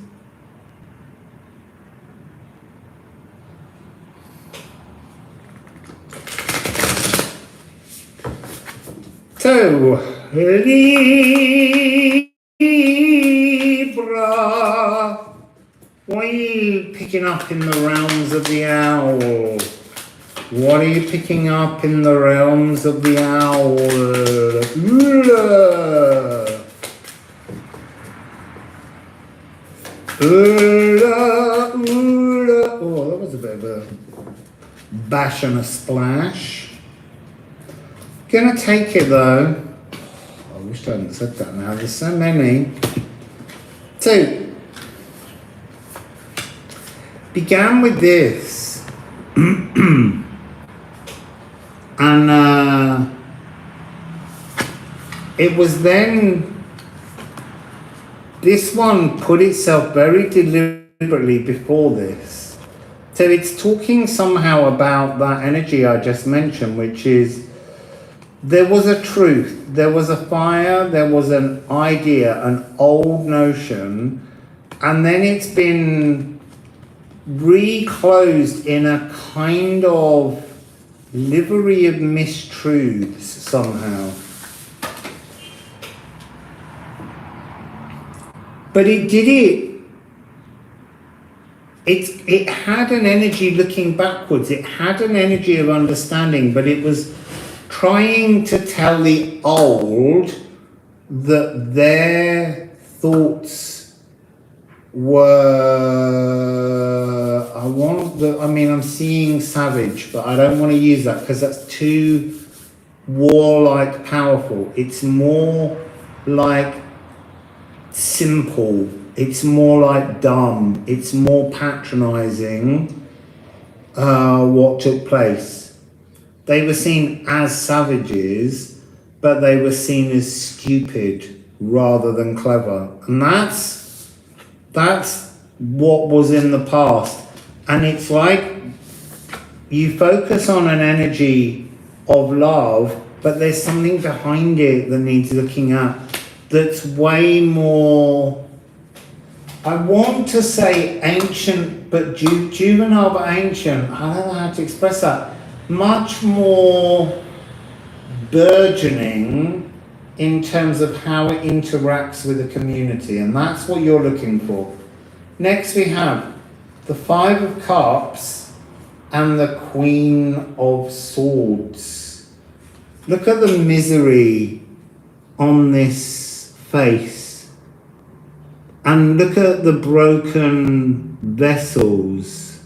So, Libra, what are you picking up in the realms of the owl? What are you picking up in the realms of the owl? Oh, that was a bit of a bash and a splash. Gonna take it though. I wish I hadn't said that now. There's so many. So, began with this. And it was then, this one put itself very deliberately before this. So it's talking somehow about that energy I just mentioned, which is, there was a truth, there was a fire, there was an idea, an old notion, and then it's been reclosed in a kind of livery of mistruths somehow. But it did it had an energy looking backwards, it had an energy of understanding, but it was trying to tell the old that their thoughts were, I'm seeing savage, but I don't want to use that because that's too warlike powerful. It's more like simple, it's more like dumb, it's more patronizing what took place. They were seen as savages, but they were seen as stupid rather than clever. And that's what was in the past. And it's like you focus on an energy of love, but there's something behind it that needs looking at that's way more, I want to say ancient, but juvenile, but ancient. I don't know how to express that. Much more burgeoning in terms of how it interacts with the community, and that's what you're looking for. Next we have the Five of Cups and the Queen of Swords. Look at the misery on this face. And look at the broken vessels.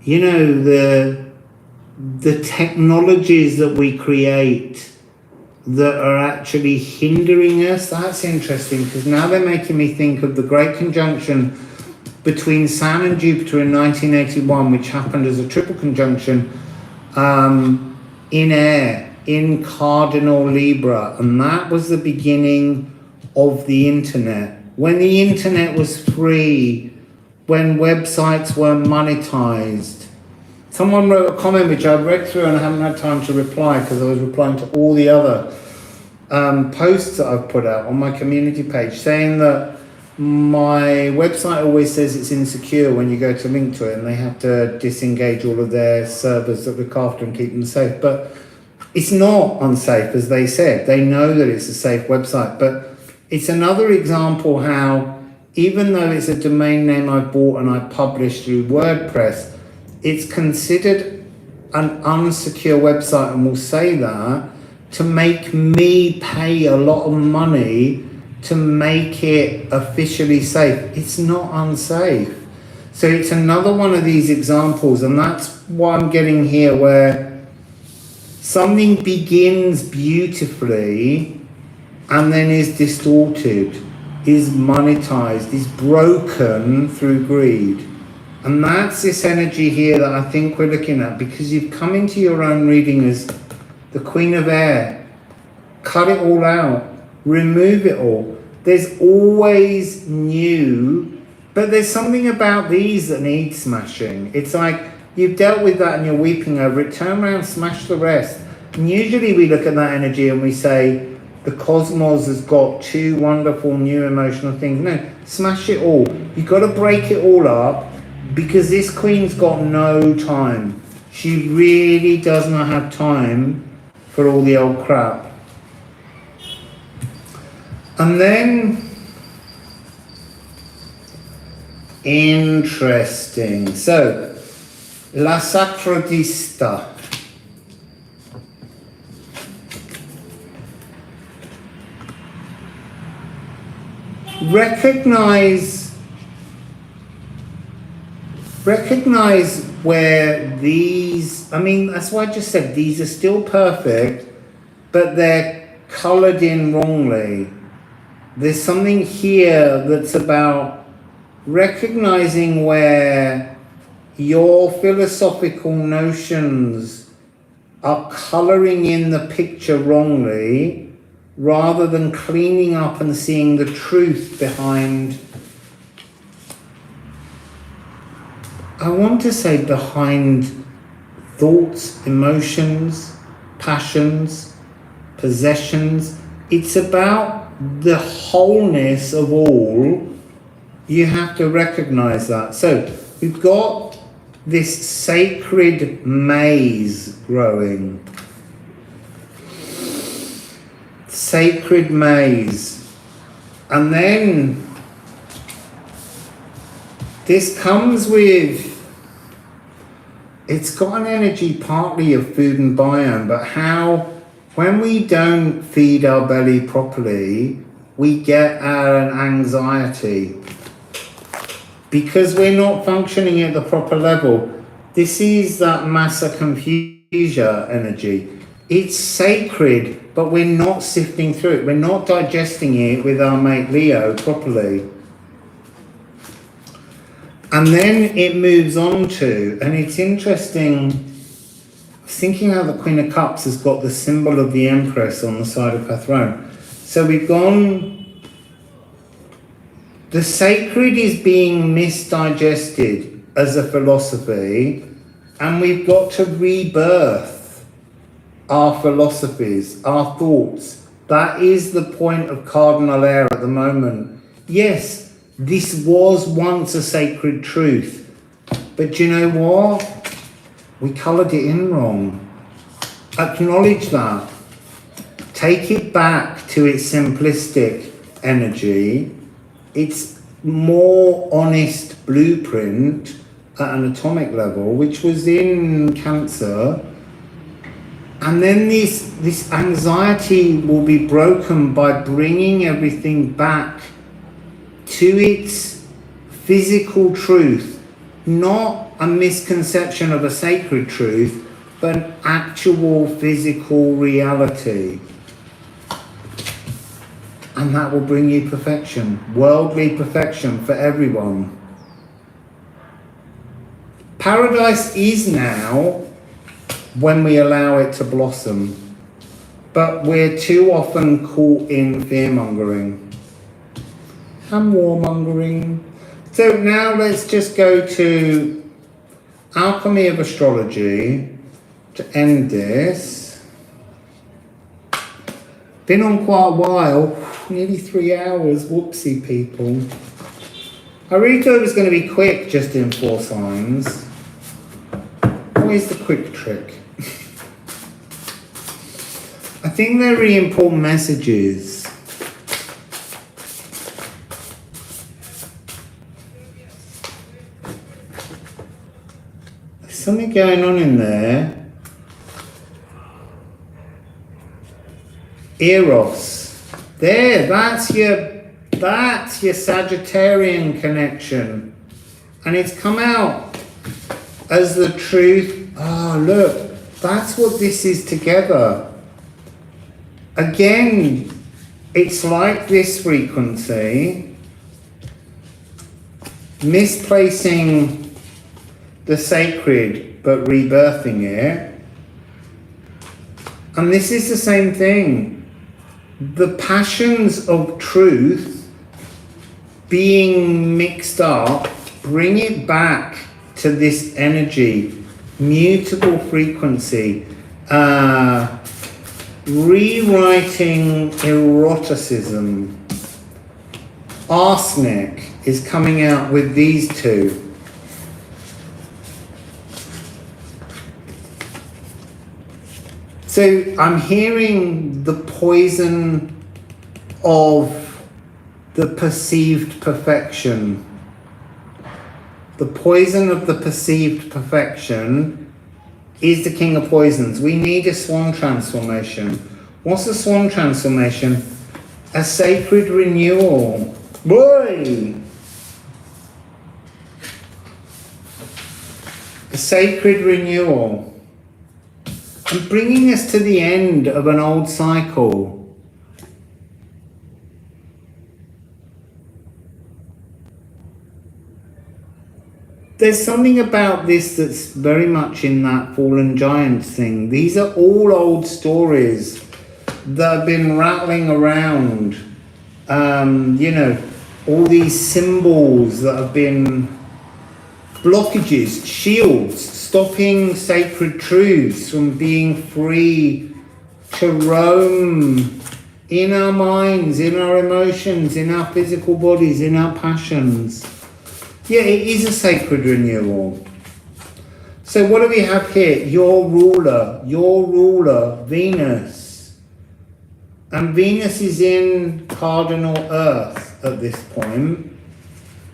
You know, the technologies that we create that are actually hindering us. That's interesting, because now they're making me think of the great conjunction between Sun and Jupiter in 1981, which happened as a triple conjunction in air, in Cardinal Libra. And that was the beginning of the internet. When the internet was free, when websites weren't monetized. Someone wrote a comment which I read through and I haven't had time to reply because I was replying to all the other posts that I've put out on my community page, saying that my website always says it's insecure when you go to link to it, and they have to disengage all of their servers that look after and keep them safe. But it's not unsafe, as they said. They know that it's a safe website, but it's another example how, even though it's a domain name I bought and I published through WordPress, it's considered an unsecure website, and will say that to make me pay a lot of money to make it officially safe. It's not unsafe. So it's another one of these examples, and that's what I'm getting here, where something begins beautifully and then is distorted, is monetized, is broken through greed. And that's this energy here that I think we're looking at, because you've come into your own reading as the Queen of Air. Cut it all out. Remove it all. There's always new, but there's something about these that needs smashing. It's like you've dealt with that and you're weeping over it. Turn around, smash the rest. And usually we look at that energy and we say, the cosmos has got two wonderful new emotional things. No, smash it all. You've got to break it all up, because this queen's got no time. She really does not have time for all the old crap. And then, interesting. So, La Sacerdista. Recognize where these, I mean, that's why I just said these are still perfect, but they're colored in wrongly. There's something here that's about recognizing where your philosophical notions are coloring in the picture wrongly, rather than cleaning up and seeing the truth behind, I want to say behind thoughts, emotions, passions, possessions. It's about the wholeness of all. You have to recognize that. So we've got this sacred maze growing. Sacred maze. And then this comes with, it's got an energy partly of food and biome, but how when we don't feed our belly properly, we get an anxiety because we're not functioning at the proper level. This is that massa confusia energy. It's sacred, but we're not sifting through it. We're not digesting it with our mate Leo properly. And then it moves on to, and it's interesting, I was thinking how the Queen of Cups has got the symbol of the Empress on the side of her throne. So we've gone, the sacred is being misdigested as a philosophy, and we've got to rebirth our philosophies, our thoughts. That is the point of Cardinal Air at the moment. Yes, this was once a sacred truth, but you know what? We coloured it in wrong. Acknowledge that. Take it back to its simplistic energy, its more honest blueprint at an atomic level, which was in Cancer. And then this anxiety will be broken by bringing everything back to its physical truth, not a misconception of a sacred truth, but an actual physical reality. And that will bring you perfection, worldly perfection for everyone. Paradise is now when we allow it to blossom, but we're too often caught in fear-mongering and warmongering. So now let's just go to Alchemy of Astrology to end this. Been on quite a while, nearly 3 hours, whoopsie people. I really thought it was going to be quick, just in 4 signs. What is the quick trick? I think they're really important messages. There's something going on in there. Eros. There, that's your Sagittarian connection. And it's come out as the truth. Ah, look, that's what this is together. Again, it's like this frequency, misplacing the sacred but rebirthing it. And this is the same thing. The passions of truth being mixed up, bring it back to this energy, mutable frequency, rewriting eroticism. Arsenic is coming out with these two. So I'm hearing the poison of the perceived perfection. The poison of the perceived perfection is the king of poisons. We need a swan transformation. What's a swan transformation? A sacred renewal. Boy! A sacred renewal. And bringing us to the end of an old cycle. There's something about this that's very much in that fallen giants thing. These are all old stories that have been rattling around. You know, all these symbols that have been blockages, shields, stopping sacred truths from being free to roam in our minds, in our emotions, in our physical bodies, in our passions. Yeah, it is a sacred renewal. So what do we have here? Your ruler, Venus. And Venus is in Cardinal Earth at this point.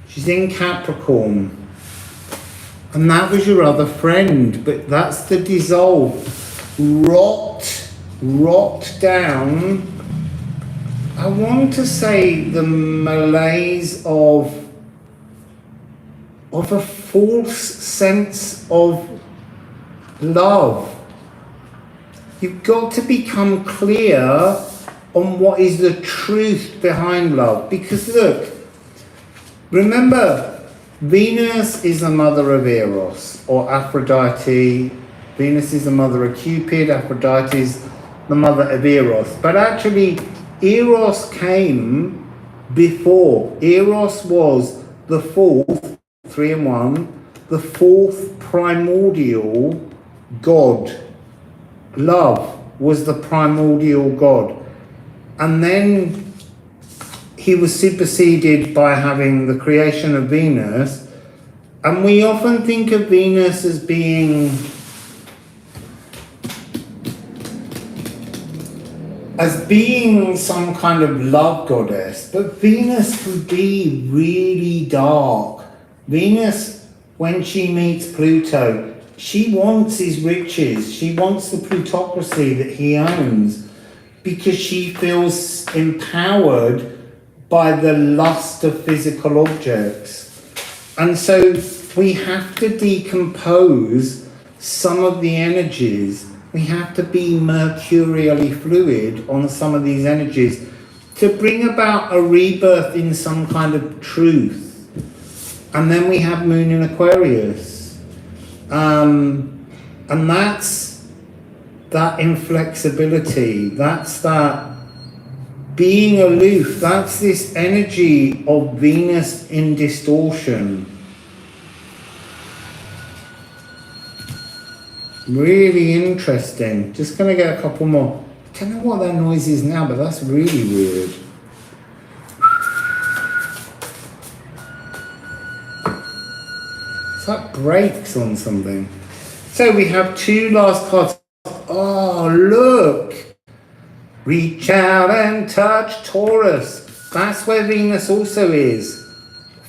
She's in Capricorn. And that was your other friend, but that's the dissolve. Rot down. I want to say the malaise of a false sense of love. You've got to become clear on what is the truth behind love. Because look, remember, Venus is the mother of Eros, or Aphrodite. Venus is the mother of Cupid, Aphrodite is the mother of Eros. But actually, Eros came before. Eros was the fourth, 3 and 1, the fourth primordial god. Love was the primordial god. And then he was superseded by having the creation of Venus. And we often think of Venus as being some kind of love goddess, but Venus can be really dark. Venus, when she meets Pluto, she wants his riches. She wants the plutocracy that he owns because she feels empowered by the lust of physical objects. And so we have to decompose some of the energies. We have to be mercurially fluid on some of these energies to bring about a rebirth in some kind of truth. And then we have Moon in Aquarius. And that's that inflexibility, that's that being aloof, that's this energy of Venus in distortion. Really interesting. Just going to get a couple more. I don't know what that noise is now, but that's really weird. It's like brakes on something. So we have 2 last cards. Oh, look. Reach out and touch Taurus. That's where Venus also is.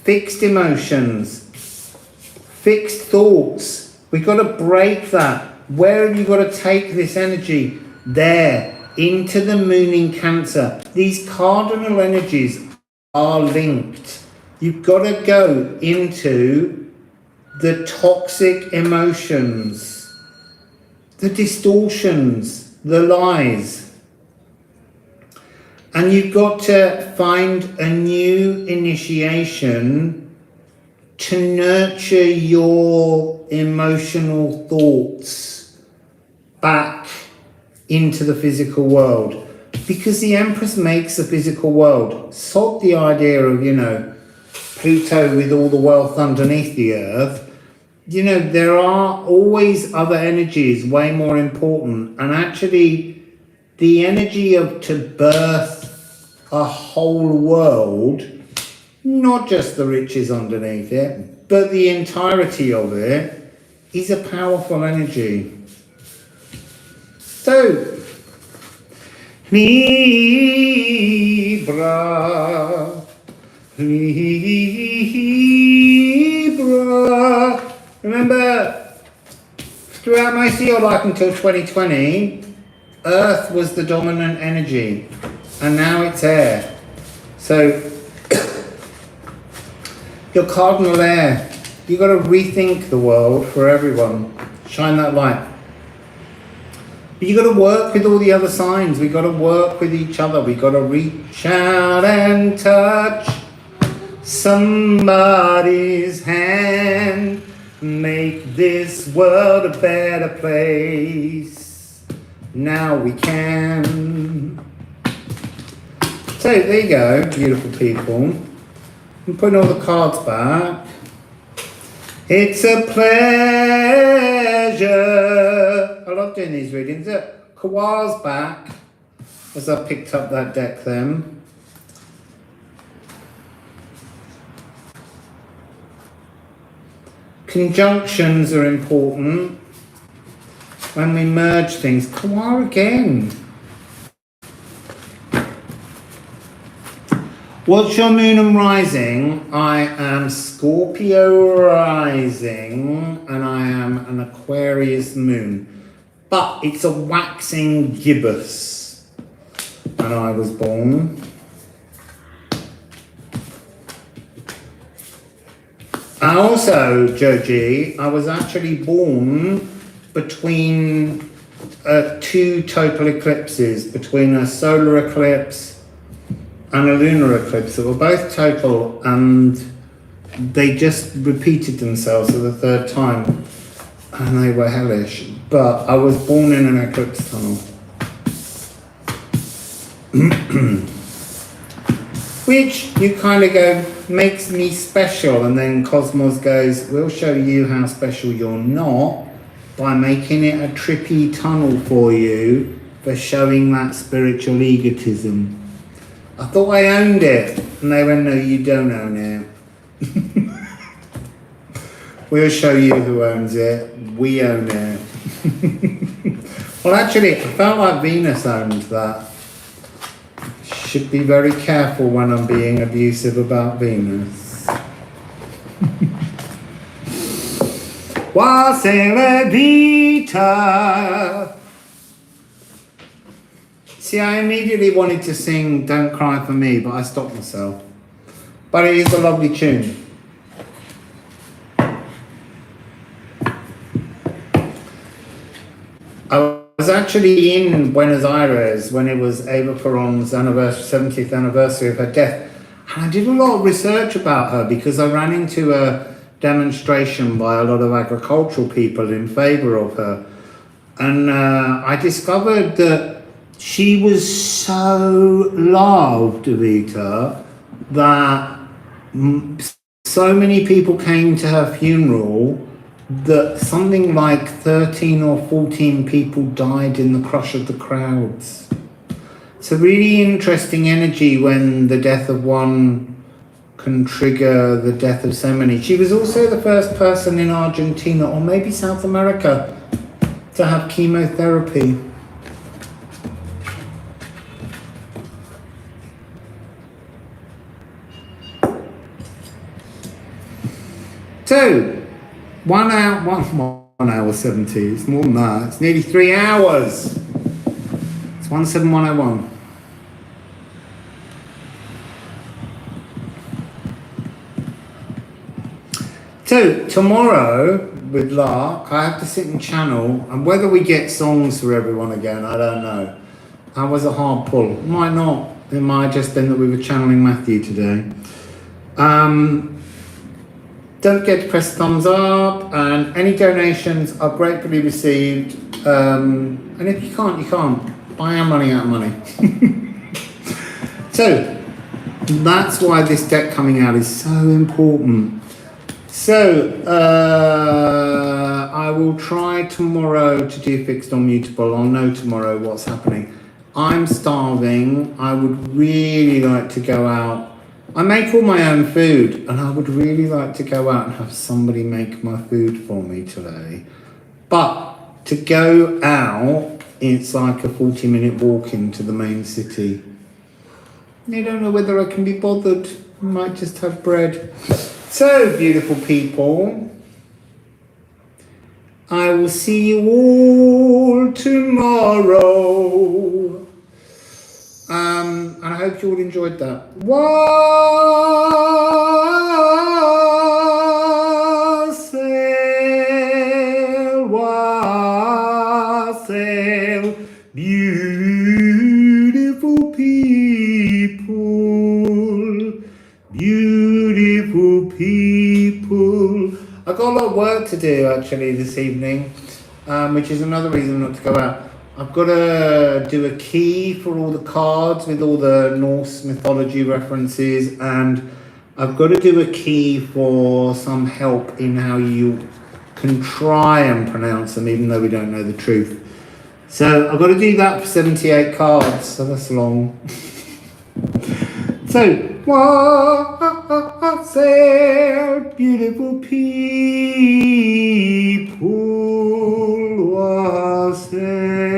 Fixed emotions. Fixed thoughts. We've got to break that. Where have you got to take this energy? There. Into the Moon in Cancer. These cardinal energies are linked. You've got to go into the toxic emotions, the distortions, the lies. And you've got to find a new initiation to nurture your emotional thoughts back into the physical world. Because the Empress makes the physical world. Sod the idea of, Pluto with all the wealth underneath the earth. There are always other energies way more important. And actually, the energy of to birth a whole world, not just the riches underneath it, but the entirety of it, is a powerful energy. So, Libra. Remember, throughout most of your life until 2020, Earth was the dominant energy, and now it's air. So, your cardinal air, you've got to rethink the world for everyone. Shine that light. But you've got to work with all the other signs. We've got to work with each other. We've got to reach out and touch somebody's hand. Make this world a better place. Now we can. So there you go, beautiful people. I'm putting all the cards back. It's a pleasure. I love doing these readings. Kawa's back, as I picked up that deck then. Conjunctions are important when we merge things. Kawa again. What's your moon and rising? I am Scorpio rising and I am an Aquarius moon. But it's a waxing gibbous when I was born. And also, Joji, I was actually born between 2 total eclipses, between a solar eclipse and a lunar eclipse that were both total, and they just repeated themselves for the 3rd time, and they were hellish. But I was born in an eclipse tunnel. Which you kind of go, makes me special, and then Cosmos goes, we'll show you how special you're not by making it a trippy tunnel for you for showing that spiritual egotism. I thought I owned it, and they went, no, you don't own it. We'll show you who owns it. We own it. Well, actually, I felt like Venus owned that. Should be very careful when I'm being abusive about Venus. Wassail vita. See, I immediately wanted to sing Don't Cry For Me, but I stopped myself. But it is a lovely tune. I was actually in Buenos Aires when it was Eva Perón's 70th anniversary of her death. And I did a lot of research about her because I ran into a demonstration by a lot of agricultural people in favour of her. And I discovered that she was so loved, Evita, that so many people came to her funeral that something like 13 or 14 people died in the crush of the crowds. It's a really interesting energy when the death of one can trigger the death of so many. She was also the first person in Argentina, or maybe South America, to have chemotherapy. So, 1 hour 70, it's more than that, it's nearly 3 hours. It's 17101. So, tomorrow, with Lark, I have to sit and channel, and whether we get songs for everyone again, I don't know. That was a hard pull. It might not. It might have just been that we were channeling Matthew today. Don't forget to press thumbs up, and any donations are gratefully received. And if you can't, you can't. I am running out of money. So, that's why this deck coming out is so important. So, I will try tomorrow to do fixed or mutable. I'll know tomorrow what's happening. I'm starving. I would really like to go out. I make all my own food, and I would really like to go out and have somebody make my food for me today. But to go out, it's like a 40-minute walk into the main city. I don't know whether I can be bothered. I might just have bread. So, beautiful people, I will see you all tomorrow. And I hope you all enjoyed that. Wassail, wassail, beautiful people, beautiful people. I've got a lot of work to do actually this evening, which is another reason not to go out. I've got to do a key for all the cards with all the Norse mythology references, and I've got to do a key for some help in how you can try and pronounce them, even though we don't know the truth. So I've got to do that for 78 cards, so that's long. So, wassail, beautiful people, wassail.